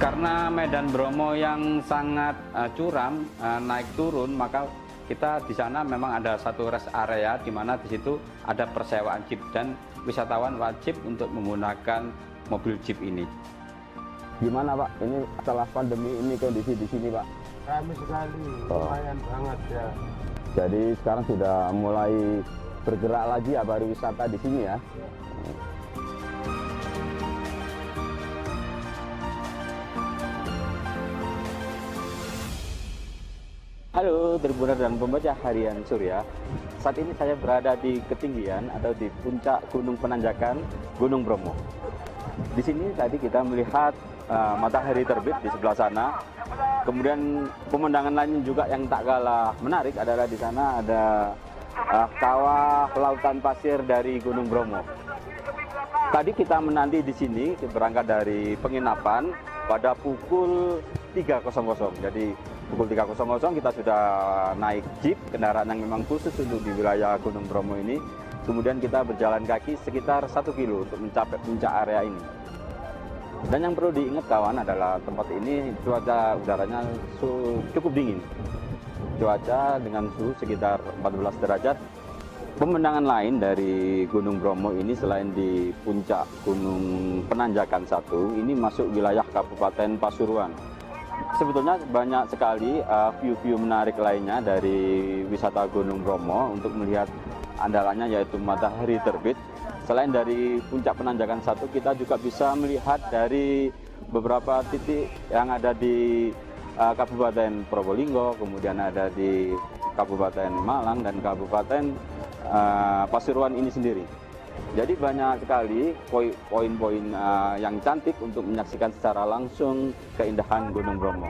Karena medan Bromo yang sangat curam, naik turun, maka kita di sana memang ada satu rest area di mana di situ ada persewaan jeep dan wisatawan wajib untuk menggunakan mobil jeep ini. Gimana Pak, ini setelah pandemi ini kondisi di sini Pak? Ramai sekali, lumayan banget ya. Jadi sekarang sudah mulai bergerak lagi ya pariwisata di sini ya? Halo Tribuner dan pembaca harian Surya. Saat ini saya berada di ketinggian atau di puncak Gunung Penanjakan, Gunung Bromo. Di sini tadi kita melihat matahari terbit di sebelah sana. Kemudian pemandangan lain juga yang tak kalah menarik adalah di sana ada kawah lautan pasir dari Gunung Bromo. Tadi kita menanti di sini berangkat dari penginapan pada pukul 3.00. Jadi pukul 3.00 kita sudah naik jeep, kendaraan yang memang khusus untuk di wilayah Gunung Bromo ini. Kemudian kita berjalan kaki sekitar 1 kilo untuk mencapai puncak area ini. Dan yang perlu diingat kawan adalah tempat ini cuaca udaranya cukup dingin. Cuaca dengan suhu sekitar 14 derajat. Pemandangan lain dari Gunung Bromo ini selain di puncak Gunung Penanjakan 1, ini masuk wilayah Kabupaten Pasuruan. Sebetulnya banyak sekali view-view menarik lainnya dari wisata Gunung Bromo untuk melihat andalannya yaitu matahari terbit. Selain dari puncak Penanjakan 1, kita juga bisa melihat dari beberapa titik yang ada di Kabupaten Probolinggo, kemudian ada di Kabupaten Malang dan Kabupaten Pasuruan ini sendiri. Jadi banyak sekali poin-poin yang cantik untuk menyaksikan secara langsung keindahan Gunung Bromo.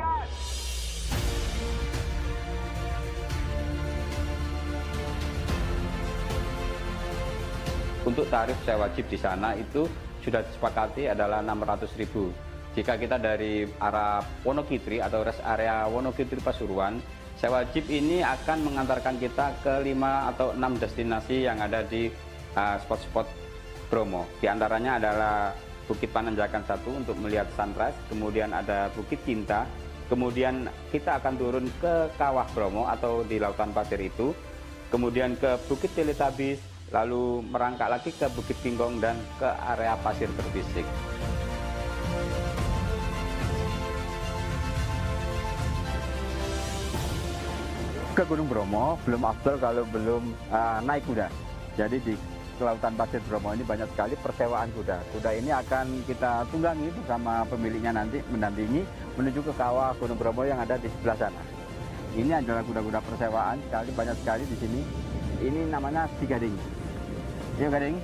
Untuk tarif sewa jeep di sana itu sudah disepakati adalah 600.000. Jika kita dari arah Wonokitri atau rest area Wonokitri Pasuruan, sewa jeep ini akan mengantarkan kita ke 5 atau 6 destinasi yang ada di spot-spot Bromo. Di antaranya adalah Bukit Pananjakan 1 untuk melihat sunrise, kemudian ada Bukit Cinta, kemudian kita akan turun ke Kawah Bromo atau di lautan pasir itu, kemudian ke Bukit Teletabis, lalu merangkak lagi ke Bukit Pinggong dan ke area pasir berbisik. ke Gunung Bromo belum afdol kalau belum naik kuda. Jadi di Kelautan Pasir Bromo ini banyak sekali persewaan kuda. Kuda ini akan kita tunggangi bersama pemiliknya nanti mendampingi menuju ke kawah Gunung Bromo yang ada di sebelah sana. Ini adalah kuda-kuda persewaan sekali, banyak sekali di sini. Ini namanya Si Gading. Yuk Gading.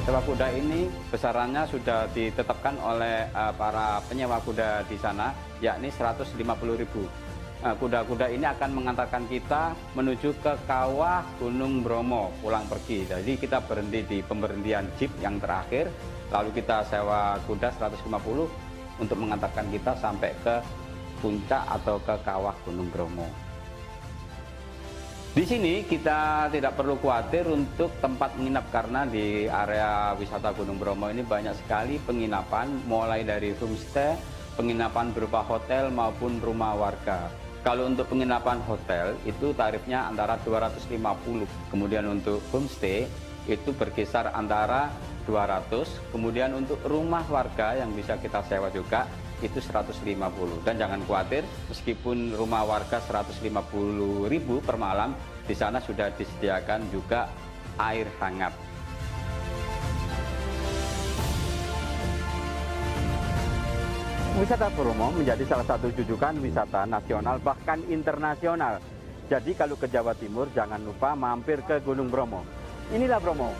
Sewa kuda ini besarannya sudah ditetapkan oleh para penyewa kuda di sana, yakni 150.000. Kuda-kuda ini akan mengantarkan kita menuju ke kawah Gunung Bromo pulang pergi. Jadi kita berhenti di pemberhentian jeep yang terakhir, lalu kita sewa kuda 150 untuk mengantarkan kita sampai ke puncak atau ke kawah Gunung Bromo. Di sini kita tidak perlu khawatir untuk tempat menginap karena di area wisata Gunung Bromo ini banyak sekali penginapan, mulai dari homestay, penginapan berupa hotel maupun rumah warga. Kalau untuk penginapan hotel itu tarifnya antara 250, kemudian untuk homestay itu berkisar antara 200, kemudian untuk rumah warga yang bisa kita sewa juga itu 150. Dan jangan khawatir, meskipun rumah warga 150.000 per malam, di sana sudah disediakan juga air hangat. Wisata Bromo menjadi salah satu jujukan wisata nasional bahkan internasional. Jadi kalau ke Jawa Timur jangan lupa mampir ke Gunung Bromo. Inilah Bromo.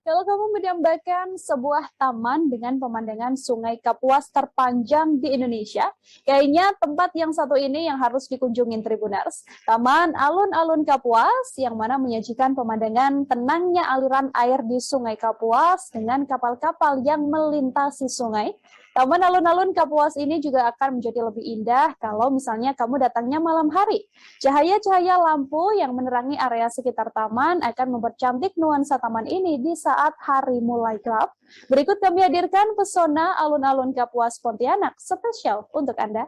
Kalau kamu mendambakan sebuah taman dengan pemandangan Sungai Kapuas terpanjang di Indonesia, kayaknya tempat yang satu ini yang harus dikunjungin Tribuners. Taman Alun-Alun Kapuas yang mana menyajikan pemandangan tenangnya aliran air di Sungai Kapuas dengan kapal-kapal yang melintasi sungai. Taman Alun-Alun Kapuas ini juga akan menjadi lebih indah kalau misalnya kamu datangnya malam hari. Cahaya-cahaya lampu yang menerangi area sekitar taman akan mempercantik nuansa taman ini di saat hari mulai gelap. Berikut kami hadirkan pesona Alun-Alun Kapuas Pontianak spesial untuk Anda.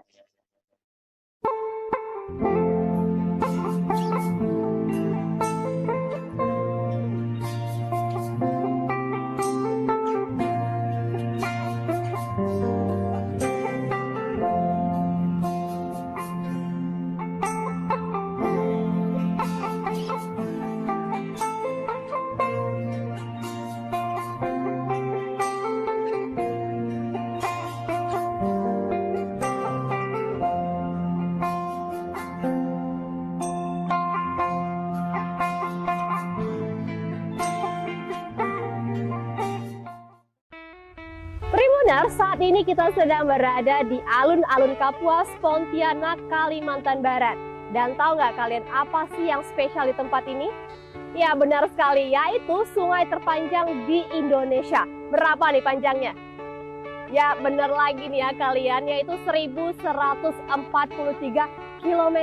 Saat ini kita sedang berada di Alun-Alun Kapuas, Pontianak, Kalimantan Barat. Dan tahu nggak kalian apa sih yang spesial di tempat ini? Ya benar sekali, yaitu sungai terpanjang di Indonesia. Berapa nih panjangnya? Ya benar lagi nih ya kalian, yaitu 1.143 km.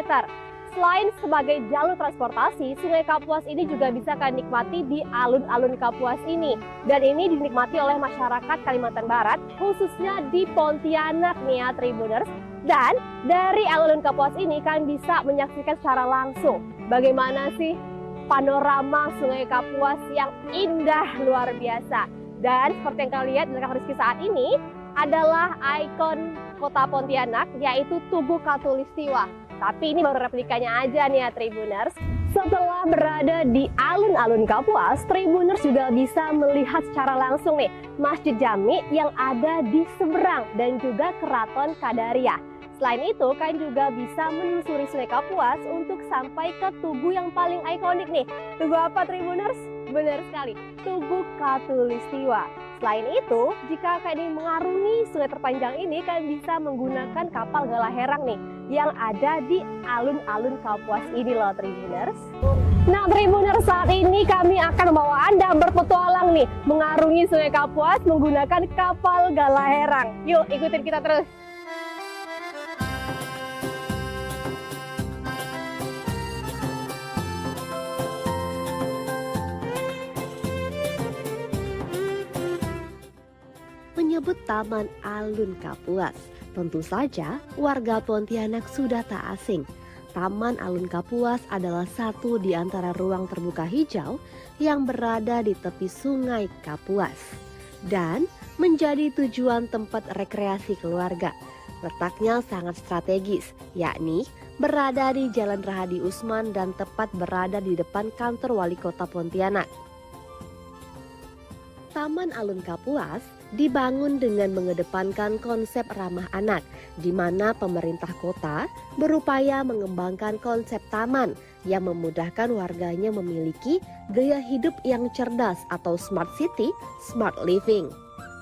Selain sebagai jalur transportasi, Sungai Kapuas ini juga bisa kalian nikmati di Alun-Alun Kapuas ini. Dan ini dinikmati oleh masyarakat Kalimantan Barat, khususnya di Pontianak nih ya Tribuners. Dan dari Alun-Alun Kapuas ini kalian bisa menyaksikan secara langsung bagaimana sih panorama Sungai Kapuas yang indah luar biasa. Dan seperti yang kalian lihat di belakang Rizky saat ini adalah ikon kota Pontianak, yaitu Tugu Katulistiwa. Tapi ini baru replikanya aja nih ya Tribuners. Setelah berada di Alun-Alun Kapuas, Tribuners juga bisa melihat secara langsung nih Masjid Jami yang ada di seberang dan juga Keraton Kadaria. Selain itu, kalian juga bisa menelusuri Sungai Kapuas untuk sampai ke tugu yang paling ikonik nih. Tugu apa Tribuners? Benar sekali, Tugu Katulistiwa. Selain itu, jika kalian mengarungi sungai terpanjang ini, kalian bisa menggunakan kapal Galah Herang nih yang ada di Alun-Alun Kapuas ini loh Tribuners. Nah Tribuners, saat ini kami akan membawa Anda berpetualang nih mengarungi Sungai Kapuas menggunakan kapal Galah Herang. Yuk ikutin kita terus. menyebut Taman Alun Kapuas. Tentu saja warga Pontianak sudah tak asing. Taman Alun Kapuas adalah satu di antara ruang terbuka hijau yang berada di tepi sungai Kapuas dan menjadi tujuan tempat rekreasi keluarga. Letaknya sangat strategis, yakni berada di Jalan Rahadi Usman dan tepat berada di depan kantor Wali Kota Pontianak. Taman Alun Kapuas dibangun dengan mengedepankan konsep ramah anak, di mana pemerintah kota berupaya mengembangkan konsep taman yang memudahkan warganya memiliki gaya hidup yang cerdas atau smart city, smart living.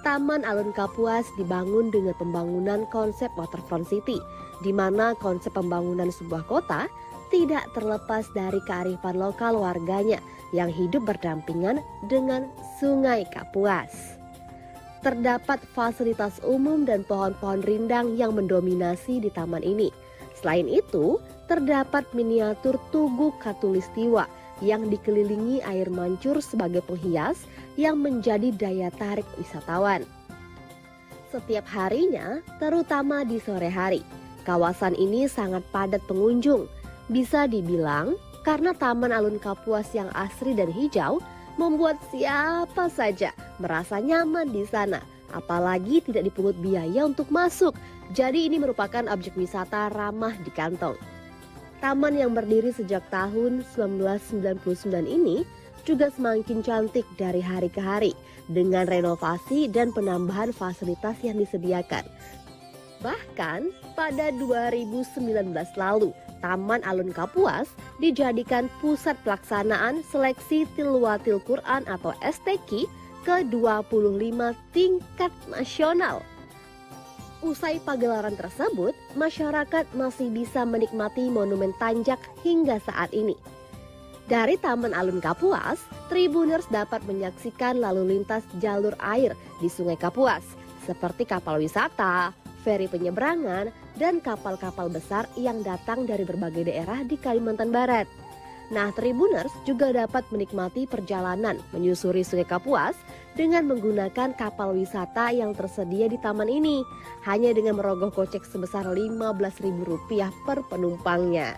Taman Alun Kapuas dibangun dengan pembangunan konsep waterfront city, di mana konsep pembangunan sebuah kota tidak terlepas dari kearifan lokal warganya yang hidup berdampingan dengan Sungai Kapuas. Terdapat fasilitas umum dan pohon-pohon rindang yang mendominasi di taman ini. Selain itu, terdapat miniatur Tugu Katulistiwa yang dikelilingi air mancur sebagai penghias yang menjadi daya tarik wisatawan. Setiap harinya, terutama di sore hari, kawasan ini sangat padat pengunjung. Bisa dibilang karena Taman Alun Kapuas yang asri dan hijau membuat siapa saja merasa nyaman di sana, apalagi tidak dipungut biaya untuk masuk. Jadi ini merupakan objek wisata ramah di kantong. Taman yang berdiri sejak tahun 1999 ini juga semakin cantik dari hari ke hari dengan renovasi dan penambahan fasilitas yang disediakan. Bahkan pada 2019 lalu, Taman Alun Kapuas dijadikan pusat pelaksanaan seleksi Tilwatil Quran atau STQ ke-25 tingkat nasional. Usai pagelaran tersebut, masyarakat masih bisa menikmati Monumen Tanjak hingga saat ini. Dari Taman Alun Kapuas, Tribuners dapat menyaksikan lalu lintas jalur air di Sungai Kapuas, seperti kapal wisata, feri penyeberangan, dan kapal-kapal besar yang datang dari berbagai daerah di Kalimantan Barat. Nah, Tribuners juga dapat menikmati perjalanan menyusuri Sungai Kapuas dengan menggunakan kapal wisata yang tersedia di taman ini, hanya dengan merogoh kocek sebesar Rp15.000 per penumpangnya.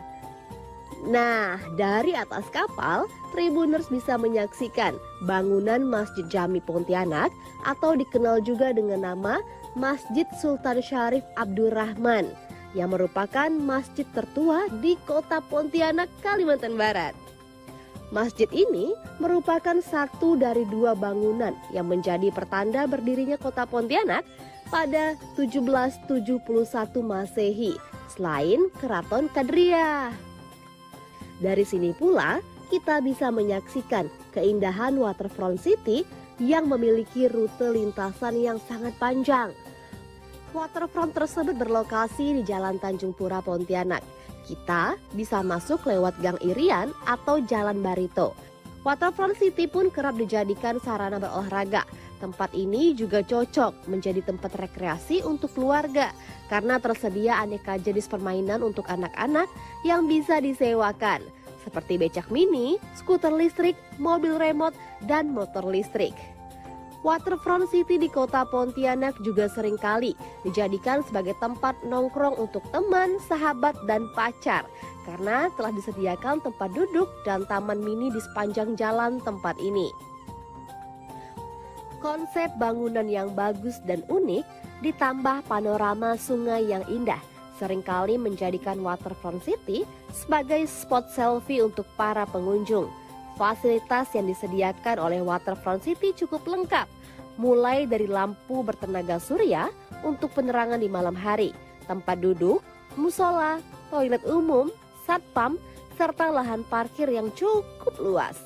Nah, dari atas kapal, Tribuners bisa menyaksikan bangunan Masjid Jami Pontianak atau dikenal juga dengan nama Masjid Sultan Syarif Abdurrahman, yang merupakan masjid tertua di kota Pontianak, Kalimantan Barat. Masjid ini merupakan satu dari dua bangunan yang menjadi pertanda berdirinya kota Pontianak pada 1771 Masehi, selain Keraton Kadriah. Dari sini pula kita bisa menyaksikan keindahan Waterfront City yang memiliki rute lintasan yang sangat panjang. Waterfront tersebut berlokasi di Jalan Tanjung Pura Pontianak. Kita bisa masuk lewat Gang Irian atau Jalan Barito. Waterfront City pun kerap dijadikan sarana berolahraga. Tempat ini juga cocok menjadi tempat rekreasi untuk keluarga karena tersedia aneka jenis permainan untuk anak-anak yang bisa disewakan, seperti becak mini, skuter listrik, mobil remote, dan motor listrik. Waterfront City di kota Pontianak juga seringkali dijadikan sebagai tempat nongkrong untuk teman, sahabat, dan pacar karena telah disediakan tempat duduk dan taman mini di sepanjang jalan tempat ini. Konsep bangunan yang bagus dan unik ditambah panorama sungai yang indah seringkali menjadikan Waterfront City sebagai spot selfie untuk para pengunjung. Fasilitas yang disediakan oleh Waterfront City cukup lengkap, mulai dari lampu bertenaga surya untuk penerangan di malam hari, tempat duduk, musola, toilet umum, satpam, serta lahan parkir yang cukup luas.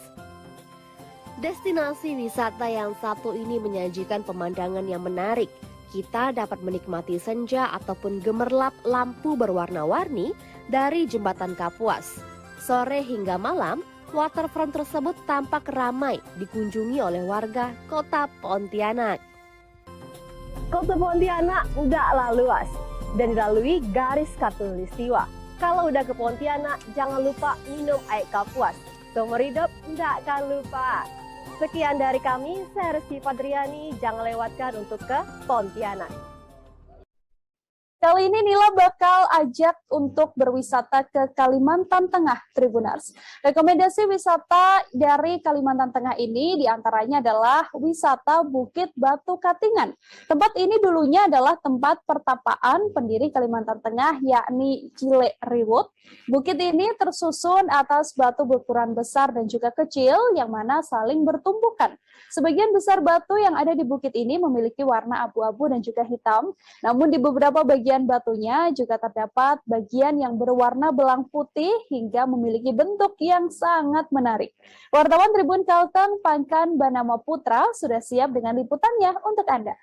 Destinasi wisata yang satu ini menyajikan pemandangan yang menarik. Kita dapat menikmati senja ataupun gemerlap lampu berwarna-warni dari Jembatan Kapuas. Sore hingga malam, waterfront tersebut tampak ramai dikunjungi oleh warga kota Pontianak. Kota Pontianak udahlah luas dan dilalui garis khatulistiwa. Kalau udah ke Pontianak, jangan lupa minum air Kapuas. Seumur hidup nggak akan lupa. Sekian dari kami, saya Rizky Fadriani. Jangan lewatkan untuk ke Pontianak. Kali ini Nila bakal ajak untuk berwisata ke Kalimantan Tengah, Tribuners. Rekomendasi wisata dari Kalimantan Tengah ini diantaranya adalah wisata Bukit Batu Katingan. Tempat ini dulunya adalah tempat pertapaan pendiri Kalimantan Tengah, yakni Cilekriwut. Bukit ini tersusun atas batu berukuran besar dan juga kecil yang mana saling bertumbukan. Sebagian besar batu yang ada di bukit ini memiliki warna abu-abu dan juga hitam, namun di beberapa bagian batunya juga terdapat bagian yang berwarna belang putih hingga memiliki bentuk yang sangat menarik. Wartawan Tribun Kalteng Pangkan Banama Putra sudah siap dengan liputannya untuk Anda.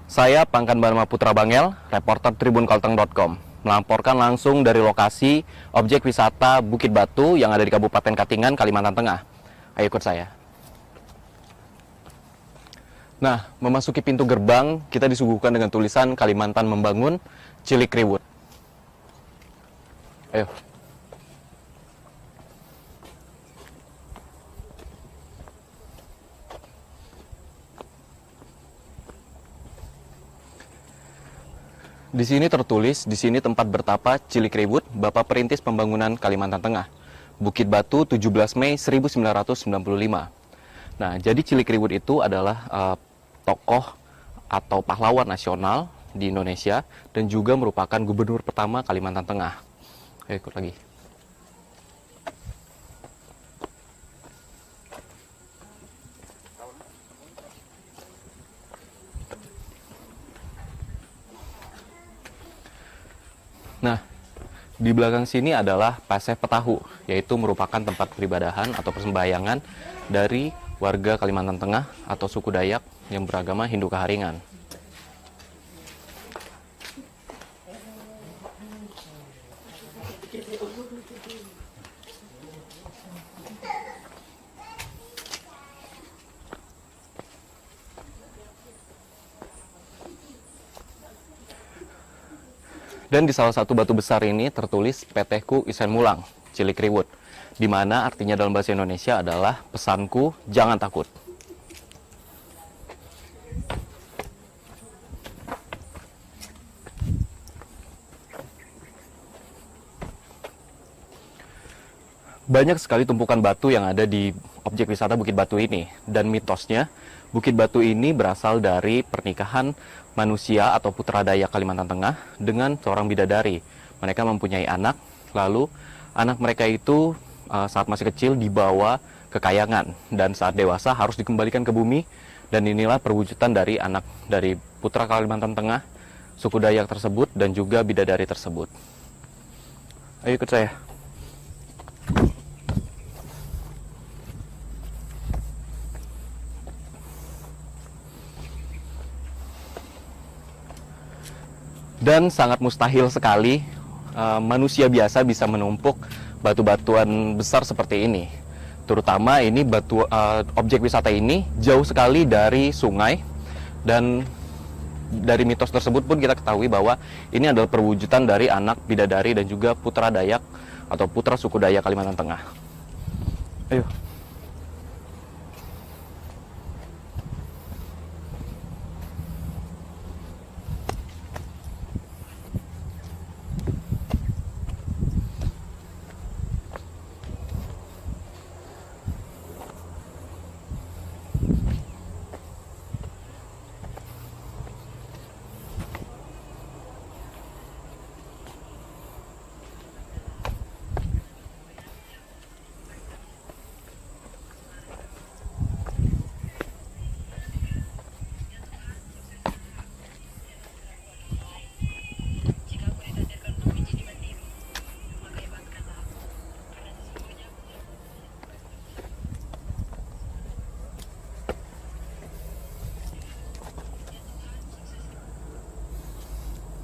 Saya Pangkan Banama Putra Bangel, reporter tribunkalteng.com, melaporkan langsung dari lokasi objek wisata Bukit Batu yang ada di Kabupaten Katingan, Kalimantan Tengah. Ayo ikut saya. Nah, memasuki pintu gerbang, kita disuguhkan dengan tulisan Kalimantan Membangun, Cilekriwut. Ayo. Di sini tertulis, di sini tempat bertapa Cilekriwut, Bapak Perintis Pembangunan Kalimantan Tengah. Bukit Batu, 17 Mei 1995. Nah, jadi Cilekriwut itu adalah tokoh atau pahlawan nasional di Indonesia dan juga merupakan gubernur pertama Kalimantan Tengah. Ayo ikut lagi. Nah, di belakang sini adalah Paseh Petahu, yaitu merupakan tempat peribadahan atau persembahyangan dari warga Kalimantan Tengah atau suku Dayak yang beragama Hindu Kaharingan. Dan di salah satu batu besar ini tertulis PT-ku Isen Mulang, Cilekriwut, di mana artinya dalam bahasa Indonesia adalah pesanku jangan takut. Banyak sekali tumpukan batu yang ada di objek wisata Bukit Batu ini, dan mitosnya Bukit Batu ini berasal dari pernikahan manusia atau putra Dayak Kalimantan Tengah dengan seorang bidadari. Mereka mempunyai anak, lalu anak mereka itu saat masih kecil dibawa ke kayangan, dan saat dewasa harus dikembalikan ke bumi, dan inilah perwujudan dari anak dari putra Kalimantan Tengah, suku Dayak tersebut, dan juga bidadari tersebut. Ayo ikut saya. Dan sangat mustahil sekali manusia biasa bisa menumpuk batu-batuan besar seperti ini. Terutama ini objek wisata ini jauh sekali dari sungai, dan dari mitos tersebut pun kita ketahui bahwa ini adalah perwujudan dari anak bidadari dan juga putra Dayak atau putra suku Dayak Kalimantan Tengah. Ayo.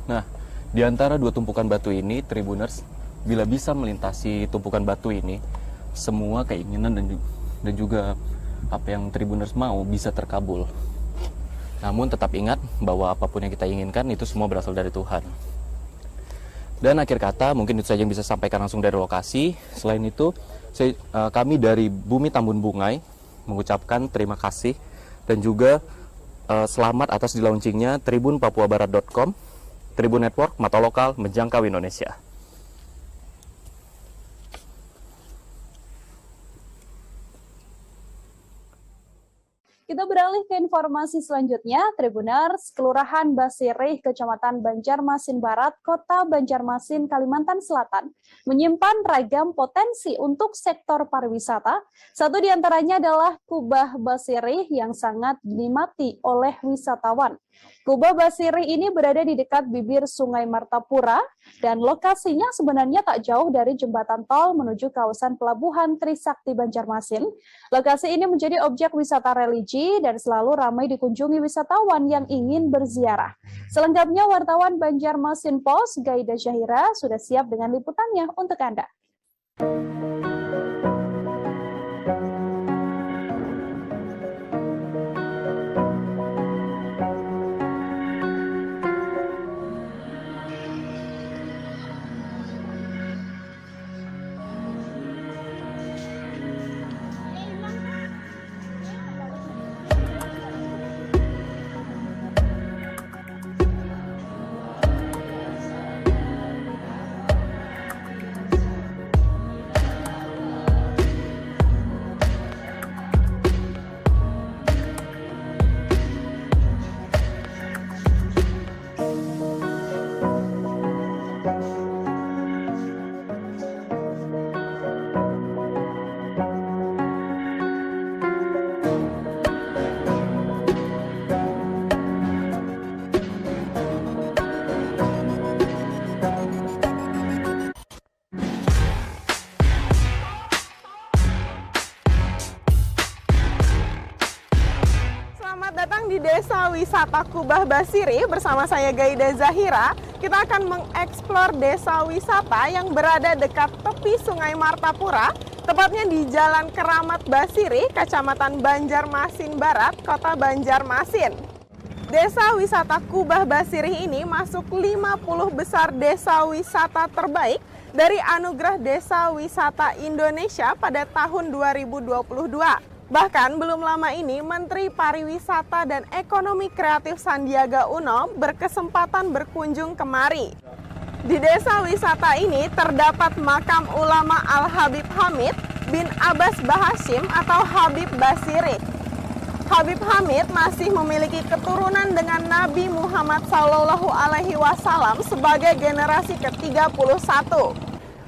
Nah, di antara dua tumpukan batu ini, Tribuners, bila bisa melintasi tumpukan batu ini, semua keinginan dan juga apa yang Tribuners mau bisa terkabul. Namun tetap ingat bahwa apapun yang kita inginkan itu semua berasal dari Tuhan. Dan akhir kata, mungkin itu saja yang bisa sampaikan langsung dari lokasi. Selain itu, kami dari Bumi Tambun Bungai mengucapkan terima kasih dan juga selamat atas di launchingnya tribunpapuabarat.com, Tribun Network, mata lokal menjangkau Indonesia. Kita beralih ke informasi selanjutnya. Tribuners, Kelurahan Basirih, Kecamatan Banjarmasin Barat, Kota Banjarmasin, Kalimantan Selatan, menyimpan ragam potensi untuk sektor pariwisata. Satu di antaranya adalah Kubah Basirih yang sangat dinikmati oleh wisatawan. Kubah Basirih ini berada di dekat bibir Sungai Martapura dan lokasinya sebenarnya tak jauh dari jembatan tol menuju kawasan pelabuhan Trisakti Banjarmasin. Lokasi ini menjadi objek wisata religi dan selalu ramai dikunjungi wisatawan yang ingin berziarah. Selengkapnya wartawan Banjarmasin Post, Gaida Zahira, sudah siap dengan liputannya untuk Anda. Di Desa Wisata Kubah Basirih bersama saya Gaida Zahira, kita akan mengeksplor desa wisata yang berada dekat tepi Sungai Martapura, tepatnya di Jalan Keramat Basirih, Kecamatan Banjarmasin Barat, Kota Banjarmasin. Desa wisata Kubah Basirih ini masuk 50 besar desa wisata terbaik dari Anugerah Desa Wisata Indonesia pada tahun 2022. Bahkan belum lama ini Menteri Pariwisata dan Ekonomi Kreatif Sandiaga Uno berkesempatan berkunjung kemari. Di desa wisata ini terdapat makam ulama Al-Habib Hamid bin Abbas Bahashim atau Habib Basirih. Habib Hamid masih memiliki keturunan dengan Nabi Muhammad SAW sebagai generasi ke-31.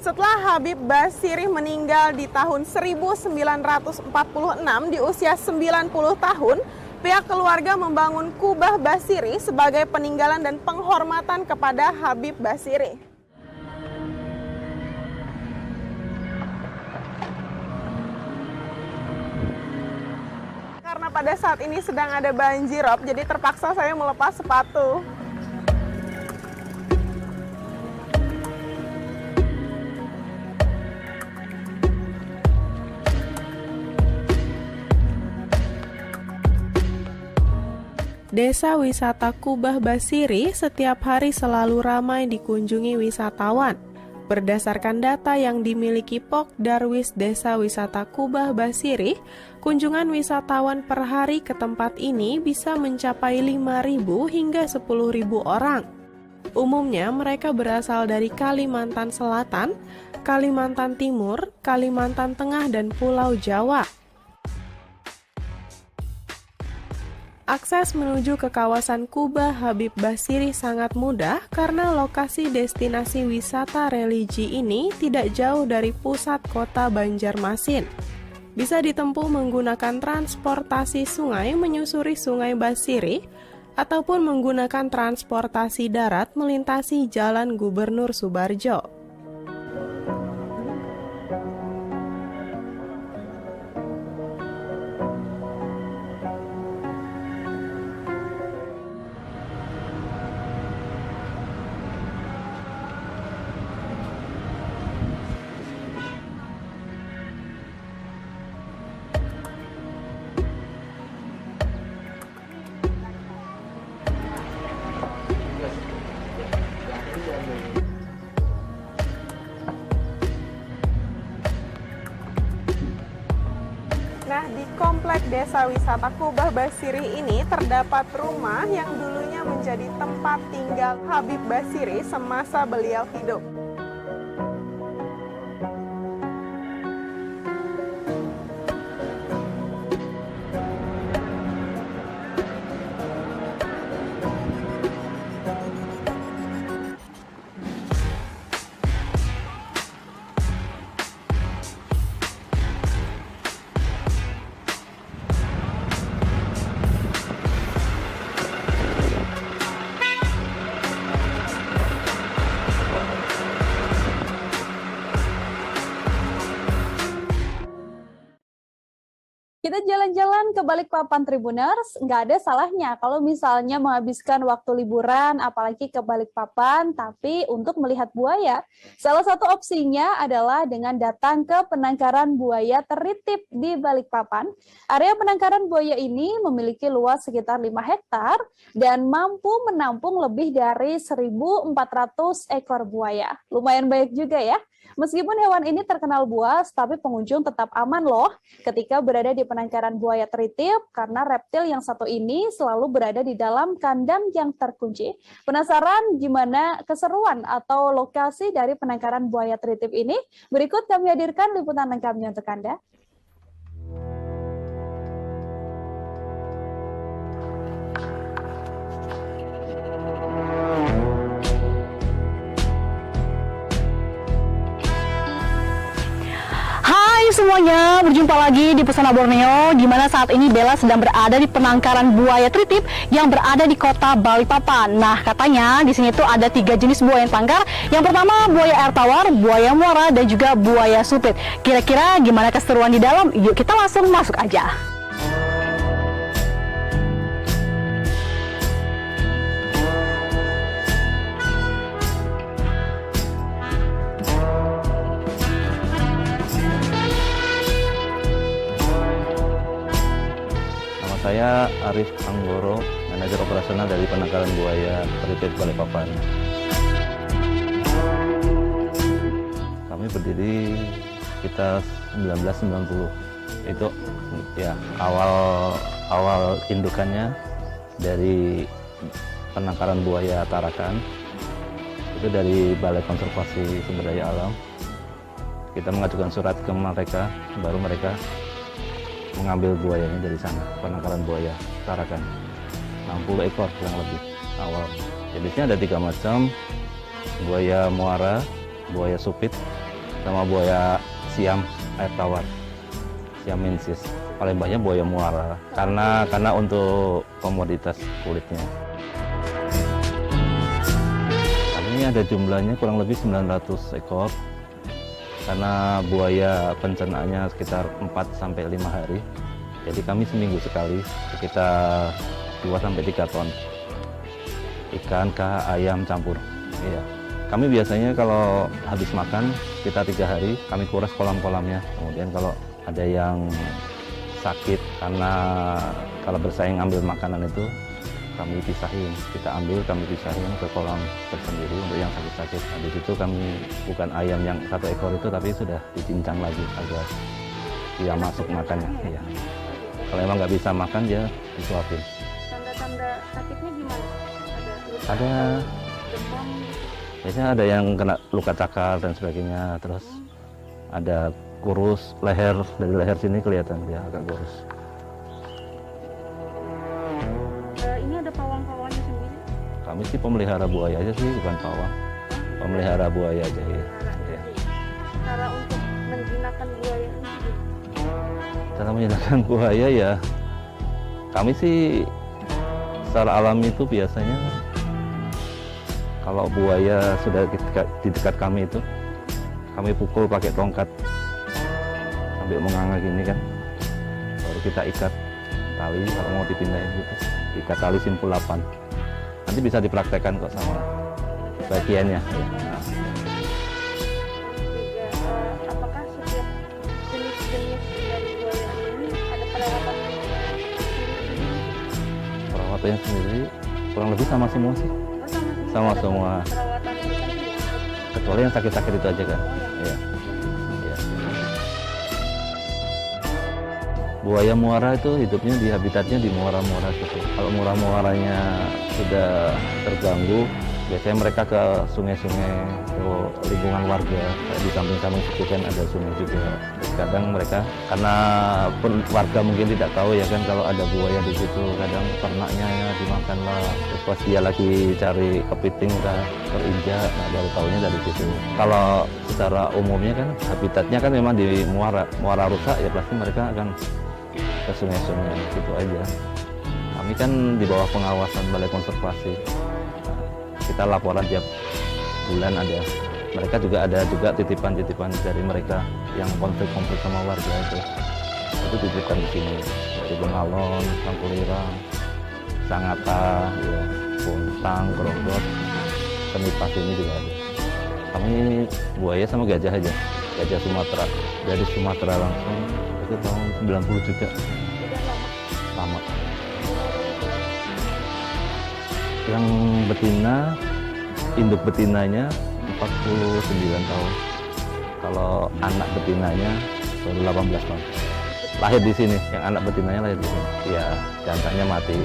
Setelah Habib Basirih meninggal di tahun 1946 di usia 90 tahun, pihak keluarga membangun Kubah Basirih sebagai peninggalan dan penghormatan kepada Habib Basirih. Karena pada saat ini sedang ada banjirop, jadi terpaksa saya melepas sepatu. Desa wisata Kubah Basirih setiap hari selalu ramai dikunjungi wisatawan. Berdasarkan data yang dimiliki Pok Darwis Desa Wisata Kubah Basirih, kunjungan wisatawan per hari ke tempat ini bisa mencapai 5.000 hingga 10.000 orang. Umumnya mereka berasal dari Kalimantan Selatan, Kalimantan Timur, Kalimantan Tengah, dan Pulau Jawa. Akses menuju ke kawasan Kubah Habib Basirih sangat mudah karena lokasi destinasi wisata religi ini tidak jauh dari pusat kota Banjarmasin. Bisa ditempuh menggunakan transportasi sungai menyusuri Sungai Basirih ataupun menggunakan transportasi darat melintasi Jalan Gubernur Subarjo. Nah, di Komplek Desa Wisata Kubah Basiri ini terdapat rumah yang dulunya menjadi tempat tinggal Habib Basiri semasa beliau hidup. Kita jalan-jalan ke Balikpapan Tribuners, nggak ada salahnya kalau misalnya menghabiskan waktu liburan, apalagi ke Balikpapan, tapi untuk melihat buaya. Salah satu opsinya adalah dengan datang ke penangkaran buaya Teritip di Balikpapan. Area penangkaran buaya ini memiliki luas sekitar 5 hektar dan mampu menampung lebih dari 1.400 ekor buaya. Lumayan banyak juga ya. Meskipun hewan ini terkenal buas, tapi pengunjung tetap aman loh ketika berada di penangkaran buaya Teritip karena reptil yang satu ini selalu berada di dalam kandang yang terkunci. Penasaran gimana keseruan atau lokasi dari penangkaran buaya Teritip ini? Berikut kami hadirkan liputan lengkapnya untuk Anda. Semuanya, berjumpa lagi di Pesona Borneo, di mana saat ini Bella sedang berada di penangkaran buaya Teritip yang berada di kota Balikpapan. Nah, katanya di sini tuh ada 3 jenis buaya yang tangkar. Yang pertama buaya air tawar, buaya muara, dan juga buaya supit. Kira-kira gimana keseruan di dalam? Yuk kita langsung masuk aja. Saya Arif Anggoro, manajer operasional dari penangkaran buaya Teritip Balikpapan. Kami berdiri sekitar 1990. Itu ya awal indukannya dari penangkaran buaya Tarakan. Itu dari Balai Konservasi Sumber Daya Alam. Kita mengajukan surat ke mereka, baru mereka mengambil buayanya dari sana, penangkaran buaya Tarakan. 60 ekor kurang lebih awal. Jenisnya ada 3 macam, buaya muara, buaya supit, sama buaya siam air tawar, siamensis. Paling banyak buaya muara, karena untuk komoditas kulitnya. Kami ada jumlahnya kurang lebih 900 ekor. Karena buaya pencernaannya sekitar 4-5 hari. Jadi kami seminggu sekali sekitar 2-3 ton ikan, ayam campur. Iya. Kami biasanya kalau habis makan kita 3 hari kami kuras kolam-kolamnya. Kemudian kalau ada yang sakit karena kalau bersaing ambil makanan itu kami pisahin, kami pisahin ke kolam tersendiri untuk yang sakit-sakit. Habis itu kami bukan ayam yang 1 ekor itu, tapi sudah dicincang lagi agar dia masuk makannya. Ya. Kalau emang nggak bisa makan dia disuapin. Tanda-tanda sakitnya gimana? Ada demam. Biasanya ada yang kena luka cakar dan sebagainya, terus ada kurus leher, dari leher sini kelihatan dia agak kurus. Ini ada pawang-pawangnya sendiri? Kami sih pemelihara buaya aja sih, bukan pawang. Pemelihara buaya aja ya. Cara untuk menjinakkan buaya ini? Cara menjinakkan buaya ya, kami sih secara alami itu biasanya kalau buaya sudah di dekat kami itu, kami pukul pakai tongkat sambil menganga gini kan, baru kita ikat tali kalau mau dipindahin gitu, ikat tali simpul 8. Nanti bisa dipraktekkan kok sama bagiannya. Ya. Nah. Apakah setiap jenis-jenis dari buaya ini ada perawatan sendiri? Perawatannya sendiri kurang lebih sama semua sih. Sama semua. Kecuali yang sakit-sakit itu aja kan. Ya. Ya. Buaya muara itu hidupnya di habitatnya di muara-muara gitu. Kalau muara-muaranya sudah terganggu, biasanya mereka ke sungai-sungai, ke lingkungan warga. Kayak di samping-samping situ kan ada sungai juga. Kadang mereka, karena warga mungkin tidak tahu ya kan, kalau ada buaya di situ, kadang ternaknya ya dimakan lah. Terus pas dia lagi cari kepiting udah terinjak, nah baru tahunya dari situ. Kalau secara umumnya kan habitatnya kan memang di muara rusak ya pasti mereka akan ke sungai-sungai gitu aja. Kami kan di bawah pengawasan Balai Konservasi. Kita laporan tiap bulan ada. Mereka juga ada juga titipan-titipan dari mereka yang konflik-konflik sama warga itu titipkan di sini. Dari Bengalon, Sangkulirang, Sangata, ya, Puntang, Grogol, Kenipas ini juga ada. Kami buaya sama gajah aja, gajah Sumatera. Dari Sumatera langsung itu tahun 90 juga. Lama. Yang betina, induk betinanya 49 tahun. Kalau anak betinanya baru 18 tahun. Lahir di sini, yang anak betinanya lahir di sini. Ya, jantannya mati.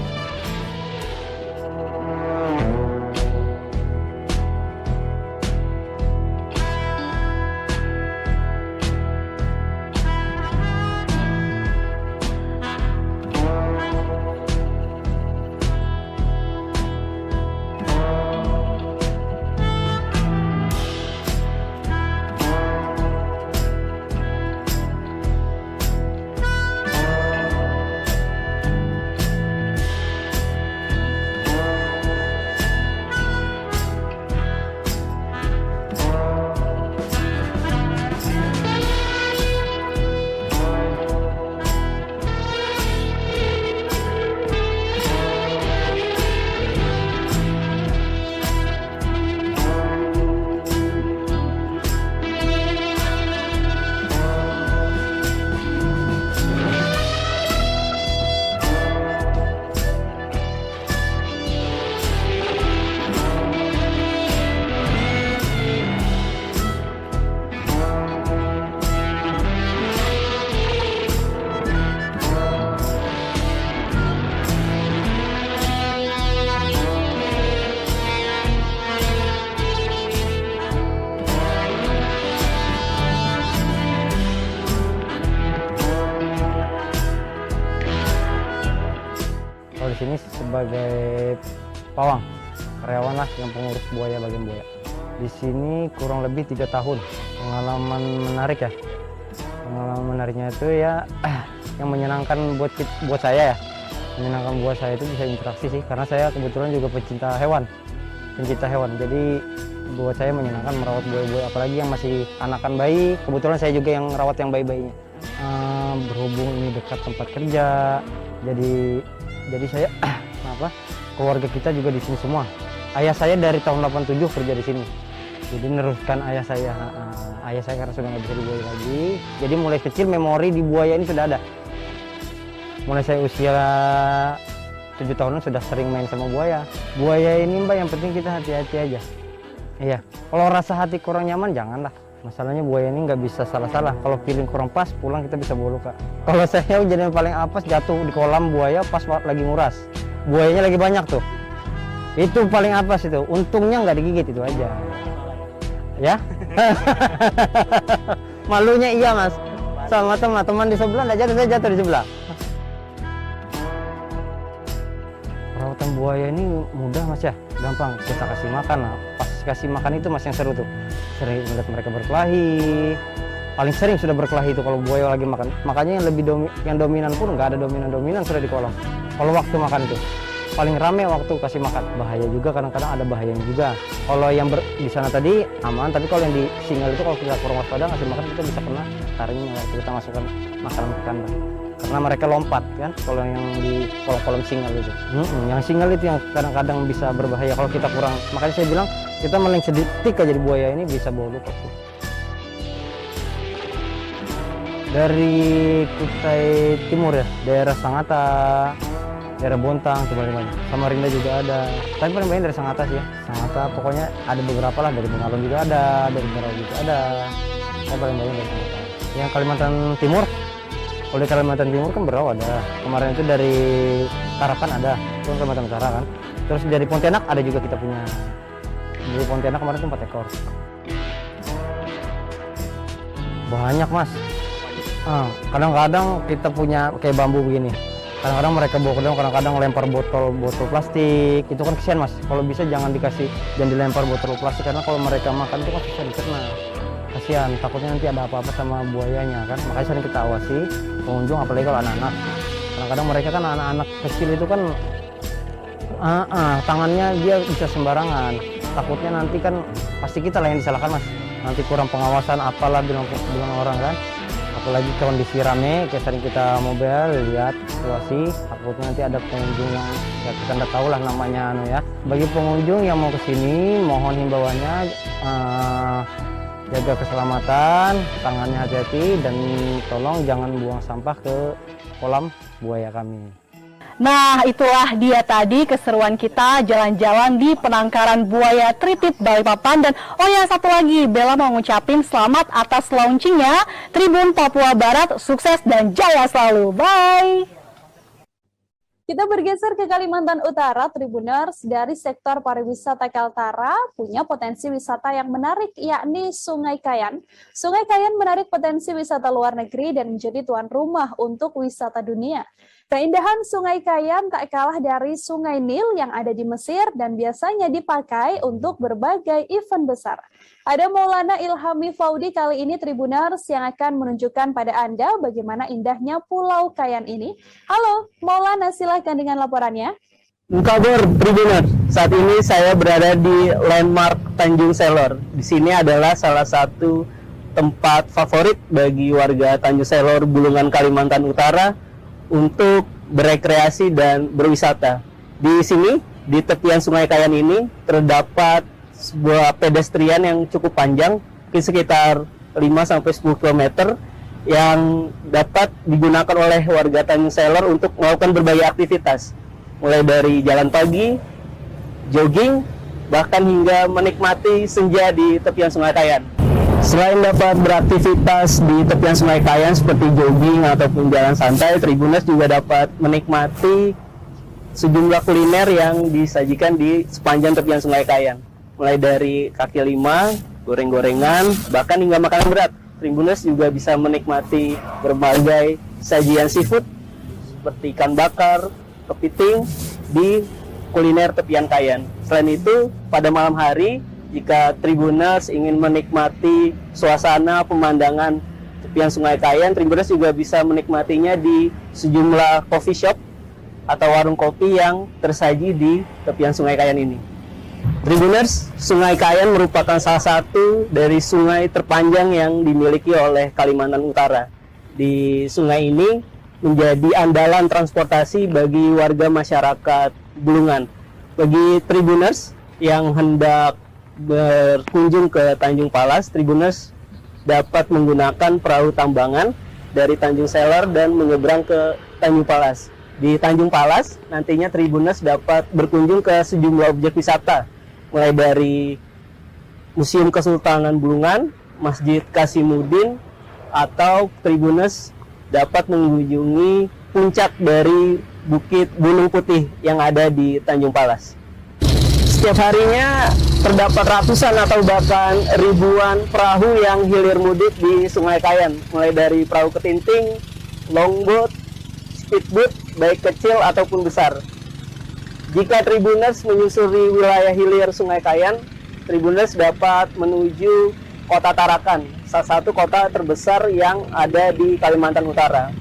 Sini sebagai pawang, karyawan lah yang pengurus buaya bagian buaya. Di sini kurang lebih 3 tahun. Pengalaman menarik ya. Pengalaman menariknya itu ya yang menyenangkan buat saya ya. Menyenangkan buat saya itu bisa interaksi sih, karena saya kebetulan juga pencinta hewan. Jadi buat saya menyenangkan merawat buaya-buaya, apalagi yang masih anakan bayi. Kebetulan saya juga yang merawat yang bayi-bayinya. Berhubung ini dekat tempat kerja, jadi saya keluarga kita juga di sini semua. Ayah saya dari tahun 87 kerja di sini. Jadi meneruskan ayah saya karena sudah nggak bisa di buaya lagi. Jadi mulai kecil memori di buaya ini sudah ada. Mulai saya usia 7 tahunan sudah sering main sama buaya. Buaya ini Mbak, yang penting kita hati-hati aja. Iya, kalau rasa hati kurang nyaman janganlah. Masalahnya buaya ini nggak bisa salah-salah. Kalau feeling kurang pas, pulang kita bisa bawa luka. Kalau saya kejadian paling apes jatuh di kolam buaya pas lagi nguras. Buayanya lagi banyak tuh. Itu paling apes itu. Untungnya nggak digigit, itu aja. Ya? Malunya iya Mas. Sama teman di sebelah nggak jatuh, saya jatuh di sebelah. Perawatan buaya ini mudah Mas ya, gampang. Kita kasih makan lah. Pas kasih makan itu Mas yang seru tuh. Sering melihat mereka berkelahi. Paling sering sudah berkelahi itu kalau buaya lagi makan. Makanya yang dominan pun nggak ada dominan sudah di kolam. Kalau waktu makan itu paling rame waktu kasih makan. Bahaya juga, kadang-kadang ada bahayanya juga. Kalau yang di sana tadi aman, tapi kalau yang di single itu kalau kita kurang waspada ngasih makan, kita bisa kena taringnya waktu kita masukkan makanan ke kandang. Karena mereka lompat kan, kalau yang di kolam single itu. Yang single itu yang kadang-kadang bisa berbahaya kalau kita kurang. Makanya saya bilang kita meleng sedikit aja di buaya ini bisa bawa luka. Dari Kutai Timur ya, daerah Sangata, daerah Bontang, semuanya. Samarinda juga ada. Tapi paling banyak dari Sangata sih ya. Sangata pokoknya ada beberapa lah, dari Bengalon juga ada, dari Merauke juga ada. Tapi paling banyak dari Sangata. Yang Kalimantan Timur Kalau di Kalimantan Timur kan berau ada. Kemarin itu dari Tarakan ada, itu Kalimantan Utara kan. Terus dari Pontianak ada juga kita punya. Dari Pontianak kemarin itu 4 ekor. Banyak mas. Kadang-kadang kita punya kayak bambu begini. Kadang-kadang mereka bawa ke dalam, kadang-kadang lempar botol plastik. Itu kan kesian mas. Kalau bisa jangan dilempar botol plastik, karena kalau mereka makan itu kan susah dicerna. Kasihan, takutnya nanti ada apa-apa sama buayanya kan. Makanya sering kita awasi pengunjung, apalagi kalau anak-anak. Kadang-kadang mereka kan anak-anak kecil itu kan tangannya dia bisa sembarangan. Takutnya nanti kan pasti kita lah yang disalahkan mas. Nanti kurang pengawasan apalah bilang orang kan. Apalagi kondisi rame, kayak sering kita mobil lihat situasi, takutnya nanti ada pengunjung yang ya kita nggak tahu lah namanya ya. Bagi pengunjung yang mau kesini, mohon himbauannya jaga keselamatan, tangannya hati-hati, dan tolong jangan buang sampah ke kolam buaya kami. Nah, itulah dia tadi keseruan kita jalan-jalan di penangkaran buaya Tritip Balikpapan. Dan oh ya, satu lagi, Bella mau ngucapin selamat atas launchingnya Tribun Papua Barat, sukses dan jaya selalu. Bye! Kita bergeser ke Kalimantan Utara. Tribuners, dari sektor pariwisata Kaltara punya potensi wisata yang menarik, yakni Sungai Kayan. Sungai Kayan menarik potensi wisata luar negeri dan menjadi tuan rumah untuk wisata dunia. Keindahan Sungai Kayan tak kalah dari Sungai Nil yang ada di Mesir dan biasanya dipakai untuk berbagai event besar. Ada Maulana Ilhami Faudi kali ini Tribuners yang akan menunjukkan pada Anda bagaimana indahnya Pulau Kayan ini. Halo, Maulana, silakan dengan laporannya. Kabar Tribuners, saat ini saya berada di landmark Tanjung Selor. Di sini adalah salah satu tempat favorit bagi warga Tanjung Selor, Bulungan, Kalimantan Utara untuk berekreasi dan berwisata. Di sini, di tepian Sungai Kayan ini, terdapat sebuah pedestrian yang cukup panjang, mungkin sekitar 5-10 km, yang dapat digunakan oleh warga Tanjung Selor untuk melakukan berbagai aktivitas. Mulai dari jalan pagi, jogging, bahkan hingga menikmati senja di tepian Sungai Kayan. Selain dapat beraktivitas di tepian Sungai Kayan seperti jogging ataupun jalan santai, Tribuners juga dapat menikmati sejumlah kuliner yang disajikan di sepanjang tepian Sungai Kayan. Mulai dari kaki lima, goreng-gorengan, bahkan hingga makanan berat. Tribuners juga bisa menikmati berbagai sajian seafood seperti ikan bakar, kepiting di kuliner tepian Kayan. Selain itu, pada malam hari, jika Tribuners ingin menikmati suasana pemandangan tepian Sungai Kayan, Tribuners juga bisa menikmatinya di sejumlah coffee shop atau warung kopi yang tersaji di tepian Sungai Kayan ini. Tribuners, Sungai Kayan merupakan salah satu dari sungai terpanjang yang dimiliki oleh Kalimantan Utara. Di sungai ini menjadi andalan transportasi bagi warga masyarakat Bulungan. Bagi Tribuners yang hendak berkunjung ke Tanjung Palas, Tribuners dapat menggunakan perahu tambangan dari Tanjung Selor dan menyeberang ke Tanjung Palas. Di Tanjung Palas, nantinya Tribuners dapat berkunjung ke sejumlah objek wisata, mulai dari Museum Kesultanan Bulungan, Masjid Kasimuddin, atau Tribuners dapat mengunjungi puncak dari Bukit Gunung Putih yang ada di Tanjung Palas. Setiap harinya terdapat ratusan atau bahkan ribuan perahu yang hilir mudik di Sungai Kayan, mulai dari perahu ketinting, longboat, speedboat, baik kecil ataupun besar. Jika Tribuners menyusuri wilayah hilir Sungai Kayan, Tribuners dapat menuju Kota Tarakan, salah satu kota terbesar yang ada di Kalimantan Utara.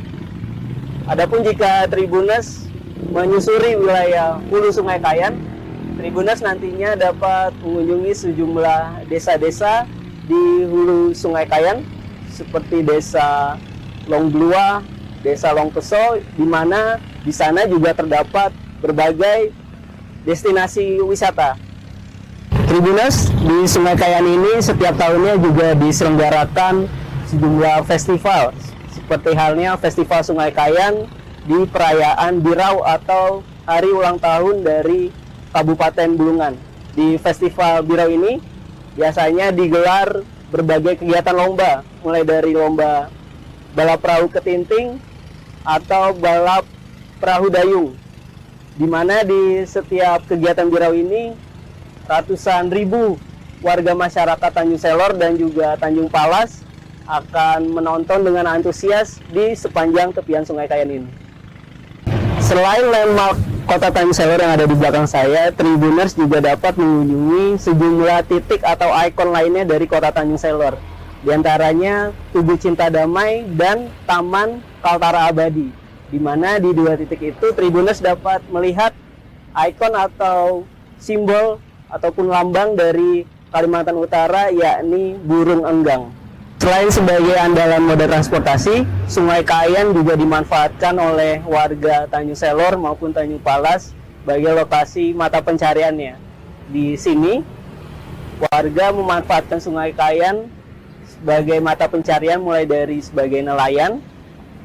Adapun jika Tribuners menyusuri wilayah hulu Sungai Kayan, Tribuners nantinya dapat mengunjungi sejumlah desa-desa di hulu Sungai Kayan seperti Desa Longblua, Desa Longpeso, di mana di sana juga terdapat berbagai destinasi wisata. Tribuners, di Sungai Kayan ini setiap tahunnya juga diselenggarakan sejumlah festival, seperti halnya Festival Sungai Kayan di perayaan Birau atau hari ulang tahun dari Kabupaten Bulungan. Di Festival Birau ini biasanya digelar berbagai kegiatan lomba, mulai dari lomba balap perahu ketinting, atau balap perahu dayung, di mana di setiap kegiatan birau ini ratusan ribu warga masyarakat Tanjung Selor dan juga Tanjung Palas akan menonton dengan antusias di sepanjang tepian Sungai Kayan ini. Selain landmark Kota Tanjung Selor yang ada di belakang saya, Tribuners juga dapat mengunjungi sejumlah titik atau ikon lainnya dari Kota Tanjung Selor. Di antaranya Tugu Cinta Damai dan Taman Kaltara Abadi, di mana di dua titik itu Tribuners dapat melihat ikon atau simbol ataupun lambang dari Kalimantan Utara, yakni burung enggang. Selain sebagai andalan moda transportasi, Sungai Kayan juga dimanfaatkan oleh warga Tanjung Selor maupun Tanjung Palas sebagai lokasi mata pencariannya. Di sini, warga memanfaatkan Sungai Kayan sebagai mata pencarian mulai dari sebagai nelayan,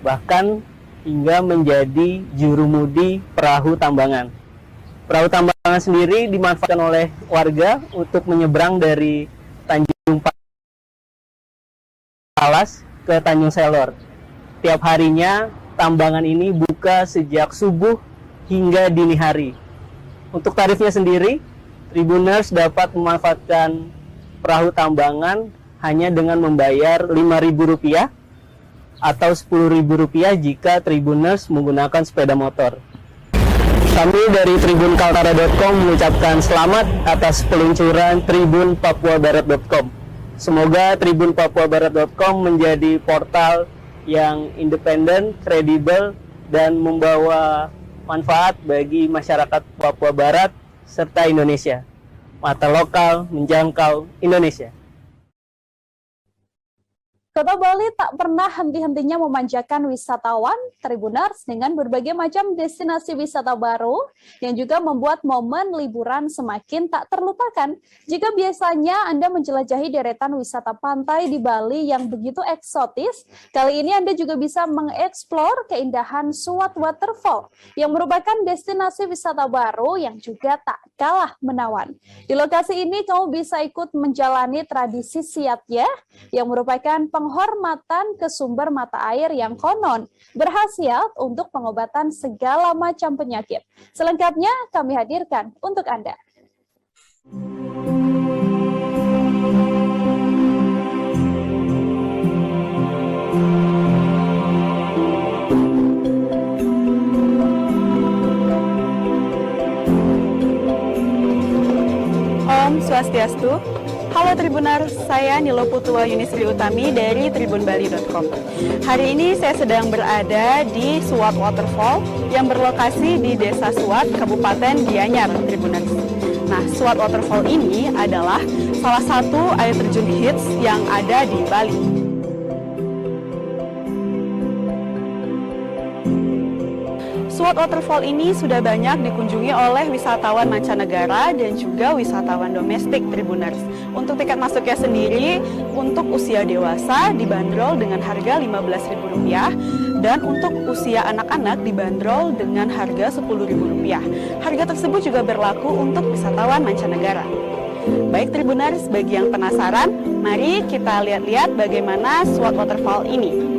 bahkan hingga menjadi jurumudi perahu tambangan. Perahu tambangan sendiri dimanfaatkan oleh warga untuk menyeberang dari Tanjung Palas ke Tanjung Selor. Tiap harinya tambangan ini buka sejak subuh hingga dini hari. Untuk tarifnya sendiri, Tribuners dapat memanfaatkan perahu tambangan hanya dengan membayar Rp5.000 atau Rp10.000 jika Tribuners menggunakan sepeda motor. Kami dari tribunkaltara.com mengucapkan selamat atas peluncuran tribunpapuabarat.com. Semoga tribunpapuabarat.com menjadi portal yang independen, kredibel, dan membawa manfaat bagi masyarakat Papua Barat serta Indonesia. Mata lokal menjangkau Indonesia. Kota Bali tak pernah henti-hentinya memanjakan wisatawan Tribuners dengan berbagai macam destinasi wisata baru yang juga membuat momen liburan semakin tak terlupakan. Jika biasanya Anda menjelajahi deretan wisata pantai di Bali yang begitu eksotis, kali ini Anda juga bisa mengeksplor keindahan Suat Waterfall yang merupakan destinasi wisata baru yang juga tak kalah menawan. Di lokasi ini kamu bisa ikut menjalani tradisi siatnya yang merupakan penghormatan ke sumber mata air yang konon berkhasiat untuk pengobatan segala macam penyakit. Selengkapnya kami hadirkan untuk Anda. Om Swastiastu. Halo Tribuners, saya Nilo Putua Yunisri Utami dari tribunbali.com. Hari ini saya sedang berada di Suat Waterfall yang berlokasi di Desa Suat, Kabupaten Gianyar, Tribuners. Nah, Suat Waterfall ini adalah salah satu air terjun hits yang ada di Bali. Suat Waterfall ini sudah banyak dikunjungi oleh wisatawan mancanegara dan juga wisatawan domestik Tribuners. Untuk tiket masuknya sendiri, untuk usia dewasa dibanderol dengan harga Rp15.000 dan untuk usia anak-anak dibanderol dengan harga Rp10.000. Harga tersebut juga berlaku untuk wisatawan mancanegara. Baik Tribuners, bagi yang penasaran, mari kita lihat-lihat bagaimana Suat Waterfall ini.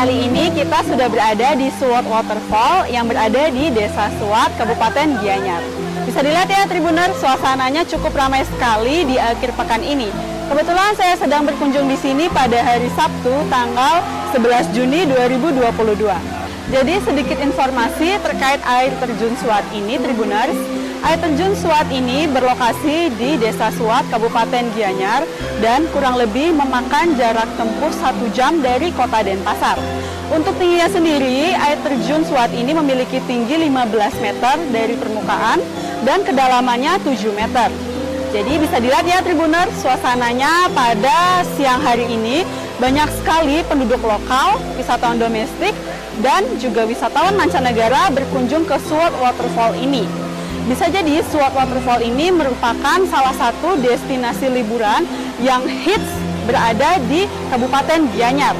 Kali ini kita sudah berada di Suat Waterfall yang berada di Desa Suat, Kabupaten Gianyar. Bisa dilihat ya Tribuners, suasananya cukup ramai sekali di akhir pekan ini. Kebetulan saya sedang berkunjung di sini pada hari Sabtu tanggal 11 Juni 2022. Jadi sedikit informasi terkait air terjun Suat ini, Tribuners. Air terjun Suat ini berlokasi di Desa Suat, Kabupaten Gianyar, dan kurang lebih memakan jarak tempuh 1 jam dari kota Denpasar. Untuk tingginya sendiri, air terjun Suat ini memiliki tinggi 15 meter dari permukaan dan kedalamannya 7 meter. Jadi bisa dilihat ya Tribuners, suasananya pada siang hari ini banyak sekali penduduk lokal, wisatawan domestik, dan juga wisatawan mancanegara berkunjung ke Suat Waterfall ini. Bisa jadi Suat Waterfall ini merupakan salah satu destinasi liburan yang hits berada di Kabupaten Gianyar.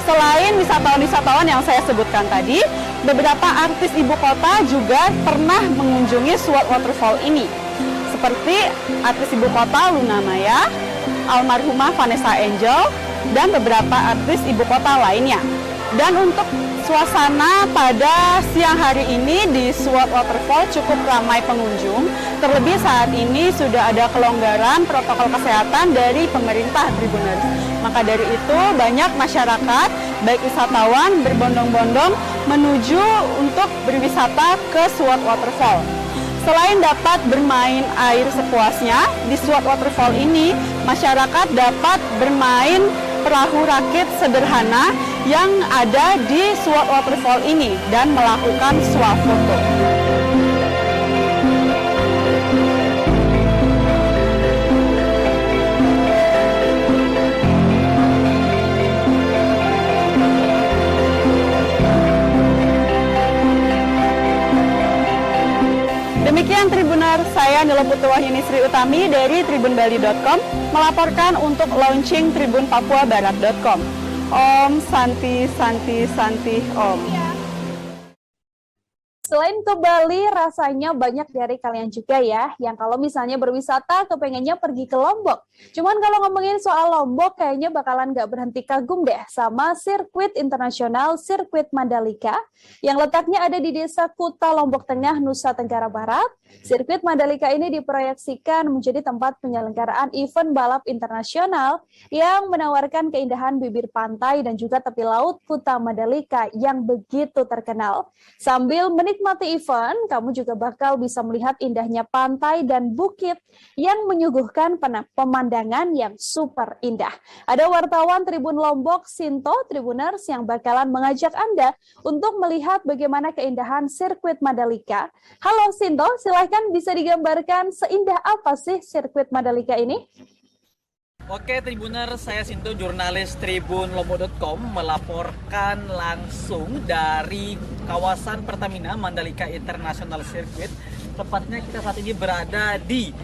Selain wisatawan-wisatawan yang saya sebutkan tadi, beberapa artis ibu kota juga pernah mengunjungi Suat Waterfall ini. Seperti artis ibu kota Luna Maya, almarhumah Vanessa Angel, dan beberapa artis ibu kota lainnya. Dan untuk suasana pada siang hari ini di Suat Waterfall cukup ramai pengunjung. Terlebih saat ini sudah ada kelonggaran protokol kesehatan dari pemerintah Tribuners. Maka dari itu banyak masyarakat, baik wisatawan berbondong-bondong menuju untuk berwisata ke Suat Waterfall. Selain dapat bermain air sepuasnya, di Suat Waterfall ini masyarakat dapat bermain perahu rakit sederhana yang ada di Suat Waterfall ini dan melakukan swafoto. Demikian Tribuners, saya Nila Putuwahyuni Sri Utami dari tribunbali.com melaporkan untuk launching tribunpapuabarat.com. Om Santi Santi Santi Om. Selain ke Bali, rasanya banyak dari kalian juga ya, yang kalau misalnya berwisata kepengennya pergi ke Lombok. Cuman kalau ngomongin soal Lombok, kayaknya bakalan nggak berhenti kagum deh sama sirkuit internasional Sirkuit Mandalika, yang letaknya ada di Desa Kuta, Lombok Tengah, Nusa Tenggara Barat. Sirkuit Mandalika ini diproyeksikan menjadi tempat penyelenggaraan event balap internasional yang menawarkan keindahan bibir pantai dan juga tepi laut Kuta Mandalika yang begitu terkenal. Sambil menikmati event, kamu juga bakal bisa melihat indahnya pantai dan bukit yang menyuguhkan pemandangan yang super indah. Ada wartawan Tribun Lombok, Sinto Tribuners, yang bakalan mengajak Anda untuk melihat bagaimana keindahan Sirkuit Mandalika. Halo Sinto, silahkan bisa digambarkan seindah apa sih Sirkuit Mandalika ini? Oke Tribuner, saya Sinto, jurnalis tribunlombok.com, melaporkan langsung dari kawasan Pertamina Mandalika International Circuit. Tepatnya kita saat ini berada di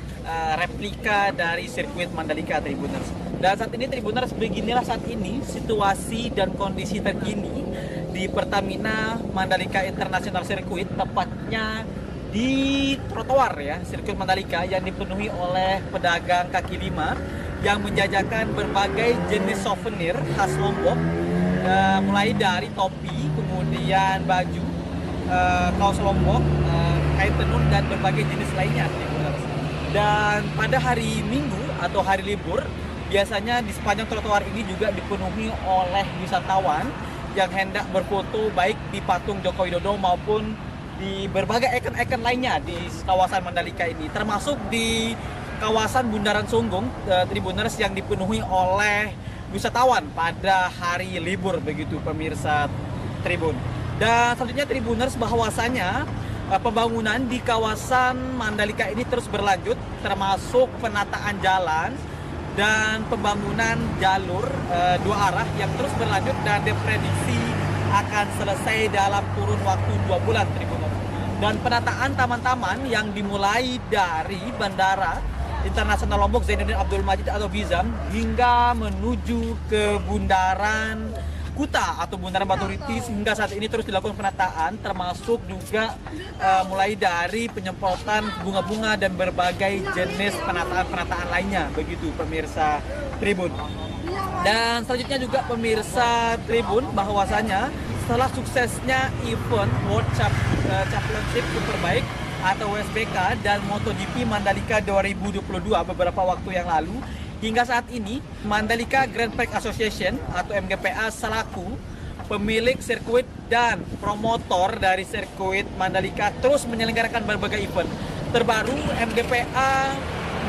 replika dari sirkuit Mandalika Tribuners. Dan saat ini Tribuners, beginilah saat ini situasi dan kondisi terkini di Pertamina Mandalika International Circuit, tepatnya di trotoar ya, sirkuit Mandalika yang dipenuhi oleh pedagang kaki lima yang menjajakan berbagai jenis souvenir khas Lombok, mulai dari topi, kemudian baju, kaos Lombok, kain tenun, dan berbagai jenis lainnya. Dan pada hari Minggu atau hari libur, biasanya di sepanjang trotoar ini juga dipenuhi oleh wisatawan yang hendak berfoto baik di patung Joko Widodo maupun di berbagai ikon-ikon lainnya di kawasan Mandalika ini, termasuk di kawasan Bundaran Sunggung Tribuners yang dipenuhi oleh wisatawan pada hari libur, begitu pemirsa Tribun. Dan selanjutnya Tribuners, bahwasanya pembangunan di kawasan Mandalika ini terus berlanjut, termasuk penataan jalan dan pembangunan jalur dua arah yang terus berlanjut dan diprediksi akan selesai dalam kurun waktu 2 bulan Tribuners. Dan penataan taman-taman yang dimulai dari Bandara Internasional Lombok Zainuddin Abdul Majid atau Bizam hingga menuju ke Bundaran Kuta atau Bundaran Batu Ritis hingga saat ini terus dilakukan penataan, termasuk juga mulai dari penyemprotan bunga-bunga dan berbagai jenis penataan-penataan lainnya, begitu pemirsa Tribun. Dan selanjutnya juga pemirsa Tribun, bahwasanya setelah suksesnya event World Championship Superbike atau WSBK dan MotoGP Mandalika 2022 beberapa waktu yang lalu, hingga saat ini Mandalika Grand Prix Association atau MGPA selaku pemilik sirkuit dan promotor dari sirkuit Mandalika terus menyelenggarakan berbagai event. Terbaru, MGPA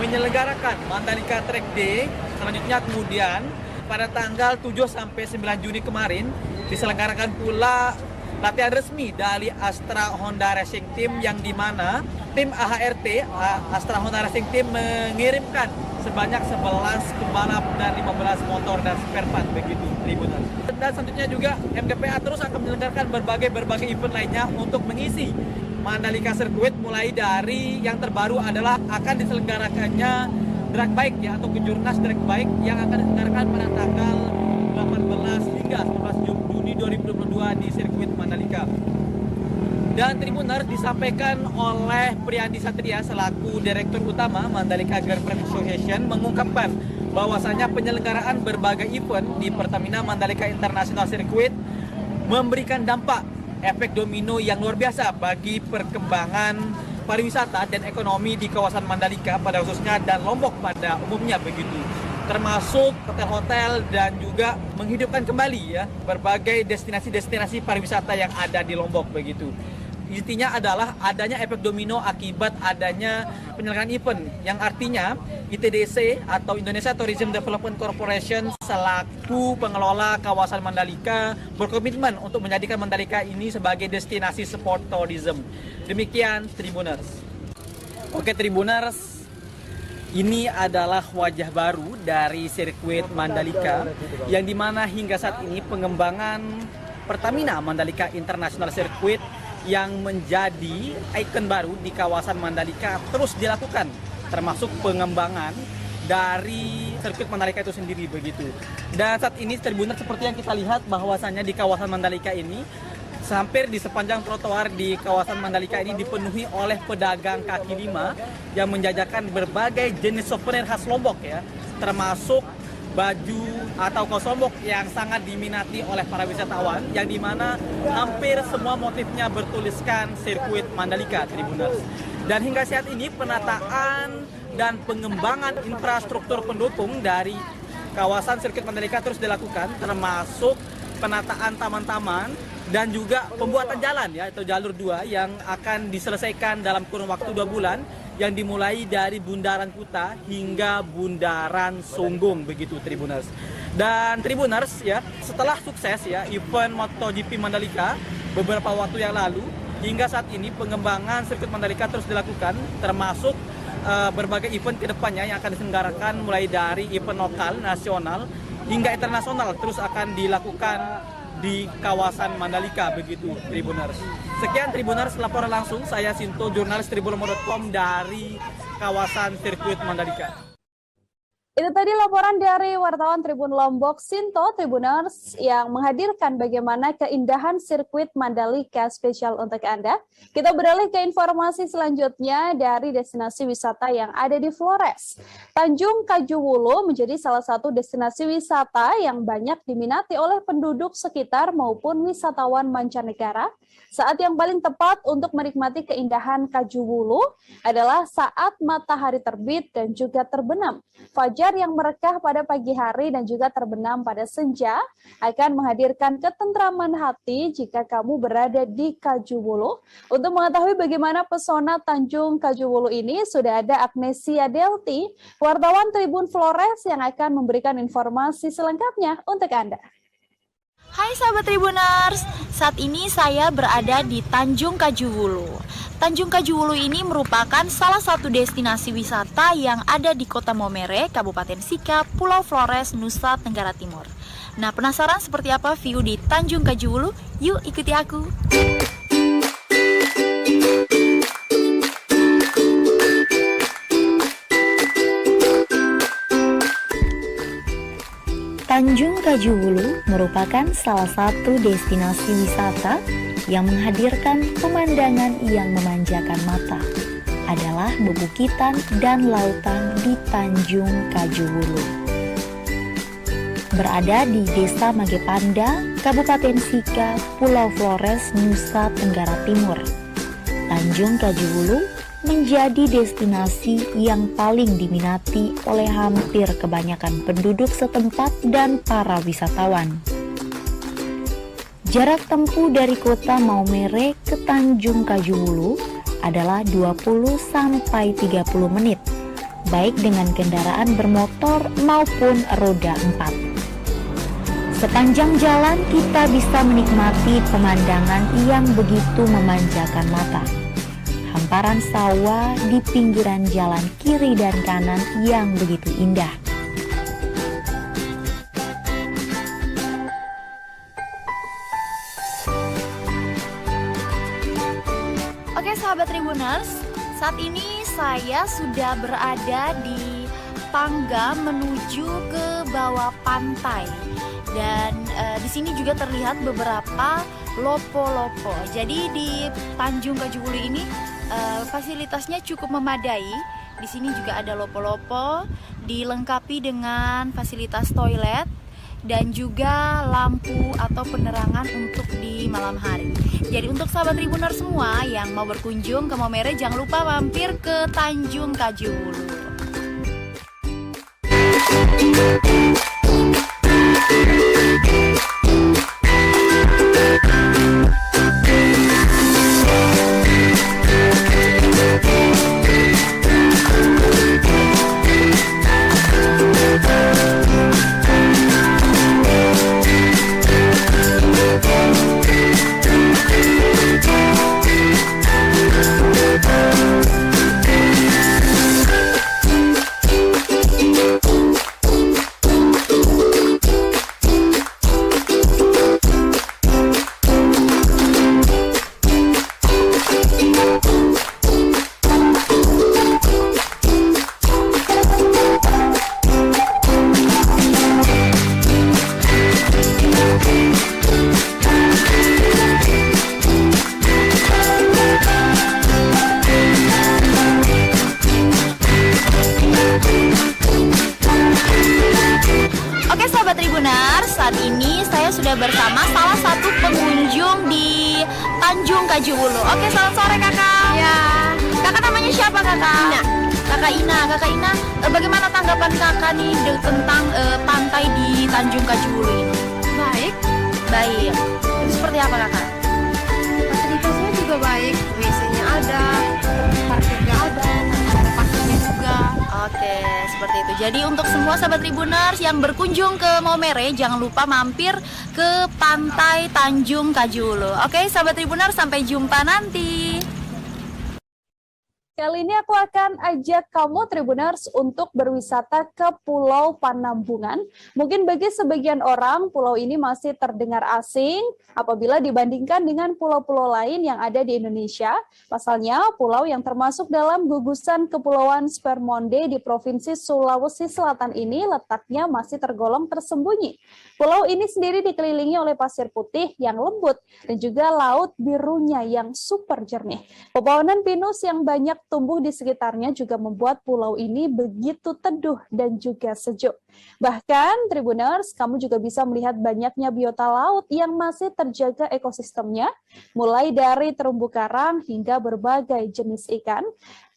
menyelenggarakan Mandalika Track Day. Selanjutnya kemudian pada tanggal 7 sampai 9 Juni kemarin diselenggarakan pula latihan resmi dari Astra Honda Racing Team, yang dimana tim AHRT, Astra Honda Racing Team, mengirimkan sebanyak 11 pembalap dan 15 motor dan spare part begitu Tribuners. Dan selanjutnya juga MGPA terus akan menyelenggarakan berbagai event lainnya untuk mengisi Mandalika Circuit, mulai dari yang terbaru adalah akan diselenggarakannya drag bike ya, atau kejurnas drag bike yang akan diselenggarakan pada tanggal 18 hingga 19 Juni 2022 di sirkuit Mandalika. Dan Tribuners, disampaikan oleh Priyandi Satria selaku Direktur Utama Mandalika Grand Prix Association mengungkapkan bahwasanya penyelenggaraan berbagai event di Pertamina Mandalika International Circuit memberikan dampak efek domino yang luar biasa bagi perkembangan pariwisata dan ekonomi di kawasan Mandalika pada khususnya dan Lombok pada umumnya begitu, termasuk hotel-hotel dan juga menghidupkan kembali ya berbagai destinasi-destinasi pariwisata yang ada di Lombok begitu. Intinya adalah adanya efek domino akibat adanya penyelenggaraan event, yang artinya ITDC atau Indonesia Tourism Development Corporation selaku pengelola kawasan Mandalika berkomitmen untuk menjadikan Mandalika ini sebagai destinasi sport tourism. Demikian Tribuners. Oke Tribuners, ini adalah wajah baru dari sirkuit Mandalika, yang dimana hingga saat ini pengembangan Pertamina Mandalika International Circuit yang menjadi ikon baru di kawasan Mandalika terus dilakukan, termasuk pengembangan dari sirkuit Mandalika itu sendiri begitu. Dan saat ini Tribuners, seperti yang kita lihat bahwasannya di kawasan Mandalika ini hampir di sepanjang trotoar di kawasan Mandalika ini dipenuhi oleh pedagang kaki lima yang menjajakan berbagai jenis souvenir khas Lombok ya, termasuk baju atau kaos Lombok yang sangat diminati oleh para wisatawan, yang dimana hampir semua motifnya bertuliskan sirkuit Mandalika Tribuners. Dan hingga saat ini penataan dan pengembangan infrastruktur pendukung dari kawasan sirkuit Mandalika terus dilakukan, termasuk penataan taman-taman dan juga pembuatan jalan ya, atau jalur 2 yang akan diselesaikan dalam kurun waktu 2 bulan, yang dimulai dari Bundaran Kuta hingga Bundaran Sunggung begitu Tribuners. Dan Tribuners ya, setelah sukses ya event MotoGP Mandalika beberapa waktu yang lalu, hingga saat ini pengembangan sirkuit Mandalika terus dilakukan, termasuk berbagai event kedepannya yang akan diselenggarakan mulai dari event lokal, nasional hingga internasional terus akan dilakukan di kawasan Mandalika begitu Tribuners. Sekian Tribuners, laporan langsung saya Sinto, jurnalis tribunlombok.com dari kawasan sirkuit Mandalika. Itu tadi laporan dari wartawan Tribun Lombok Sinto, Tribuners, yang menghadirkan bagaimana keindahan sirkuit Mandalika spesial untuk Anda. Kita beralih ke informasi selanjutnya dari destinasi wisata yang ada di Flores. Tanjung Kajuwulu menjadi salah satu destinasi wisata yang banyak diminati oleh penduduk sekitar maupun wisatawan mancanegara. Saat yang paling tepat untuk menikmati keindahan Kajuwulu adalah saat matahari terbit dan juga terbenam. Fajar yang merekah pada pagi hari dan juga terbenam pada senja akan menghadirkan ketentraman hati jika kamu berada di Kajuwulu. Untuk mengetahui bagaimana pesona Tanjung Kajuwulu ini, sudah ada Agnesia Delti, wartawan Tribun Flores, yang akan memberikan informasi selengkapnya untuk Anda. Hai sahabat Tribuners, saat ini saya berada di Tanjung Kajuwulu. Tanjung Kajuwulu ini merupakan salah satu destinasi wisata yang ada di Kota Momere, Kabupaten Sika, Pulau Flores, Nusa Tenggara Timur. Nah, penasaran seperti apa view di Tanjung Kajuwulu? Yuk ikuti aku. Tanjung Kajuwulu merupakan salah satu destinasi wisata yang menghadirkan pemandangan yang memanjakan mata. Adalah bebukitan dan lautan di Tanjung Kajuwulu. Berada di Desa Magepanda, Kabupaten Sika, Pulau Flores, Nusa Tenggara Timur. Tanjung Kajuwulu menjadi destinasi yang paling diminati oleh hampir kebanyakan penduduk setempat dan para wisatawan. Jarak tempuh dari kota Maumere ke Tanjung Kajuvulu adalah 20-30 menit, baik dengan kendaraan bermotor maupun roda 4. Sepanjang jalan kita bisa menikmati pemandangan yang begitu memanjakan mata. Hamparan sawah di pinggiran jalan kiri dan kanan yang begitu indah. Oke sahabat Tribuners, saat ini saya sudah berada di tangga menuju ke bawah pantai. Dan di sini juga terlihat beberapa lopo-lopo. Jadi di Tanjung Kajuvulu ini fasilitasnya cukup memadai. Di sini juga ada lopo-lopo, dilengkapi dengan fasilitas toilet dan juga lampu atau penerangan untuk di malam hari. Jadi untuk sahabat Tribuner semua yang mau berkunjung ke Maumere, jangan lupa mampir ke Tanjung Kajuvulu. Saat ini saya sudah bersama salah satu pengunjung di Tanjung Kajuvulu. Oke, selamat sore kakak. Ya. Kakak namanya siapa kakak? Ina. Kakak Ina. Kakak Ina, bagaimana tanggapan kakak nih tentang pantai di Tanjung Kajuvulu ini? Baik. Baik. Itu seperti apa kakak? Fasilitasnya juga baik. WC-nya ada, parkirnya ada, ada pasirnya juga. Oke, seperti itu. Jadi untuk semua sahabat Tribuners yang berkunjung ke Maumere, jangan lupa mampir ke Pantai Tanjung Kajuvulu. Oke, sahabat Tribuners, sampai jumpa nanti. Kali ini aku akan ajak kamu Tribuners untuk berwisata ke Pulau Panambungan. Mungkin bagi sebagian orang, pulau ini masih terdengar asing apabila dibandingkan dengan pulau-pulau lain yang ada di Indonesia. Pasalnya, pulau yang termasuk dalam gugusan Kepulauan Spermonde di Provinsi Sulawesi Selatan ini letaknya masih tergolong tersembunyi. Pulau ini sendiri dikelilingi oleh pasir putih yang lembut dan juga laut birunya yang super jernih. Pepohonan pinus yang banyak tumbuh di sekitarnya juga membuat pulau ini begitu teduh dan juga sejuk. Bahkan, Tribuners, kamu juga bisa melihat banyaknya biota laut yang masih terjaga ekosistemnya, mulai dari terumbu karang hingga berbagai jenis ikan.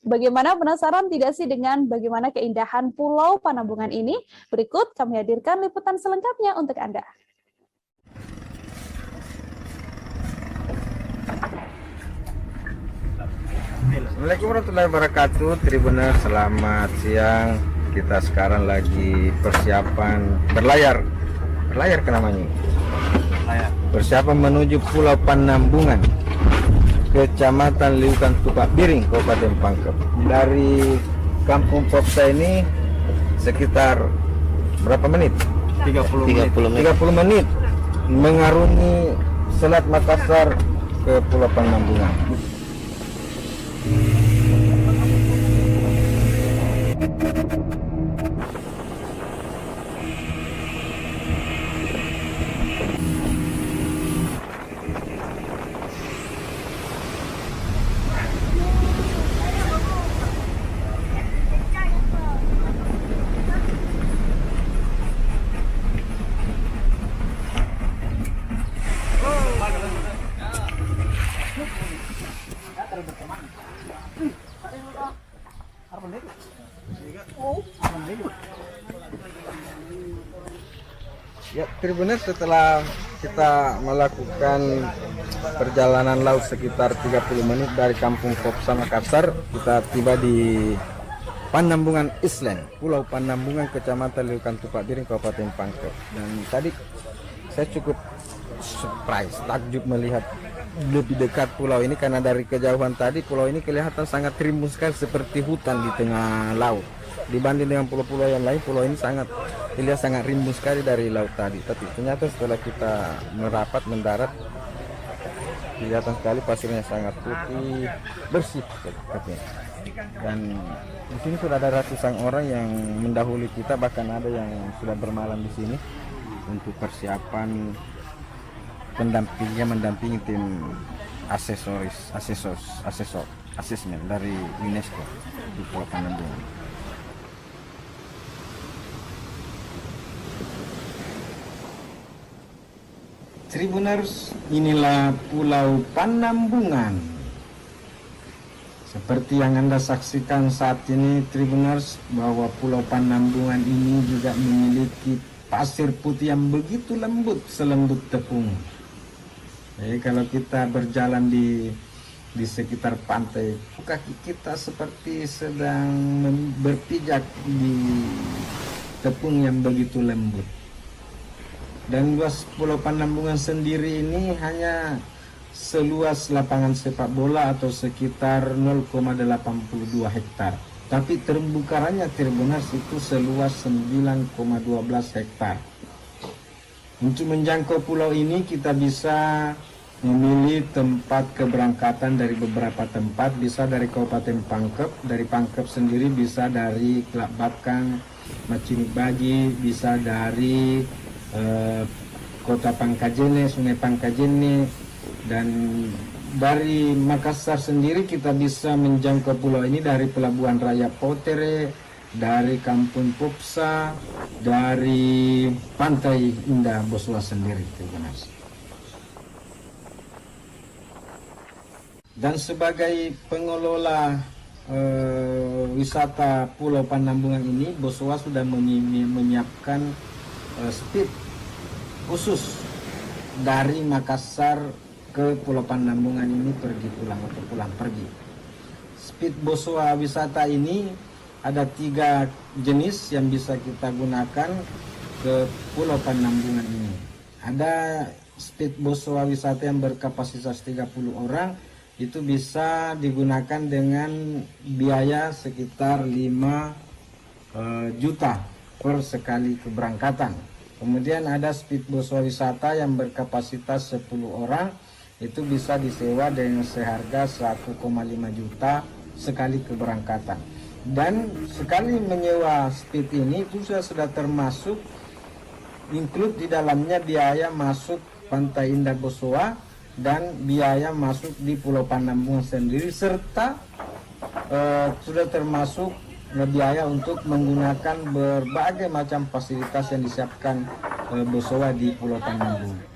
Bagaimana, penasaran tidak sih dengan bagaimana keindahan Pulau Panambungan ini? Berikut kami hadirkan liputan selengkapnya untuk Anda. Assalamualaikum warahmatullahi wabarakatuh. Tribuners, selamat siang. Kita sekarang lagi persiapan berlayar ke namanya. Persiapan menuju Pulau Panambungan, Kecamatan Liukan Tupak Biring, Kabupaten Pangkep. Dari Kampung Popsa ini sekitar berapa menit? 30 menit mengarungi Selat Makassar ke Pulau Panambungan. Ya, Tribuners, setelah kita melakukan perjalanan laut sekitar 30 menit dari Kampung Popsa Makassar. Kita tiba di Panambungan Island, Pulau Panambungan, Kecamatan Liukan Tupak Biring, Kabupaten Pangkep. Dan tadi saya cukup surprise, takjub melihat lebih dekat pulau ini, karena dari kejauhan tadi pulau ini kelihatan sangat rimbun sekali seperti hutan di tengah laut. Dibanding dengan pulau-pulau yang lain, pulau ini terlihat sangat rimbun sekali dari laut tadi. Tapi ternyata setelah kita merapat mendarat, kelihatan sekali pasirnya sangat putih, bersih katanya. Dan di sini sudah ada ratusan orang yang mendahului kita, bahkan ada yang sudah bermalam di sini untuk persiapan mendampingi tim asesor asesmen dari UNESCO di Pulau Panambungan. Tribuners, inilah Pulau Panambungan. Seperti yang Anda saksikan saat ini, Tribuners, bahwa Pulau Panambungan ini juga memiliki pasir putih yang begitu lembut, selembut tepung. Jadi kalau kita berjalan di sekitar pantai, kaki kita seperti sedang berpijak di tepung yang begitu lembut. Dan luas Pulau Panambungan sendiri ini hanya seluas lapangan sepak bola atau sekitar 0,82 hektar. Tapi terumbu karangnya Tribuners itu seluas 9,12 hektar. Untuk menjangkau pulau ini kita bisa memilih tempat keberangkatan dari beberapa tempat, bisa dari Kabupaten Pangkep, dari Pangkep sendiri bisa dari Kelak Bakang, Macinik Bagi, bisa dari Kota Pangkajene, Sungai Pangkajene, dan dari Makassar sendiri kita bisa menjangkau pulau ini dari Pelabuhan Raya Potere, dari Kampung Popsa, dari Pantai Indah Boswa sendiri. Terima kasih. Dan sebagai pengelola wisata Pulau Panambungan ini, Boswa sudah menyiapkan speed khusus dari Makassar ke Pulau Panambungan ini pergi pulang atau pulang pergi. Speed Boswa wisata ini ada 3 jenis yang bisa kita gunakan ke Pulau Panambungan ini. Ada speed Boswa wisata yang berkapasitas 30 orang, itu bisa digunakan dengan biaya sekitar 5 juta per sekali keberangkatan. Kemudian ada speed Boswa wisata yang berkapasitas 10 orang, itu bisa disewa dengan seharga 1,5 juta sekali keberangkatan. Dan sekali menyewa speed ini itu sudah termasuk include di dalamnya biaya masuk Pantai Indah Boswa dan biaya masuk di Pulau Panambungan sendiri, serta sudah termasuk biaya untuk menggunakan berbagai macam fasilitas yang disiapkan Boswa di Pulau Panambungan.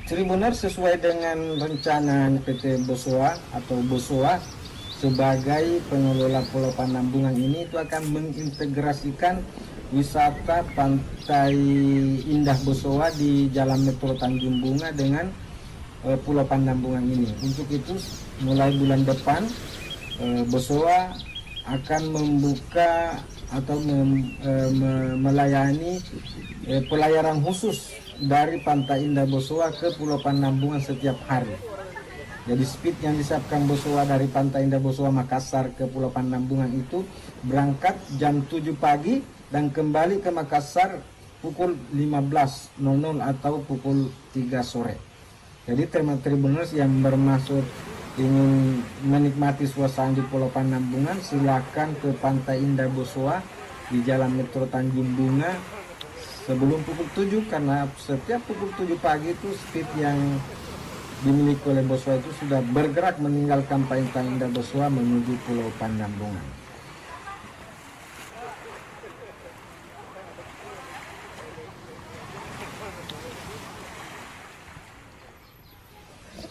Tribuners, sesuai dengan rencana PT Boswa atau Boswa sebagai pengelola Pulau Panambungan ini, itu akan mengintegrasikan wisata Pantai Indah Boswa di Jalan Metro Tanjung Bunga dengan Pulau Panambungan ini. Untuk itu mulai bulan depan Boswa akan membuka atau melayani pelayaran khusus dari Pantai Indah Boswa ke Pulau Panambungan setiap hari. Jadi speed yang disiapkan Boswa dari Pantai Indah Boswa Makassar ke Pulau Panambungan itu berangkat jam 7 pagi dan kembali ke Makassar pukul 15.00 atau pukul 3 sore. Jadi Tribuners yang bermaksud ingin menikmati suasana di Pulau Panambungan, silakan ke Pantai Indah Boswa di Jalan Metro Tanjung Bunga sebelum pukul 7, karena setiap pukul 7 pagi itu speed yang dimiliki oleh Boswa itu sudah bergerak meninggalkan Pantai Indah Boswa menuju Pulau Panambungan.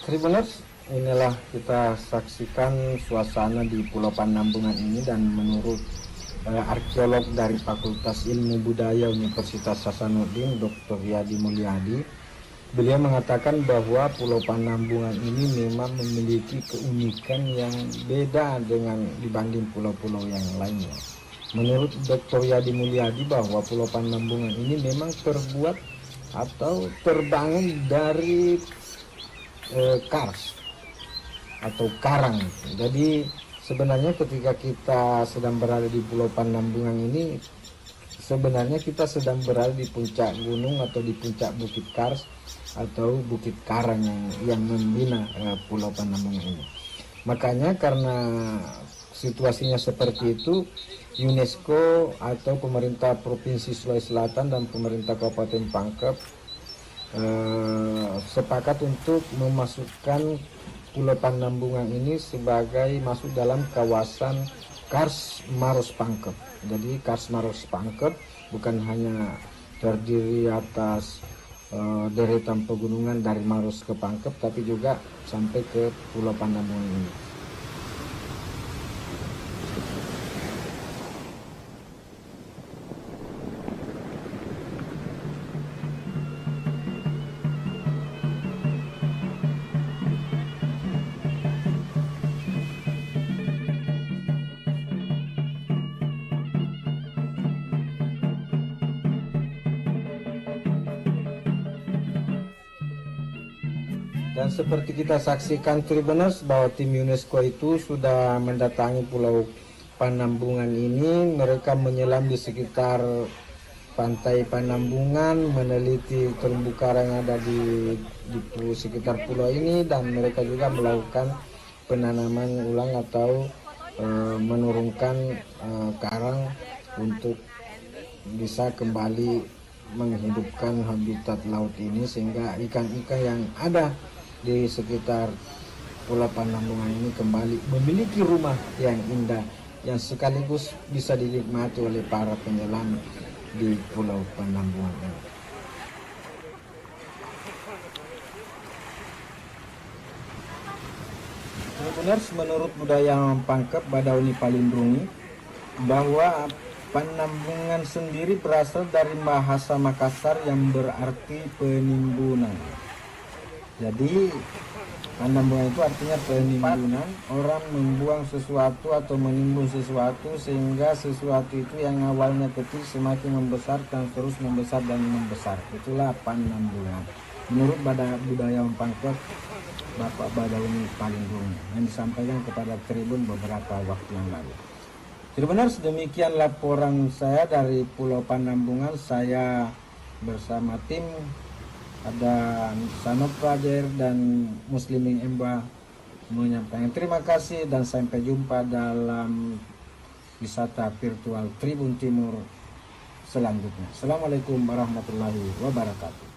Tribuners, inilah kita saksikan suasana di Pulau Panampungan ini, dan menurut arkeolog dari Fakultas Ilmu Budaya Universitas Hasanuddin, Dr. Yadi Mulyadi, beliau mengatakan bahwa Pulau Panampungan ini memang memiliki keunikan yang beda dengan dibanding pulau-pulau yang lainnya. Menurut Dr. Yadi Mulyadi bahwa Pulau Panampungan ini memang terbuat atau terbangun dari kars atau karang. Jadi sebenarnya ketika kita sedang berada di Pulau Panampungan ini, sebenarnya kita sedang berada di puncak gunung atau di puncak Bukit Kars atau Bukit Karang yang membina Pulau Panampungan ini. Makanya karena situasinya seperti itu, UNESCO atau pemerintah Provinsi Sulawesi Selatan dan pemerintah Kabupaten Pangkep sepakat untuk memasukkan Pulau Panampungan ini sebagai masuk dalam kawasan Kars Maros Pangkep. Jadi Kars Maros Pangkep bukan hanya terdiri atas deretan pegunungan dari Maros ke Pangkep, tapi juga sampai ke Pulau Panampungan ini. Dan seperti kita saksikan Tribuners, bahwa tim UNESCO itu sudah mendatangi Pulau Panampungan ini. Mereka menyelam di sekitar pantai Panampungan, meneliti terumbu karang yang ada di sekitar pulau ini, dan mereka juga melakukan penanaman ulang atau menurunkan karang untuk bisa kembali menghidupkan habitat laut ini, sehingga ikan-ikan yang ada di sekitar Pulau Panampungan ini kembali memiliki rumah yang indah, yang sekaligus bisa dinikmati oleh para penyelam di Pulau Panampungan ini. Benar, menurut budaya Pangkep Badauni Palindrungi, bahwa Panampungan sendiri berasal dari bahasa Makassar yang berarti penimbunan. Jadi Panampungan itu artinya penimbunan, orang membuang sesuatu atau menimbun sesuatu sehingga sesuatu itu yang awalnya kecil semakin membesar dan terus membesar dan membesar. Itulah Panampungan. Menurut budaya Pangkep Bapak Badauni Palindrungi yang disampaikan kepada Tribun beberapa waktu yang lalu. Jadi benar, demikian laporan saya dari Pulau Panampungan. Saya bersama tim, ada Sanop Prajer dan Muslimin Emba, menyampaikan terima kasih dan sampai jumpa dalam wisata virtual Tribun Timur selanjutnya. Assalamualaikum warahmatullahi wabarakatuh.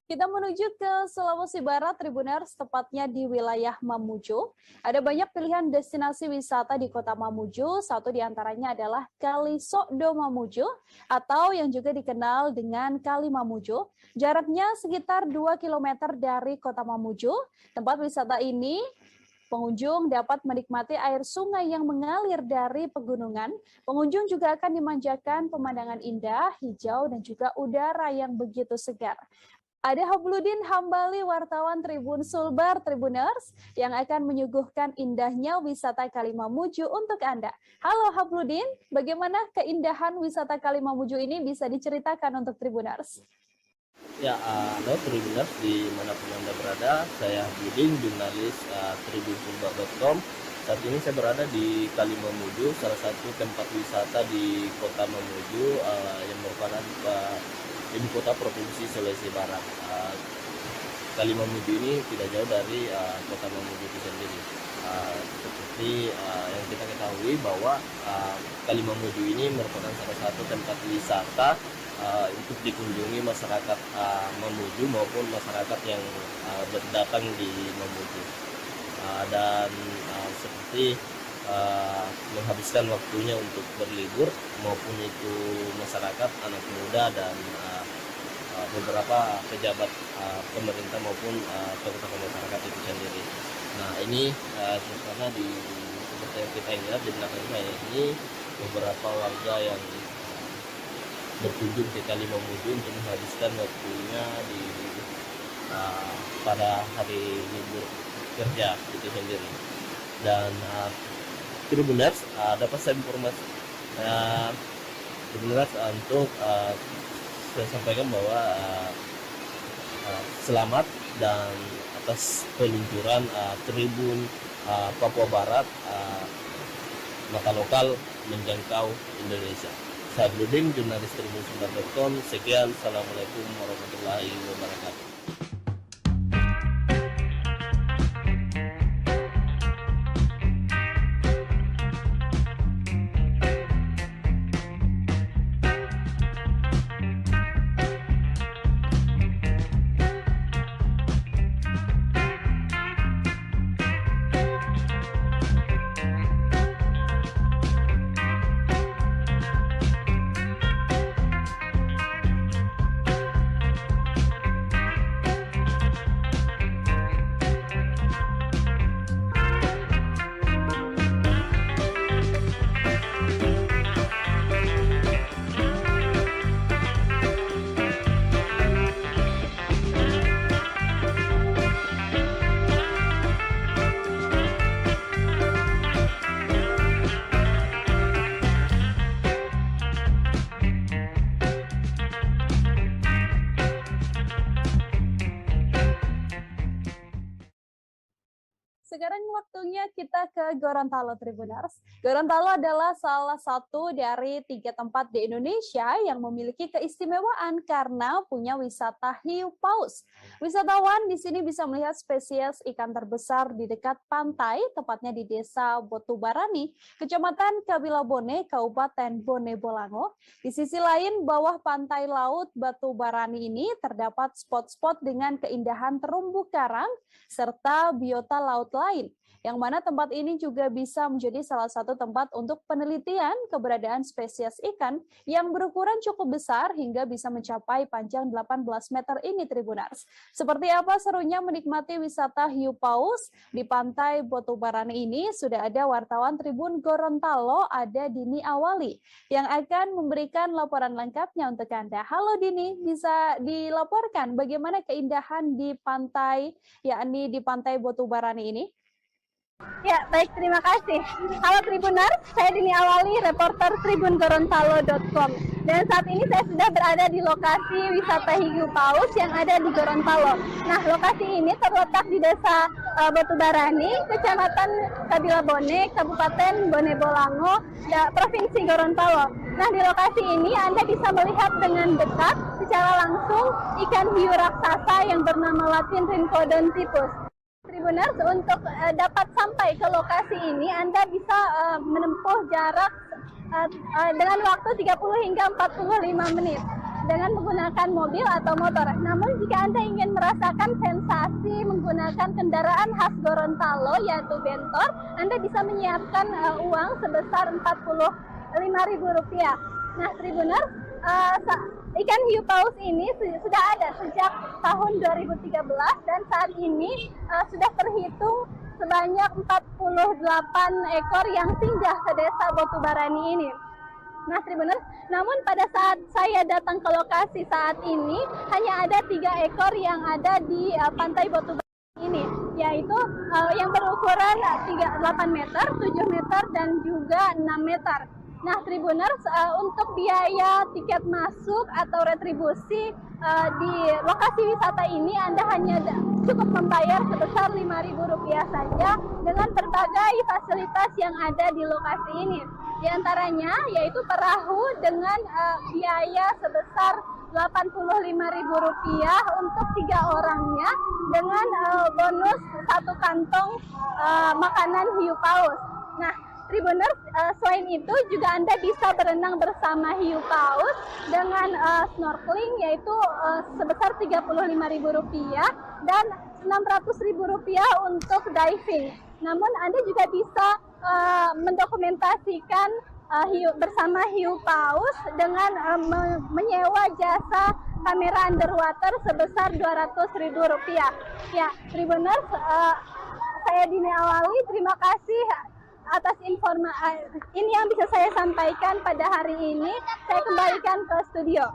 Kita menuju ke Sulawesi Barat, Tribuners, tepatnya di wilayah Mamuju. Ada banyak pilihan destinasi wisata di kota Mamuju. Satu di antaranya adalah Kali Sokdo Mamuju, atau yang juga dikenal dengan Kali Mamuju. Jaraknya sekitar 2 km dari kota Mamuju. Tempat wisata ini, pengunjung dapat menikmati air sungai yang mengalir dari pegunungan. Pengunjung juga akan dimanjakan pemandangan indah, hijau, dan juga udara yang begitu segar. Ada Habludin Hambali, wartawan Tribun Sulbar Tribuners, yang akan menyuguhkan indahnya wisata Kali Mamuju untuk Anda. Halo Habludin, bagaimana keindahan wisata Kali Mamuju ini, bisa diceritakan untuk Tribuners? Ya, halo Tribuners dimanapun Anda berada, saya Habludin, jurnalis tribunsulbar.com. Saat ini saya berada di Kali Mamuju, salah satu tempat wisata di kota Mamuju yang merupakan ibu kota Provinsi Sulawesi Barat. Kali Mamuju ini tidak jauh dari kota Mamuju itu sendiri. Seperti yang kita ketahui bahwa Kali Mamuju ini merupakan salah satu tempat wisata untuk dikunjungi masyarakat Mamuju maupun masyarakat yang berdatang di Mamuju. Dan seperti menghabiskan waktunya untuk berlibur, maupun itu masyarakat, anak muda, dan beberapa pejabat pemerintah maupun tokoh-tokoh masyarakat itu sendiri. Nah ini suasana seperti yang kita lihat di belakang saya ini beberapa warga yang berkunjung ke Kalimamudu untuk menghabiskan waktunya pada hari libur kerja itu sendiri. Dan Tribuners, dapat saya informasi Tribuners untuk saya sampaikan bahwa selamat dan atas peluncuran Tribun Papua Barat mata lokal menjangkau Indonesia. Saya Bluding, jurnalis tribunsebar.com. Sekian, assalamualaikum warahmatullahi wabarakatuh. Sekarang waktunya kita ke Gorontalo Tribuners. Gorontalo adalah salah satu dari 3 tempat di Indonesia yang memiliki keistimewaan karena punya wisata hiu paus. Wisatawan di sini bisa melihat spesies ikan terbesar di dekat pantai, tepatnya di Desa Botubarani, Kecamatan Kabilabone, Kabupaten Bone Bolango. Di sisi lain, bawah pantai laut Botubarani ini terdapat spot-spot dengan keindahan terumbu karang serta biota laut lain, yang mana tempat ini juga bisa menjadi salah satu tempat untuk penelitian keberadaan spesies ikan yang berukuran cukup besar hingga bisa mencapai panjang 18 meter ini, Tribuners. Seperti apa serunya menikmati wisata hiu paus di pantai Botubarani ini, sudah ada wartawan Tribun Gorontalo, ada Dini Awali, yang akan memberikan laporan lengkapnya untuk Anda. Halo Dini, bisa dilaporkan bagaimana keindahan di pantai, yakni di pantai Botubarani ini? Ya, baik, terima kasih. Halo Tribuners, saya Dini Awali, reporter tribungorontalo.com. Dan saat ini saya sudah berada di lokasi wisata hiu paus yang ada di Gorontalo. Nah, lokasi ini terletak di Desa Botubarani, Kecamatan Kabilabone, Kabupaten Bone Bolango, Provinsi Gorontalo. Nah, di lokasi ini Anda bisa melihat dengan dekat secara langsung ikan hiu raksasa yang bernama Latin Rhincodontypus. Tribuners, untuk dapat sampai ke lokasi ini Anda bisa menempuh jarak dengan waktu 30 hingga 45 menit dengan menggunakan mobil atau motor. Namun jika Anda ingin merasakan sensasi menggunakan kendaraan khas Gorontalo yaitu bentor, Anda bisa menyiapkan uang sebesar Rp45.000. Nah, Tribuners, ikan hiu paus ini sudah ada sejak tahun 2013 dan saat ini sudah terhitung sebanyak 48 ekor yang singgah ke Desa Botubarani ini. Nah, Tribuners, namun pada saat saya datang ke lokasi saat ini hanya ada 3 ekor yang ada di pantai Botubarani ini, yaitu yang berukuran 8 meter, 7 meter, dan juga 6 meter. Nah, Tribuners, untuk biaya tiket masuk atau retribusi di lokasi wisata ini Anda hanya cukup membayar sebesar Rp5.000 saja dengan berbagai fasilitas yang ada di lokasi ini. Di antaranya yaitu perahu dengan biaya sebesar Rp85.000 untuk 3 orangnya dengan bonus 1 kantong makanan hiu paus. Nah, Tribuners, selain itu juga Anda bisa berenang bersama hiu paus dengan snorkeling yaitu sebesar Rp35.000 dan Rp600.000 untuk diving. Namun Anda juga bisa mendokumentasikan bersama hiu paus dengan menyewa jasa kamera underwater sebesar Rp200.000. Ya, Tribuners, saya Dini Awali, terima kasih atas informasi ini yang bisa saya sampaikan pada hari ini. Saya kembalikan ke studio.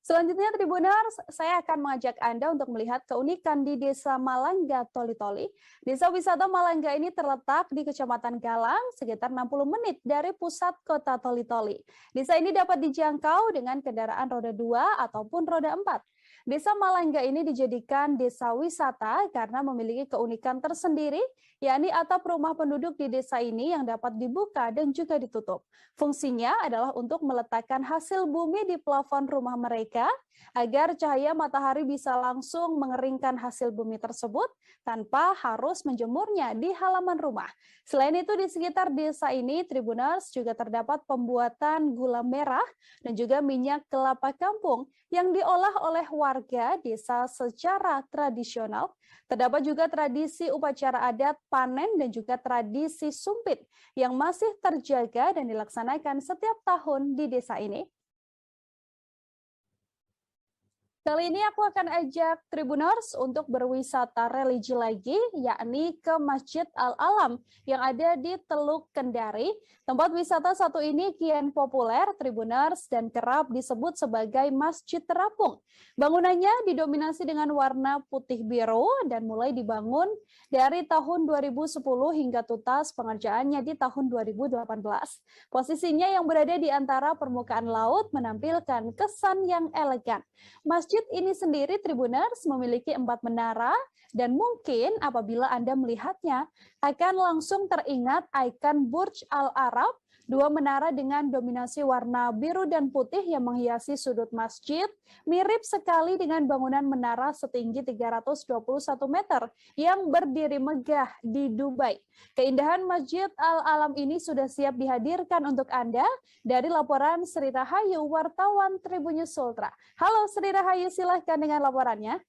Selanjutnya Tribuners, saya akan mengajak Anda untuk melihat keunikan di Desa Malangga Toli-Toli. Desa wisata Malangga ini terletak di Kecamatan Galang, sekitar 60 menit dari pusat kota Toli-Toli. Desa ini dapat dijangkau dengan kendaraan roda 2 ataupun roda 4. Desa Malangga ini dijadikan desa wisata karena memiliki keunikan tersendiri, yakni atap rumah penduduk di desa ini yang dapat dibuka dan juga ditutup. Fungsinya adalah untuk meletakkan hasil bumi di plafon rumah mereka agar cahaya matahari bisa langsung mengeringkan hasil bumi tersebut tanpa harus menjemurnya di halaman rumah. Selain itu, di sekitar desa ini, Tribuners, juga terdapat pembuatan gula merah dan juga minyak kelapa kampung yang diolah oleh warga desa secara tradisional. Terdapat juga tradisi upacara adat panen dan juga tradisi sumpit yang masih terjaga dan dilaksanakan setiap tahun di desa ini. Kali ini aku akan ajak Tribuners untuk berwisata religi lagi, yakni ke Masjid Al-Alam yang ada di Teluk Kendari. Tempat wisata satu ini kian populer, Tribuners, dan kerap disebut sebagai Masjid Terapung. Bangunannya didominasi dengan warna putih biru dan mulai dibangun dari tahun 2010 hingga tuntas pengerjaannya di tahun 2018. Posisinya yang berada di antara permukaan laut menampilkan kesan yang elegan. Masjid ini sendiri, Tribuners, memiliki 4 menara dan mungkin apabila Anda melihatnya akan langsung teringat ikon Burj Al Arab, 2 menara dengan dominasi warna biru dan putih yang menghiasi sudut masjid, mirip sekali dengan bangunan menara setinggi 321 meter yang berdiri megah di Dubai. Keindahan Masjid Al-Alam ini sudah siap dihadirkan untuk Anda dari laporan Sri Rahayu, wartawan Tribun News Ultra. Halo Sri Rahayu, silahkan dengan laporannya.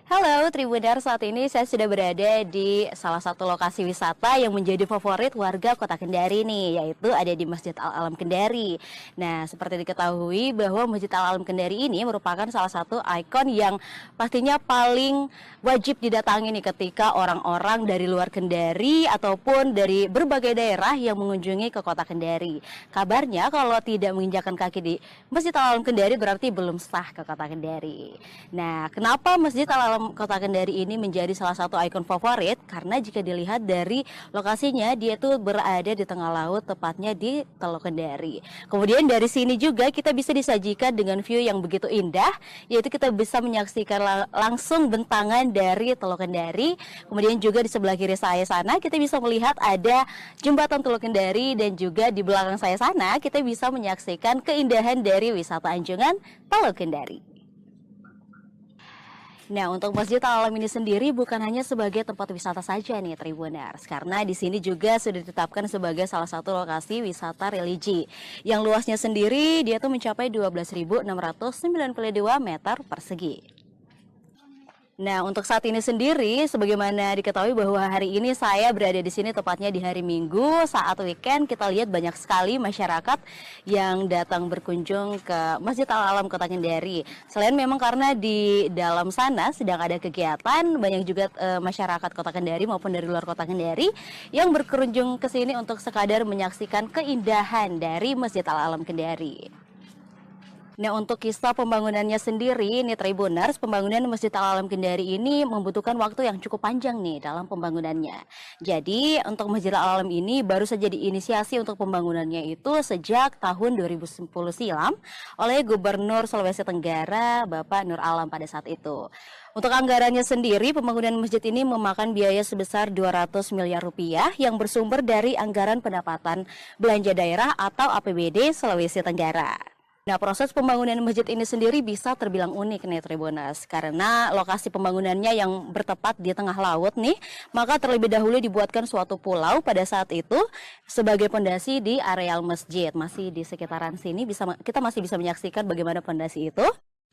Halo Tribuners, saat ini saya sudah berada di salah satu lokasi wisata yang menjadi favorit warga Kota Kendari nih, yaitu ada di Masjid Al-Alam Kendari. Nah, seperti diketahui bahwa Masjid Al-Alam Kendari ini merupakan salah satu ikon yang pastinya paling wajib didatangi nih ketika orang-orang dari luar Kendari ataupun dari berbagai daerah yang mengunjungi ke Kota Kendari. Kabarnya kalau tidak menginjakan kaki di Masjid Al-Alam Kendari berarti belum sah ke Kota Kendari. Nah, kenapa Masjid Al-Alam Kota Kendari ini menjadi salah satu ikon favorit? Karena jika dilihat dari lokasinya, dia tuh berada di tengah laut, tepatnya di Teluk Kendari. Kemudian dari sini juga kita bisa disajikan dengan view yang begitu indah, yaitu kita bisa menyaksikan langsung bentangan dari Teluk Kendari. Kemudian juga di sebelah kiri saya sana kita bisa melihat ada jembatan Teluk Kendari, dan juga di belakang saya sana kita bisa menyaksikan keindahan dari wisata anjungan Teluk Kendari. Nah, untuk Masjid Al-Alam ini sendiri bukan hanya sebagai tempat wisata saja nih Tribuners, karena di sini juga sudah ditetapkan sebagai salah satu lokasi wisata religi yang luasnya sendiri dia tuh mencapai 12.692 meter persegi. Nah, untuk saat ini sendiri, sebagaimana diketahui bahwa hari ini saya berada di sini tepatnya di hari Minggu saat weekend, kita lihat banyak sekali masyarakat yang datang berkunjung ke Masjid Al-Alam Kota Kendari. Selain memang karena di dalam sana sedang ada kegiatan, banyak juga masyarakat Kota Kendari maupun dari luar Kota Kendari yang berkunjung ke sini untuk sekadar menyaksikan keindahan dari Masjid Al-Alam Kendari. Nah, untuk kisah pembangunannya sendiri nih Tribuners, pembangunan Masjid Al-Alam Kendari ini membutuhkan waktu yang cukup panjang nih dalam pembangunannya. Jadi untuk Masjid Al-Alam ini baru saja diinisiasi untuk pembangunannya itu sejak tahun 2010 silam oleh Gubernur Sulawesi Tenggara Bapak Nur Alam pada saat itu. Untuk anggarannya sendiri, pembangunan masjid ini memakan biaya sebesar 200 miliar rupiah yang bersumber dari anggaran pendapatan belanja daerah atau APBD Sulawesi Tenggara. Nah, proses pembangunan masjid ini sendiri bisa terbilang unik nih Tribuners, karena lokasi pembangunannya yang bertepat di tengah laut nih, maka terlebih dahulu dibuatkan suatu pulau pada saat itu sebagai pondasi di areal masjid. Masih di sekitaran sini kita masih bisa menyaksikan bagaimana pondasi itu.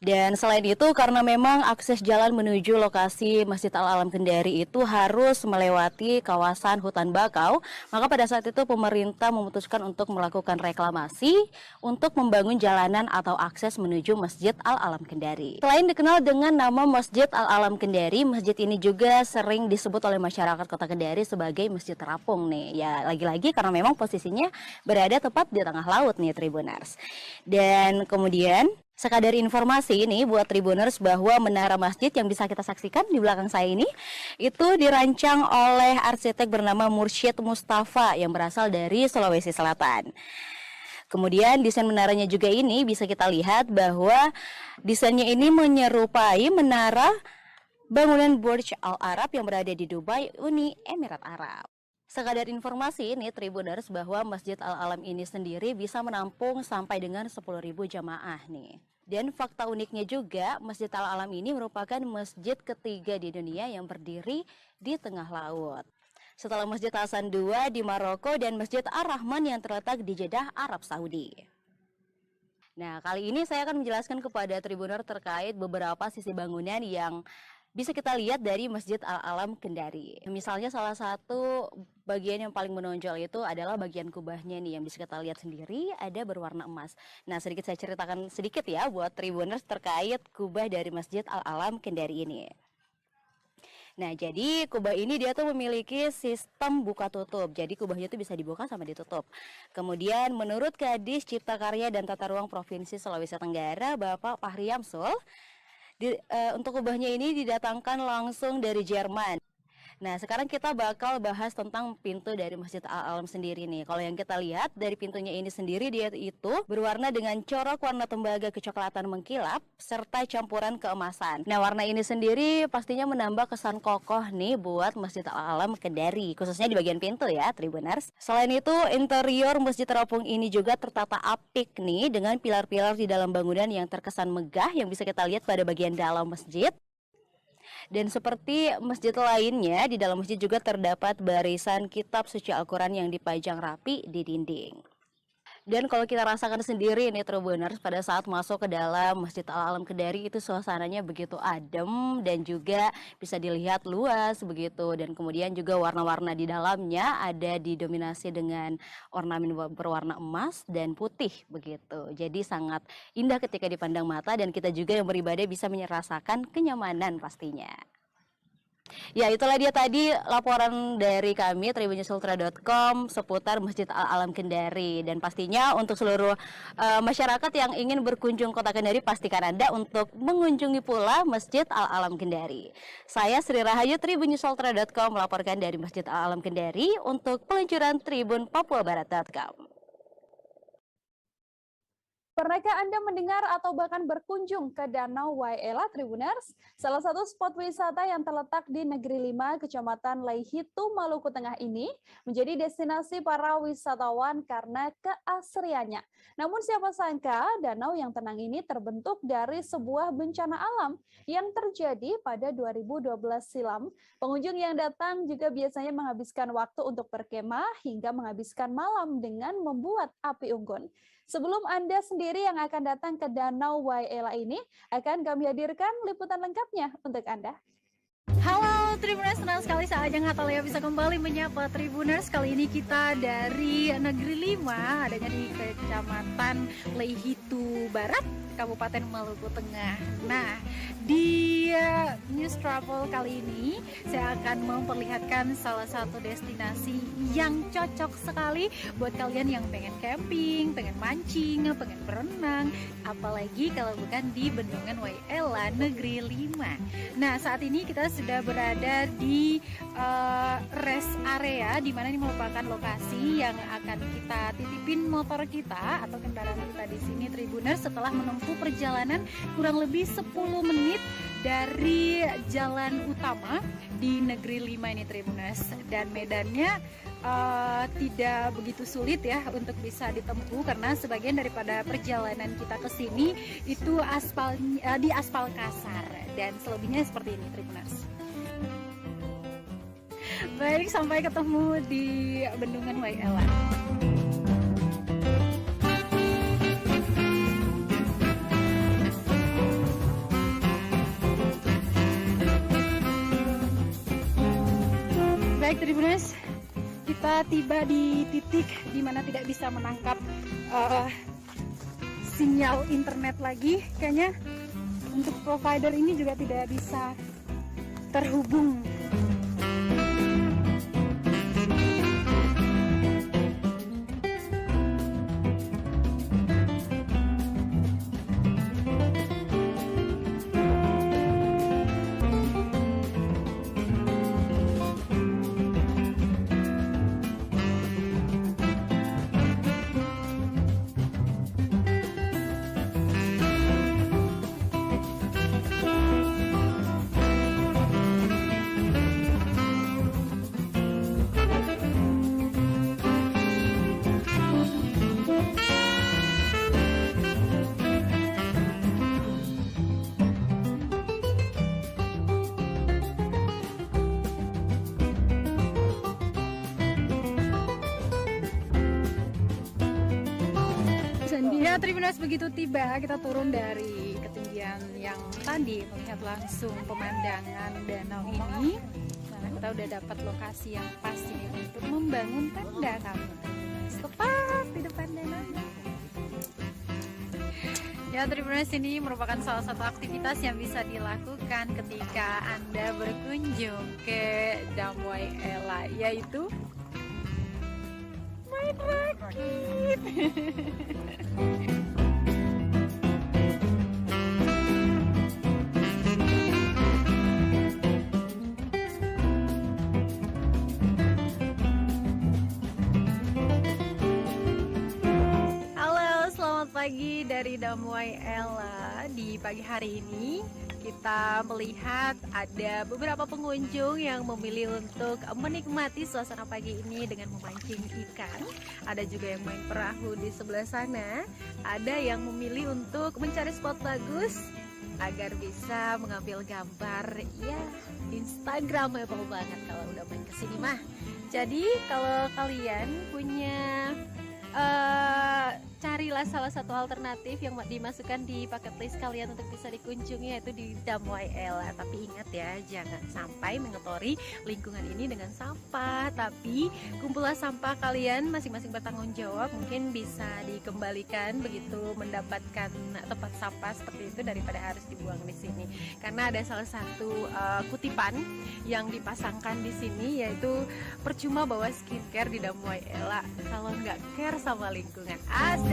Dan selain itu, karena memang akses jalan menuju lokasi Masjid Al-Alam Kendari itu harus melewati kawasan hutan bakau, maka pada saat itu pemerintah memutuskan untuk melakukan reklamasi untuk membangun jalanan atau akses menuju Masjid Al-Alam Kendari. Selain dikenal dengan nama Masjid Al-Alam Kendari, masjid ini juga sering disebut oleh masyarakat Kota Kendari sebagai Masjid Terapung nih. Ya, lagi-lagi karena memang posisinya berada tepat di tengah laut nih Tribuners. Dan kemudian sekadar informasi ini buat Tribuners bahwa menara masjid yang bisa kita saksikan di belakang saya ini itu dirancang oleh arsitek bernama Mursyid Mustafa yang berasal dari Sulawesi Selatan. Kemudian desain menaranya juga ini bisa kita lihat bahwa desainnya ini menyerupai menara bangunan Burj Al Arab yang berada di Dubai, Uni Emirat Arab. Sekadar informasi ini Tribuners bahwa Masjid Al-Alam ini sendiri bisa menampung sampai dengan 10.000 jamaah nih. Dan fakta uniknya juga, Masjid Al-Alam ini merupakan masjid ketiga di dunia yang berdiri di tengah laut. Setelah Masjid Hasan II di Maroko dan Masjid Ar-Rahman yang terletak di Jeddah, Arab Saudi. Nah, kali ini saya akan menjelaskan kepada Tribuner terkait beberapa sisi bangunan yang bisa kita lihat dari Masjid Al-Alam Kendari. Misalnya salah satu bagian yang paling menonjol itu adalah bagian kubahnya nih yang bisa kita lihat sendiri ada berwarna emas. Nah, sedikit saya ceritakan sedikit ya buat Tribuners terkait kubah dari Masjid Al-Alam Kendari ini. Nah, jadi kubah ini dia tuh memiliki sistem buka tutup. Jadi kubahnya tuh bisa dibuka sama ditutup. Kemudian menurut Kadis Cipta Karya dan Tata Ruang Provinsi Sulawesi Tenggara, Bapak Fahri Yamsul, untuk kubahnya ini didatangkan langsung dari Jerman. Nah, sekarang kita bakal bahas tentang pintu dari Masjid Al-Alam sendiri nih. Kalau yang kita lihat dari pintunya ini sendiri, dia itu berwarna dengan corak warna tembaga kecoklatan mengkilap serta campuran keemasan. Nah, warna ini sendiri pastinya menambah kesan kokoh nih buat Masjid Al-Alam Kendari, khususnya di bagian pintu ya, Tribuners. Selain itu, interior Masjid Terapung ini juga tertata apik nih dengan pilar-pilar di dalam bangunan yang terkesan megah yang bisa kita lihat pada bagian dalam masjid. Dan seperti masjid lainnya, di dalam masjid juga terdapat barisan kitab suci Al-Quran yang dipajang rapi di dinding. Dan kalau kita rasakan sendiri nih Tribuners, pada saat masuk ke dalam Masjid Al-Alam Kendari itu suasananya begitu adem dan juga bisa dilihat luas begitu. Dan kemudian juga warna-warna di dalamnya ada didominasi dengan ornamen berwarna emas dan putih begitu. Jadi sangat indah ketika dipandang mata dan kita juga yang beribadah bisa merasakan kenyamanan pastinya. Ya, itulah dia tadi laporan dari kami tribunnews.ultra.com seputar Masjid Al-Alam Kendari. Dan pastinya untuk seluruh masyarakat yang ingin berkunjung Kota Kendari, pastikan Anda untuk mengunjungi pula Masjid Al-Alam Kendari. Saya Sri Rahayu, tribunnews.ultra.com melaporkan dari Masjid Al-Alam Kendari untuk peluncuran Tribun Papuabarat.com. Pernahkah Anda mendengar atau bahkan berkunjung ke Danau Waiela Tribuners? Salah satu spot wisata yang terletak di Negeri 5, Kecamatan Leihitu, Maluku Tengah ini menjadi destinasi para wisatawan karena keasriannya. Namun siapa sangka danau yang tenang ini terbentuk dari sebuah bencana alam yang terjadi pada 2012 silam. Pengunjung yang datang juga biasanya menghabiskan waktu untuk berkemah hingga menghabiskan malam dengan membuat api unggun. Sebelum Anda sendiri yang akan datang ke Danau Waiela ini, akan kami hadirkan liputan lengkapnya untuk Anda. Halo Tribuners, senang sekali saya Ajeng Hatalea bisa kembali menyapa Tribuners. Kali ini kita dari Negeri 5, adanya di Kecamatan Leihitu Barat, Kabupaten Maluku Tengah. Nah, di News Travel kali ini saya akan memperlihatkan salah satu destinasi yang cocok sekali buat kalian yang pengen camping, pengen mancing, pengen berenang, apalagi kalau bukan di Bendungan Waiela Negeri 5. Nah, saat ini kita sudah berada di rest area, di mana ini merupakan lokasi yang akan kita titipin motor kita atau kendaraan kita di sini Tribuners setelah menempuh perjalanan kurang lebih 10 menit dari jalan utama di Negeri 5 ini Tribuners. Dan medannya tidak begitu sulit ya untuk bisa ditempuh karena sebagian daripada perjalanan kita ke sini itu di aspal kasar dan selebihnya seperti ini Tribuners. Baik, sampai ketemu di Bendungan Waiela. Baik Tribuners, kita tiba di titik di mana tidak bisa menangkap sinyal internet lagi. Kayaknya untuk provider ini juga tidak bisa terhubung. Ya Tribuners, begitu tiba kita turun dari ketinggian yang tadi melihat langsung pemandangan danau ini. Nah, kita udah dapat lokasi yang pas ini untuk membangun tenda kami tepat di depan danau. Ya Tribuners, ini merupakan salah satu aktivitas yang bisa dilakukan ketika Anda berkunjung ke Damoy Ella, yaitu main rakit. Halo, selamat pagi dari Damoy Ella. Di pagi hari ini kita melihat ada beberapa pengunjung yang memilih untuk menikmati suasana pagi ini dengan memancing ikan. Ada juga yang main perahu di sebelah sana. Ada yang memilih untuk mencari spot bagus agar bisa mengambil gambar. Ya, Instagramable banget kalau udah main kesini mah. Jadi kalau kalian punya carilah salah satu alternatif yang dimasukkan di paket list kalian untuk bisa dikunjungi, yaitu di Damoy Ella. Tapi ingat ya, jangan sampai mengotori lingkungan ini dengan sampah. Tapi kumpulan sampah kalian masing-masing bertanggung jawab, mungkin bisa dikembalikan begitu mendapatkan tempat sampah seperti itu daripada harus dibuang di sini. Karena ada salah satu kutipan yang dipasangkan di sini, yaitu percuma bawa skincare di Damoy Ella kalau nggak care sama lingkungan. Asik.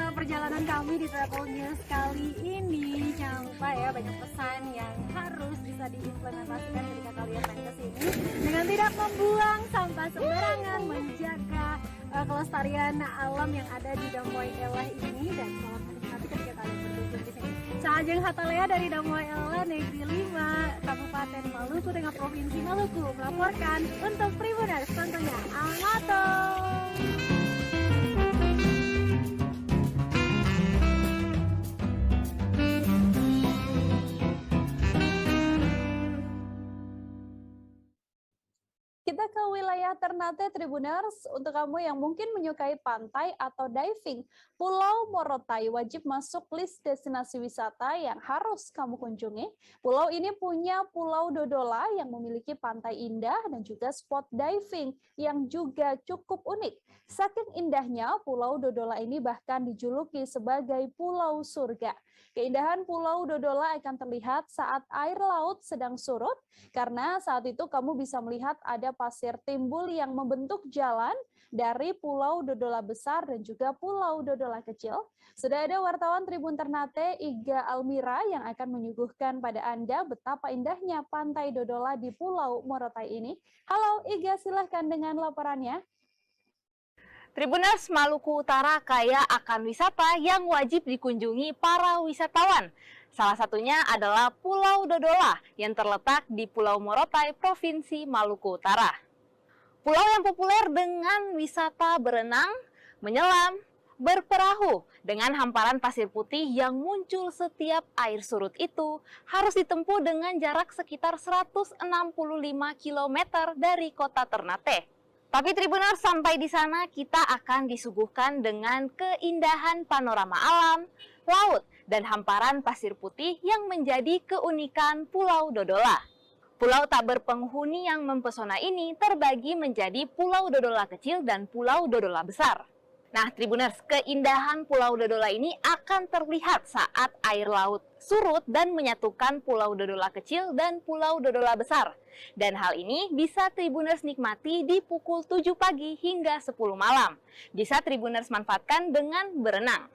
Perjalanan kami di Travel News kali ini. Jangan lupa ya, banyak pesan yang harus bisa diimplementasikan ketika kalian main ke sini dengan tidak membuang sampah sembarangan, menjaga kelestarian alam yang ada di Damoy Ella ini, dan selamat menikmati ketika kalian berkunjung di sini. Sajeng Hatalea dari Damoy Ella, Negeri 5, Kabupaten Maluku Tengah, Provinsi Maluku, melaporkan untuk Tribuners tentunya. Amato. ke wilayah Ternate Tribuners. Untuk kamu yang mungkin menyukai pantai atau diving, Pulau Morotai wajib masuk list destinasi wisata yang harus kamu kunjungi. Pulau ini punya Pulau Dodola yang memiliki pantai indah dan juga spot diving yang juga cukup unik. Saking indahnya, Pulau Dodola ini bahkan dijuluki sebagai Pulau Surga. Keindahan Pulau Dodola akan terlihat saat air laut sedang surut, karena saat itu kamu bisa melihat ada pasir timbul yang membentuk jalan dari Pulau Dodola besar dan juga Pulau Dodola kecil. Sudah ada wartawan Tribun Ternate, Iga Almira, yang akan menyuguhkan pada Anda betapa indahnya pantai Dodola di Pulau Morotai ini. Halo Iga, silahkan dengan laporannya. Tribuners, Maluku Utara kaya akan wisata yang wajib dikunjungi para wisatawan. Salah satunya adalah Pulau Dodola yang terletak di Pulau Morotai, Provinsi Maluku Utara. Pulau yang populer dengan wisata berenang, menyelam, berperahu dengan hamparan pasir putih yang muncul setiap air surut itu harus ditempuh dengan jarak sekitar 165 km dari kota Ternate. Tapi Tribuners, sampai di sana kita akan disuguhkan dengan keindahan panorama alam, laut, dan hamparan pasir putih yang menjadi keunikan Pulau Dodola. Pulau tak berpenghuni yang mempesona ini terbagi menjadi Pulau Dodola kecil dan Pulau Dodola besar. Nah, Tribuners, keindahan Pulau Dodola ini akan terlihat saat air laut surut dan menyatukan Pulau Dodola kecil dan Pulau Dodola besar. Dan hal ini bisa Tribuners nikmati di pukul 7 pagi hingga 10 malam. Bisa Tribuners manfaatkan dengan berenang.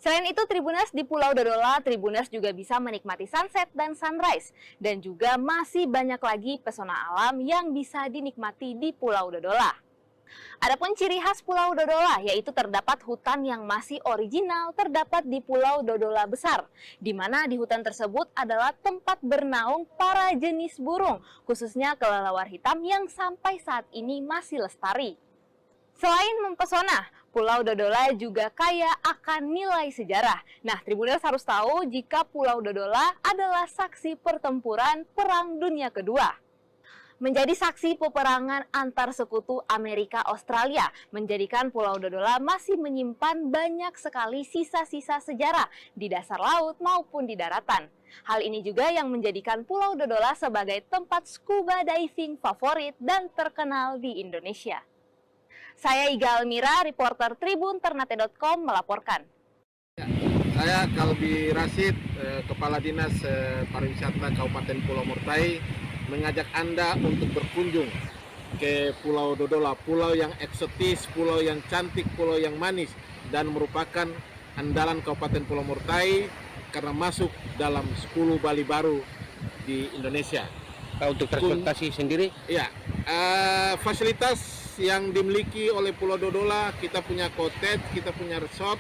Selain itu, Tribuners, di Pulau Dodola, Tribuners juga bisa menikmati sunset dan sunrise. Dan juga masih banyak lagi pesona alam yang bisa dinikmati di Pulau Dodola. Adapun ciri khas Pulau Dodola, yaitu terdapat hutan yang masih original terdapat di Pulau Dodola besar, di mana di hutan tersebut adalah tempat bernaung para jenis burung, khususnya kelelawar hitam yang sampai saat ini masih lestari. Selain mempesona, Pulau Dodola juga kaya akan nilai sejarah. Nah, Tribuners harus tahu jika Pulau Dodola adalah saksi pertempuran Perang Dunia Kedua. Menjadi saksi peperangan antar sekutu Amerika-Australia, menjadikan Pulau Dodola masih menyimpan banyak sekali sisa-sisa sejarah di dasar laut maupun di daratan. Hal ini juga yang menjadikan Pulau Dodola sebagai tempat scuba diving favorit dan terkenal di Indonesia. Saya Iga Almira, reporter TribunTernate.com melaporkan. Saya Kalbi Rasid, Kepala Dinas Pariwisata Kabupaten Pulau Morotai, mengajak Anda untuk berkunjung ke Pulau Dodola, pulau yang eksotis, pulau yang cantik, pulau yang manis, dan merupakan andalan Kabupaten Pulau Morotai karena masuk dalam 10 Bali baru di Indonesia. Untuk transportasi sendiri? Ya, fasilitas yang dimiliki oleh Pulau Dodola, kita punya cottage, kita punya resort,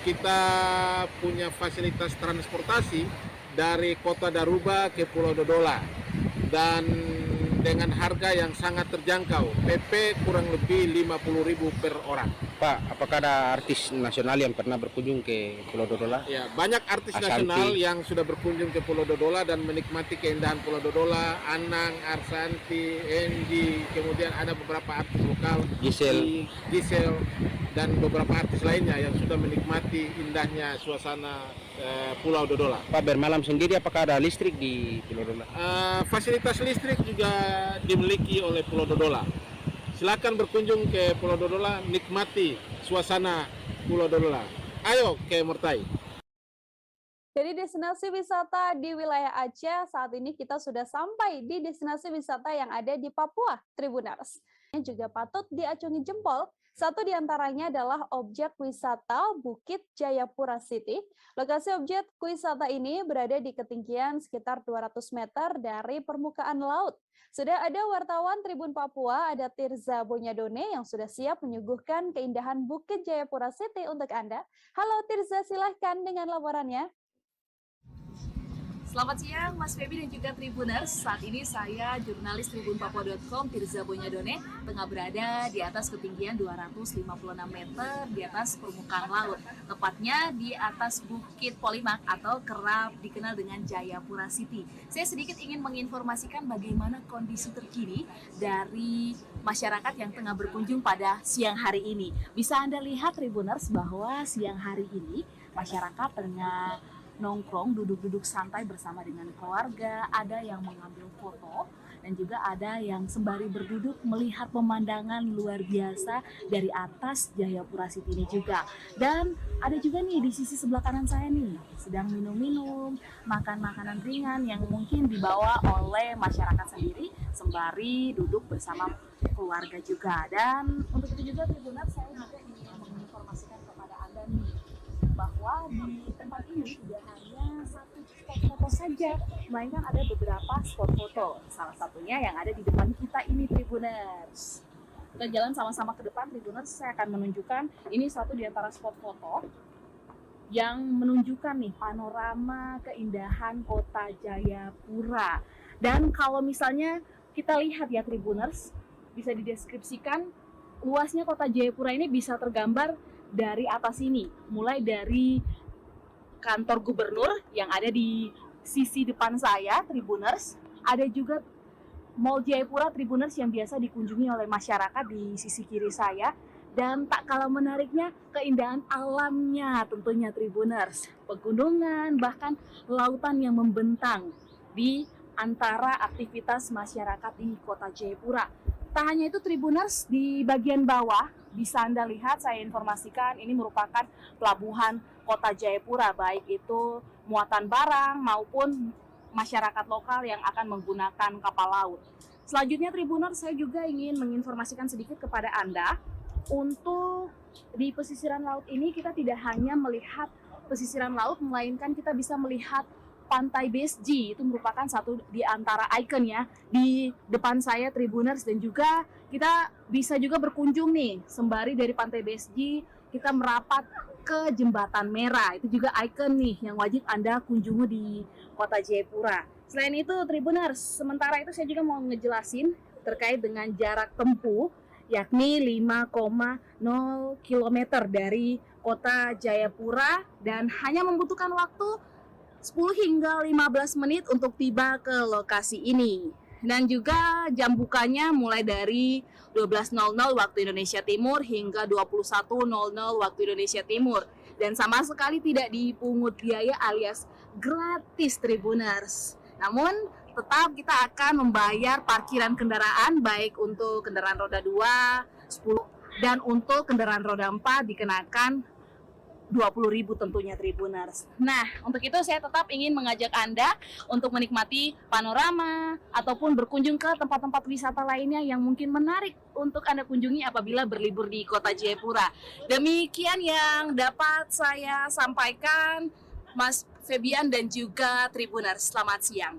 kita punya fasilitas transportasi dari Kota Daruba ke Pulau Dodola. Dan dengan harga yang sangat terjangkau, PP kurang lebih 50.000 per orang. Pak, apakah ada artis nasional yang pernah berkunjung ke Pulau Dodola? Ya, banyak artis Ashanti nasional yang sudah berkunjung ke Pulau Dodola dan menikmati keindahan Pulau Dodola. Anang, Arsanti, Endi, kemudian ada beberapa artis lokal, Gisel, dan beberapa artis lainnya yang sudah menikmati indahnya suasana Pulau Dodola. Pak, bermalam sendiri apakah ada listrik di Pulau Dodola? Fasilitas listrik juga dimiliki oleh Pulau Dodola. Silakan berkunjung ke Pulau Dodola, nikmati suasana Pulau Dodola. Ayo ke Morotai. Jadi destinasi wisata di wilayah Aceh, saat ini kita sudah sampai di destinasi wisata yang ada di Papua, Tribuners. Yang juga patut diacungi jempol. Satu di antaranya adalah objek wisata Bukit Jayapura City. Lokasi objek wisata ini berada di ketinggian sekitar 200 meter dari permukaan laut. Sudah ada wartawan Tribun Papua, ada Tirza Bonyadone yang sudah siap menyuguhkan keindahan Bukit Jayapura City untuk Anda. Halo Tirza, silahkan dengan laporannya. Selamat siang Mas Feby dan juga Tribuners. Saat ini saya jurnalis tribunpapua.com Tirza Bonyadone tengah berada di atas ketinggian 256 meter di atas permukaan laut. Tepatnya di atas Bukit Polimak atau kerap dikenal dengan Jayapura City. Saya sedikit ingin menginformasikan bagaimana kondisi terkini dari masyarakat yang tengah berkunjung pada siang hari ini. Bisa Anda lihat Tribuners bahwa siang hari ini masyarakat tengah nongkrong, duduk-duduk santai bersama dengan keluarga, ada yang mengambil foto, dan juga ada yang sembari berduduk melihat pemandangan luar biasa dari atas Jayapura City ini juga. Dan ada juga nih di sisi sebelah kanan saya nih, sedang minum-minum, makan makanan ringan yang mungkin dibawa oleh masyarakat sendiri, sembari duduk bersama keluarga juga. Dan untuk itu juga Tribuners, saya juga ingin menginformasikan kepada Anda nih, bahwa di tempat ini tidak hanya satu spot foto saja, melainkan ada beberapa spot foto. Salah satunya yang ada di depan kita ini Tribuners. Kita jalan sama-sama ke depan Tribuners, saya akan menunjukkan ini satu di antara spot foto yang menunjukkan nih panorama keindahan kota Jayapura. Dan kalau misalnya kita lihat ya Tribuners, bisa dideskripsikan luasnya kota Jayapura ini bisa tergambar dari atas ini, mulai dari kantor gubernur yang ada di sisi depan saya, Tribuners. Ada juga Mall Jayapura Tribuners yang biasa dikunjungi oleh masyarakat di sisi kiri saya. Dan tak kalah menariknya, keindahan alamnya tentunya Tribuners. Pegunungan, bahkan lautan yang membentang di antara aktivitas masyarakat di kota Jayapura. Tak hanya itu Tribuners, di bagian bawah bisa Anda lihat, saya informasikan ini merupakan pelabuhan kota Jayapura, baik itu muatan barang maupun masyarakat lokal yang akan menggunakan kapal laut. Selanjutnya Tribuners, saya juga ingin menginformasikan sedikit kepada Anda, untuk di pesisiran laut ini kita tidak hanya melihat pesisiran laut, melainkan kita bisa melihat Pantai BSG. Itu merupakan satu di antara ikon ya di depan saya Tribuners, dan juga kita bisa juga berkunjung nih sembari dari Pantai BSG kita merapat ke Jembatan Merah. Itu juga ikon nih yang wajib Anda kunjungi di kota Jayapura. Selain itu Tribuners, sementara itu saya juga mau ngejelasin terkait dengan jarak tempuh, yakni 5,0 km dari kota Jayapura dan hanya membutuhkan waktu 10 hingga 15 menit untuk tiba ke lokasi ini. Dan juga jam bukanya mulai dari 12.00 waktu Indonesia Timur hingga 21.00 waktu Indonesia Timur. Dan sama sekali tidak dipungut biaya alias gratis Tribuners. Namun tetap kita akan membayar parkiran kendaraan baik untuk kendaraan roda 2, 10 dan untuk kendaraan roda 4 dikenakan 20.000 tentunya Tribuners. Nah, untuk itu saya tetap ingin mengajak Anda untuk menikmati panorama ataupun berkunjung ke tempat-tempat wisata lainnya yang mungkin menarik untuk Anda kunjungi apabila berlibur di kota Jayapura. Demikian yang dapat saya sampaikan, Mas Febian dan juga Tribuners. Selamat siang.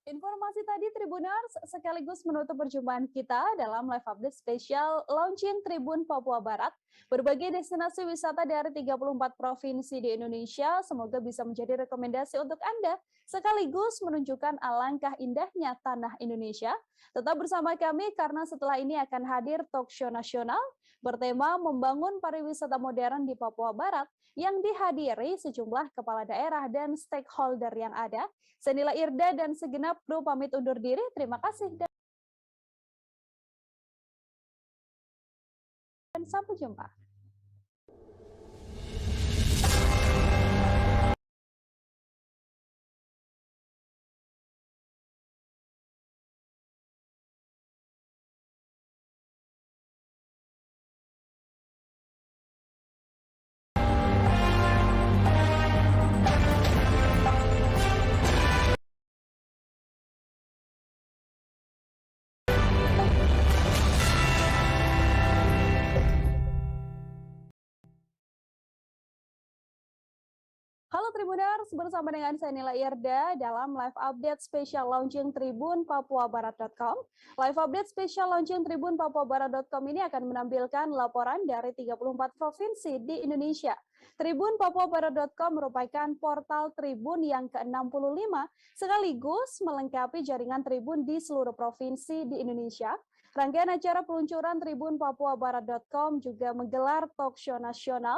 Informasi tadi Tribuners sekaligus menutup perjumpaan kita dalam live update spesial launching Tribun Papua Barat. Berbagai destinasi wisata dari 34 provinsi di Indonesia semoga bisa menjadi rekomendasi untuk Anda sekaligus menunjukkan alangkah indahnya tanah Indonesia. Tetap bersama kami karena setelah ini akan hadir talk show nasional bertema membangun pariwisata modern di Papua Barat yang dihadiri sejumlah kepala daerah dan stakeholder yang ada. Senila Irda dan segenap kru pamit undur diri. Terima kasih dan sampai jumpa. Halo Tribuners, bersama dengan saya Nila Irda dalam live update spesial launching Tribun Papuabarat.com. Live update spesial launching Tribun Papuabarat.com ini akan menampilkan laporan dari 34 provinsi di Indonesia. Tribun Papuabarat.com merupakan portal Tribun yang ke-65 sekaligus melengkapi jaringan Tribun di seluruh provinsi di Indonesia. Rangkaian acara peluncuran Tribun Papuabarat.com juga menggelar talk show nasional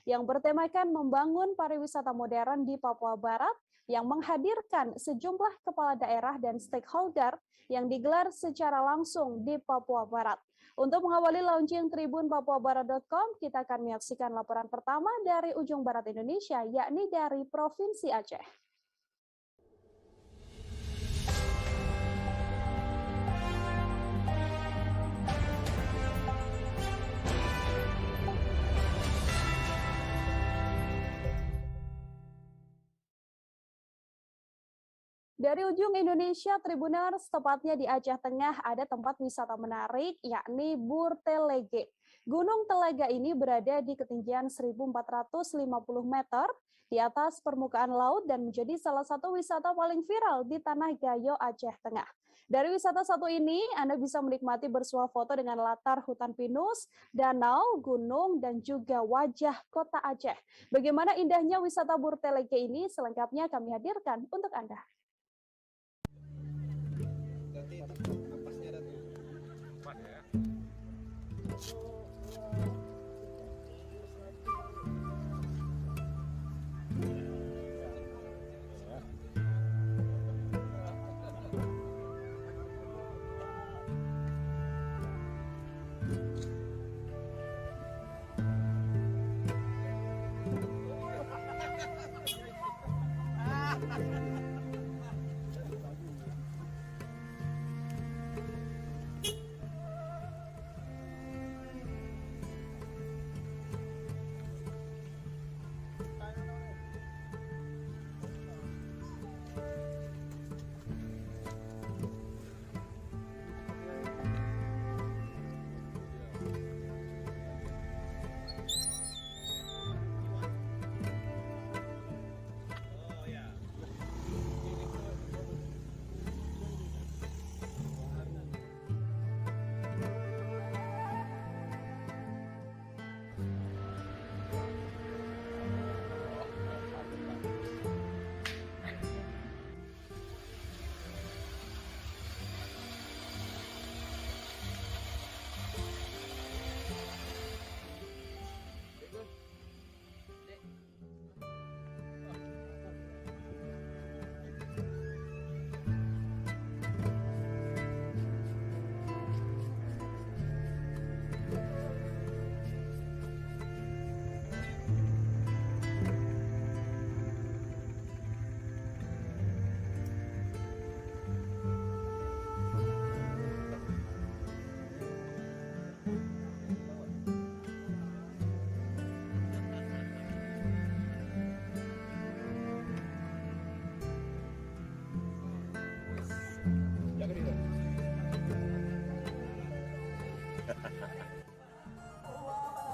yang bertemakan membangun pariwisata modern di Papua Barat yang menghadirkan sejumlah kepala daerah dan stakeholder yang digelar secara langsung di Papua Barat. Untuk mengawali launching Tribun Papuabarat.com, kita akan menyaksikan laporan pertama dari ujung barat Indonesia, yakni dari Provinsi Aceh. Dari ujung Indonesia, Tribuners, tepatnya di Aceh Tengah, ada tempat wisata menarik, yakni Burtelege. Gunung Telaga ini berada di ketinggian 1.450 meter di atas permukaan laut dan menjadi salah satu wisata paling viral di Tanah Gayo, Aceh Tengah. Dari wisata satu ini, Anda bisa menikmati bersuah foto dengan latar hutan pinus, danau, gunung, dan juga wajah kota Aceh. Bagaimana indahnya wisata Burtelege ini? Selengkapnya kami hadirkan untuk Anda.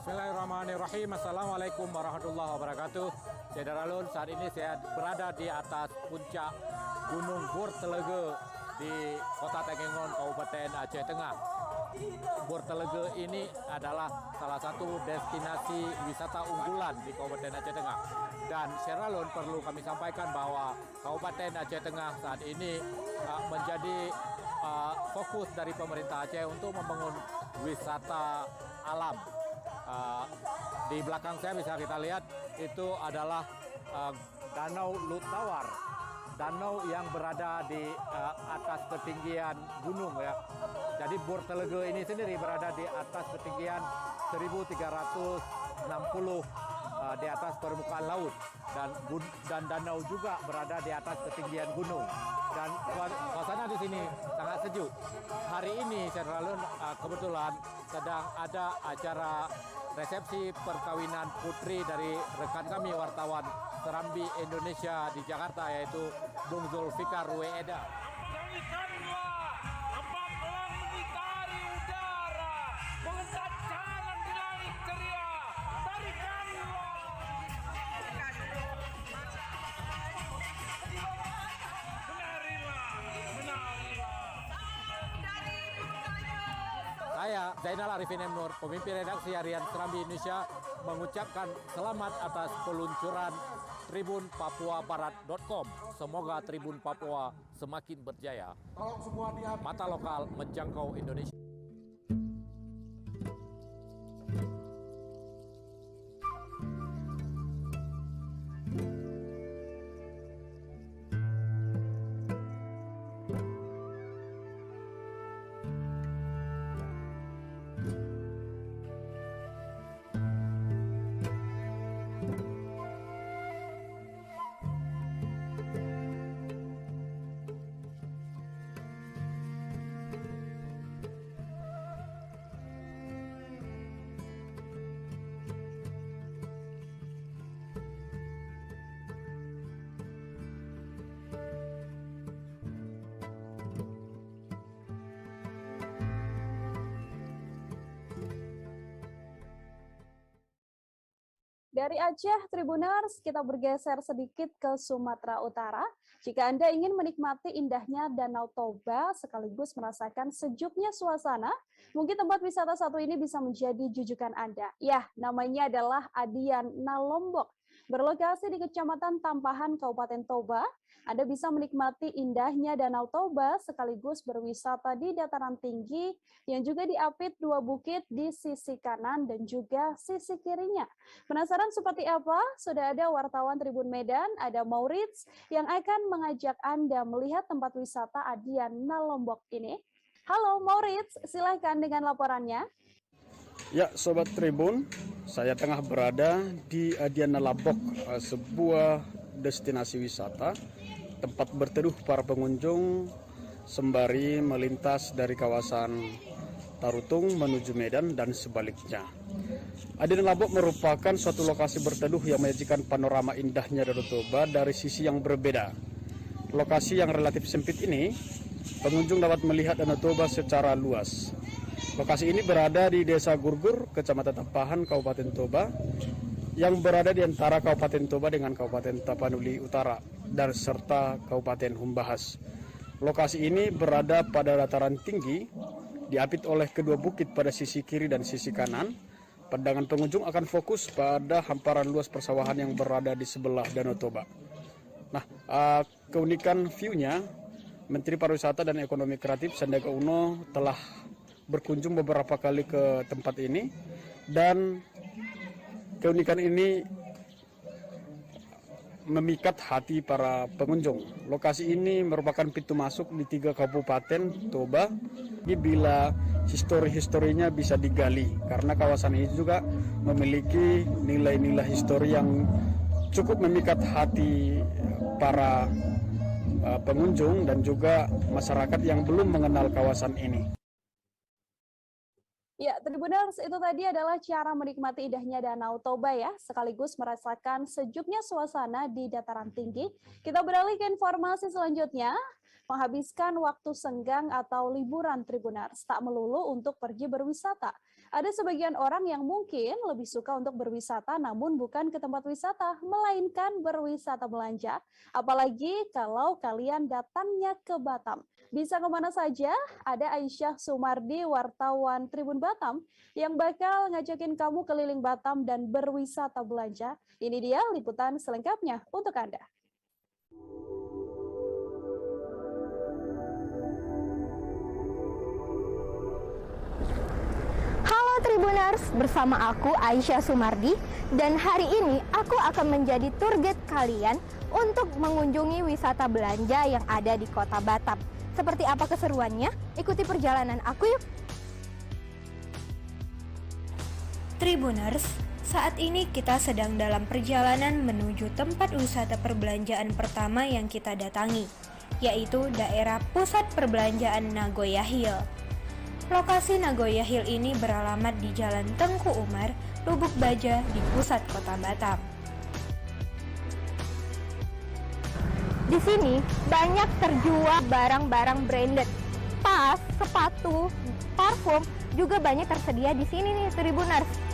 Bismillahirrahmanirrahim. Assalamualaikum warahmatullahi wabarakatuh. Saudara Lun, saat ini saya berada di atas puncak Gunung Bortelege di Kota Tengengon, Kabupaten Aceh Tengah. Bortelege ini adalah salah satu destinasi wisata unggulan di Kabupaten Aceh Tengah. Dan secara Lun, perlu kami sampaikan bahwa Kabupaten Aceh Tengah saat ini menjadi fokus dari pemerintah Aceh untuk membangun wisata alam. Di belakang saya bisa kita lihat itu adalah Danau Lutawar, danau yang berada di atas ketinggian gunung ya. Jadi Bortelege ini sendiri berada di atas ketinggian 1360 di atas permukaan laut, dan danau juga berada di atas ketinggian gunung. Dan suasana di sini sangat sejuk. Hari ini saya kebetulan sedang ada acara resepsi perkawinan putri dari rekan kami wartawan Serambi Indonesia di Jakarta, yaitu Bung Zulfikar Weeda. Saya, Zainal Arifin M. Nur, pemimpin redaksi harian Serambi Indonesia, mengucapkan selamat atas peluncuran tribunpapuabarat.com. Semoga Tribun Papua semakin berjaya. Mata lokal menjangkau Indonesia. Dari Aceh, Tribuners, kita bergeser sedikit ke Sumatera Utara. Jika Anda ingin menikmati indahnya Danau Toba sekaligus merasakan sejuknya suasana, mungkin tempat wisata satu ini bisa menjadi jujukan Anda. Ya, namanya adalah Adian Nalombok. Berlokasi di Kecamatan Tampahan, Kabupaten Toba, Anda bisa menikmati indahnya Danau Toba sekaligus berwisata di dataran tinggi yang juga diapit dua bukit di sisi kanan dan juga sisi kirinya. Penasaran seperti apa? Sudah ada wartawan Tribun Medan, ada Maurits, yang akan mengajak Anda melihat tempat wisata Adian Nalombok ini. Halo Maurits, silakan dengan laporannya. Ya, Sobat Tribun, saya tengah berada di Adian Nalombok, sebuah destinasi wisata, tempat berteduh para pengunjung sembari melintas dari kawasan Tarutung menuju Medan dan sebaliknya. Adian Nalombok merupakan suatu lokasi berteduh yang menyajikan panorama indahnya Danau Toba dari sisi yang berbeda. Lokasi yang relatif sempit ini, pengunjung dapat melihat Danau Toba secara luas. Lokasi ini berada di Desa Gurgur, Kecamatan Tampahan, Kabupaten Toba, yang berada di antara Kabupaten Toba dengan Kabupaten Tapanuli Utara dan serta Kabupaten Humbahas. Lokasi ini berada pada dataran tinggi, diapit oleh kedua bukit pada sisi kiri dan sisi kanan. Pandangan pengunjung akan fokus pada hamparan luas persawahan yang berada di sebelah Danau Toba. Nah, keunikan view-nya, Menteri Pariwisata dan Ekonomi Kreatif Sandiaga Uno telah berkunjung beberapa kali ke tempat ini, dan keunikan ini memikat hati para pengunjung. Lokasi ini merupakan pintu masuk di 3 kabupaten Toba. Bila histori-historinya bisa digali, karena kawasan ini juga memiliki nilai-nilai histori yang cukup memikat hati para pengunjung dan juga masyarakat yang belum mengenal kawasan ini. Ya, Tribuners, itu tadi adalah cara menikmati indahnya Danau Toba ya, sekaligus merasakan sejuknya suasana di dataran tinggi. Kita beralih ke informasi selanjutnya. Menghabiskan waktu senggang atau liburan Tribuners tak melulu untuk pergi berwisata. Ada sebagian orang yang mungkin lebih suka untuk berwisata namun bukan ke tempat wisata, melainkan berwisata belanja. Apalagi kalau kalian datangnya ke Batam. Bisa kemana saja? Ada Aisyah Sumardi, wartawan Tribun Batam, yang bakal ngajakin kamu keliling Batam dan berwisata belanja. Ini dia liputan selengkapnya untuk Anda. Tribuners, bersama aku Aisyah Sumardi, dan hari ini aku akan menjadi tour guide kalian untuk mengunjungi wisata belanja yang ada di Kota Batam. Seperti apa keseruannya? Ikuti perjalanan aku yuk. Tribuners, saat ini kita sedang dalam perjalanan menuju tempat wisata perbelanjaan pertama yang kita datangi, yaitu daerah pusat perbelanjaan Nagoya Hill. Lokasi Nagoya Hill ini beralamat di Jalan Tengku Umar, Lubuk Baja di pusat Kota Batam. Di sini banyak terjual barang-barang branded, tas, sepatu, parfum juga banyak tersedia di sini nih Tribuners.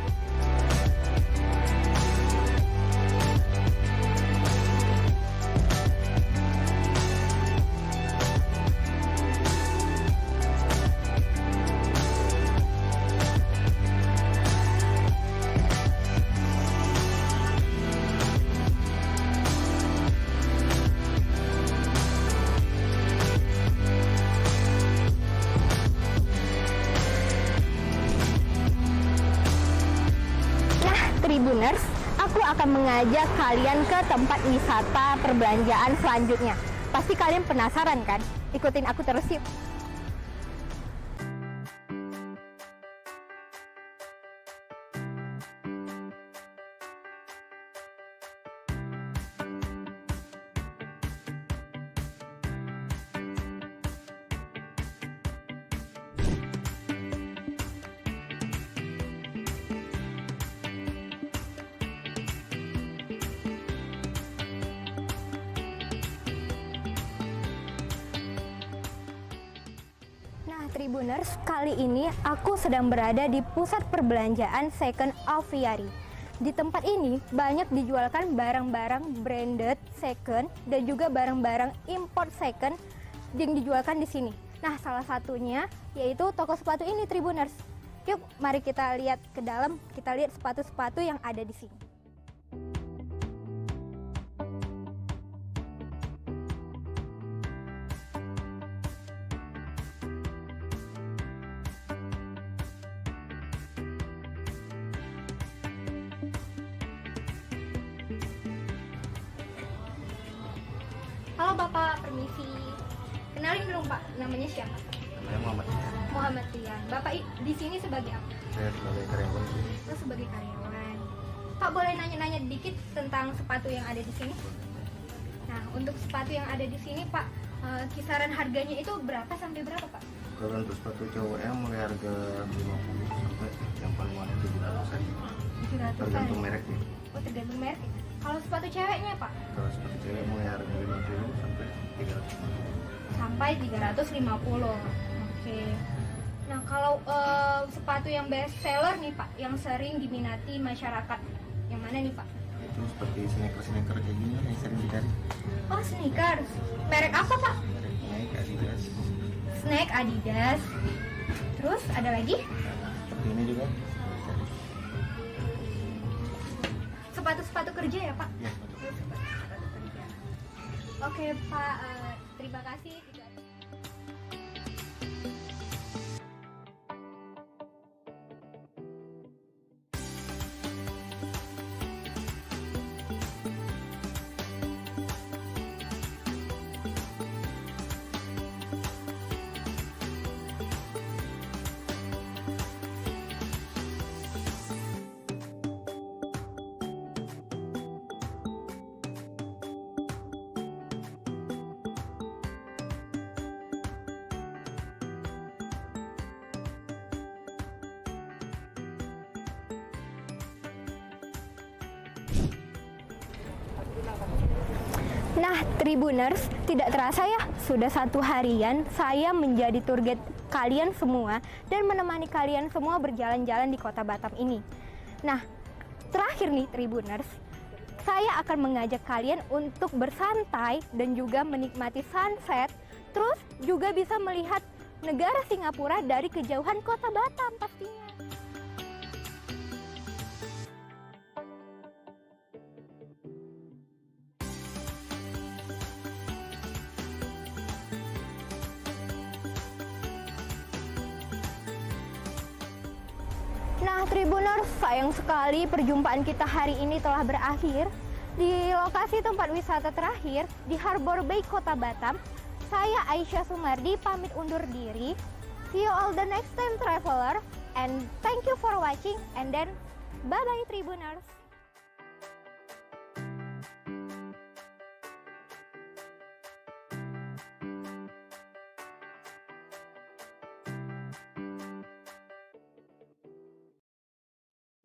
Tribuners, aku akan mengajak kalian ke tempat wisata perbelanjaan selanjutnya. Pasti kalian penasaran kan? Ikutin aku terus yuk. Tribuners, kali ini aku sedang berada di pusat perbelanjaan Second Aviary. Di tempat ini banyak dijualkan barang-barang branded second dan juga barang-barang import second yang dijualkan di sini. Nah, salah satunya yaitu toko sepatu ini Tribuners. Yuk, mari kita lihat ke dalam, kita lihat sepatu-sepatu yang ada di sini. Halo Bapak, permisi. Kenalin dulu Pak, namanya siapa? Namanya Muhammad Rian. Muhammad Rian. Bapak di sini sebagai apa? Saya sebagai karyawan. Oh, sebagai karyawan. Pak boleh nanya-nanya dikit tentang sepatu yang ada di sini? Nah, untuk sepatu yang ada di sini Pak, kisaran harganya itu berapa sampai berapa Pak? Kalau untuk sepatu cowok mulai harga 50 sampai yang paling mahal 700-an. 700-an. Tergantung mereknya. Oh, tergantung merek. Kalau sepatu ceweknya Pak? Kalau sepatu cewek mulai harga 50 sampai 350. Sampai 350. Oke. Nah, kalau sepatu yang best seller nih Pak, yang sering diminati masyarakat, yang mana nih Pak? Itu seperti sneaker kayak gini yang sering dicari. Oh, sneakers. Merek apa Pak? Merek Nike, Adidas. Nike, Adidas. Terus ada lagi? Seperti ini juga. Sepatu-sepatu kerja ya Pak? Ya. Sepatu kerja. Oke Pak, terima kasih. Nah, Tribuners, tidak terasa ya, sudah 1 harian saya menjadi tour guide kalian semua dan menemani kalian semua berjalan-jalan di kota Batam ini. Nah, terakhir nih Tribuners, saya akan mengajak kalian untuk bersantai dan juga menikmati sunset, terus juga bisa melihat negara Singapura dari kejauhan kota Batam pastinya. Nah Tribuners, sayang sekali perjumpaan kita hari ini telah berakhir. Di lokasi tempat wisata terakhir di Harbor Bay Kota Batam, saya Aisyah Sumardi pamit undur diri. See you all the next time traveler, and thank you for watching, and then bye-bye Tribuners.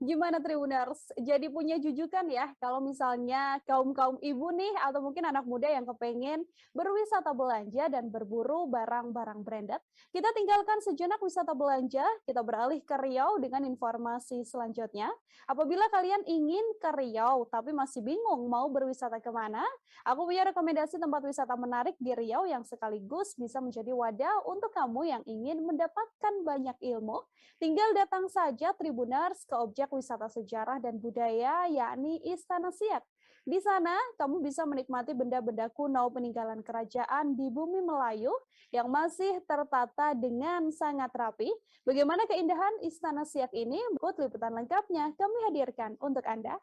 Gimana Tribuners? Jadi punya jujukan ya kalau misalnya kaum-kaum ibu nih atau mungkin anak muda yang kepengen berwisata belanja dan berburu barang-barang branded. Kita tinggalkan sejenak wisata belanja, kita beralih ke Riau dengan informasi selanjutnya. Apabila kalian ingin ke Riau tapi masih bingung mau berwisata kemana, aku punya rekomendasi tempat wisata menarik di Riau yang sekaligus bisa menjadi wadah untuk kamu yang ingin mendapatkan banyak ilmu. Tinggal datang saja Tribuners ke objek wisata sejarah dan budaya, yakni Istana Siak. Di sana, kamu bisa menikmati benda-benda kuno peninggalan kerajaan di bumi Melayu yang masih tertata dengan sangat rapi. Bagaimana keindahan Istana Siak ini? Berikut liputan lengkapnya kami hadirkan untuk Anda.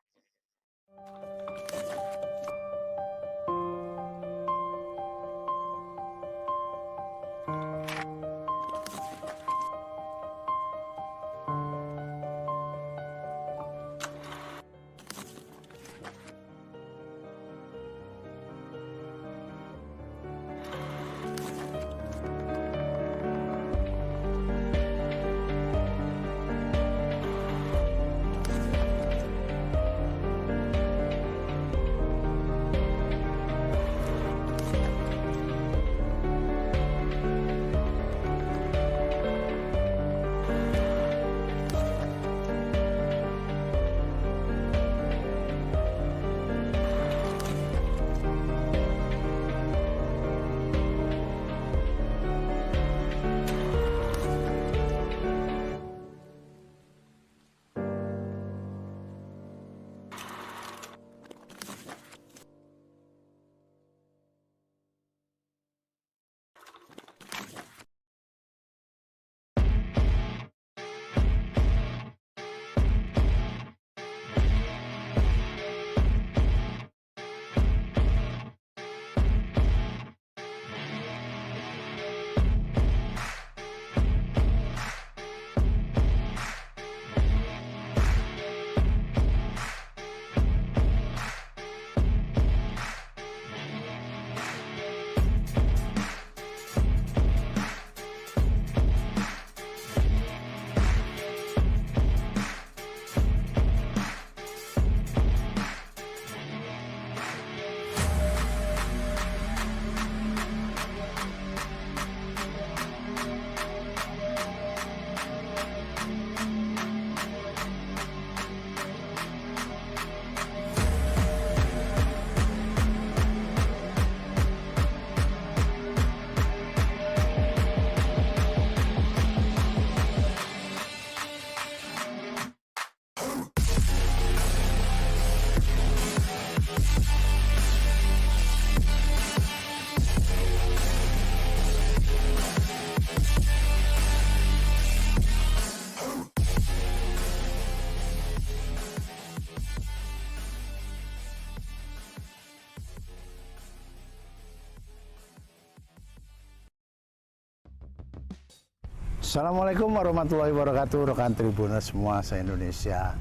Assalamualaikum warahmatullahi wabarakatuh, rekan Tribuners semua se-Indonesia.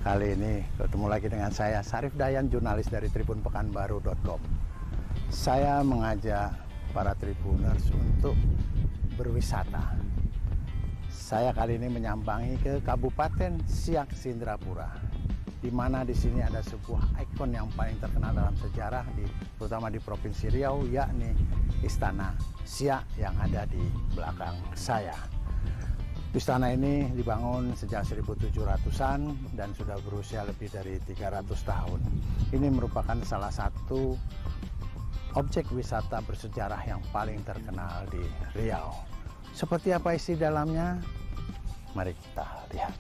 Kali ini ketemu lagi dengan saya, Sarif Dayan, jurnalis dari tribunpekanbaru.com. Saya mengajak para Tribuners untuk berwisata. Saya kali ini menyambangi ke Kabupaten Siak Sindrapura. di mana di sini ada sebuah ikon yang paling terkenal dalam sejarah, terutama di Provinsi Riau, yakni Istana Siak yang ada di belakang saya. Istana ini dibangun sejak 1700-an dan sudah berusia lebih dari 300 tahun. Ini merupakan salah satu objek wisata bersejarah yang paling terkenal di Riau. Seperti apa isi dalamnya? Mari kita lihat.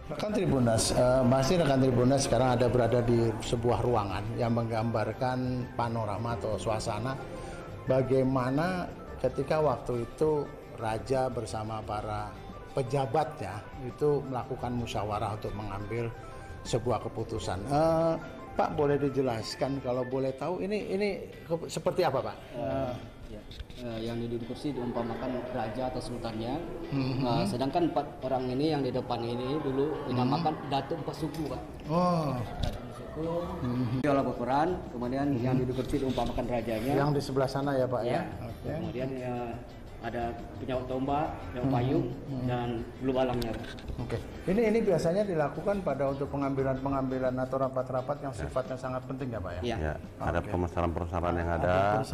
Rekan Tribuners, masih rekan Tribuners sekarang ada berada di sebuah ruangan yang menggambarkan panorama atau suasana bagaimana ketika waktu itu raja bersama para pejabatnya itu melakukan musyawarah untuk mengambil sebuah keputusan. Pak, boleh dijelaskan kalau boleh tahu ini seperti apa, Pak? Yang di kursi diumpamakan raja atau sultannya, sedangkan 4 orang ini yang di depan ini dulu dinamakan Datuk 4 suku, Pak. Oh. Datuk suku, Yola Beperan, kemudian yang di kursi diumpamakan rajanya. Yang di sebelah sana ya, Pak ya. Okay. Kemudian ada penyawat tombak, penyawat payung, dan bulu balangnya. Oke. Ini biasanya dilakukan pada untuk pengambilan atau rapat-rapat yang sifatnya sangat penting ya, Pak ya? Iya. Ada permasalahan-permasalahan yang ada.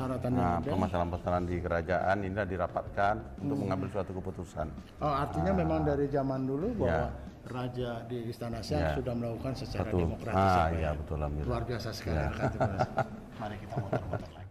Permasalahan-permasalahan di kerajaan ini dirapatkan untuk mengambil suatu keputusan. Oh, artinya memang dari zaman dulu bahwa raja di Istana Siak sudah melakukan secara demokratis. Iya, betul. Luar biasa sekali. Mari kita muter-muter lagi.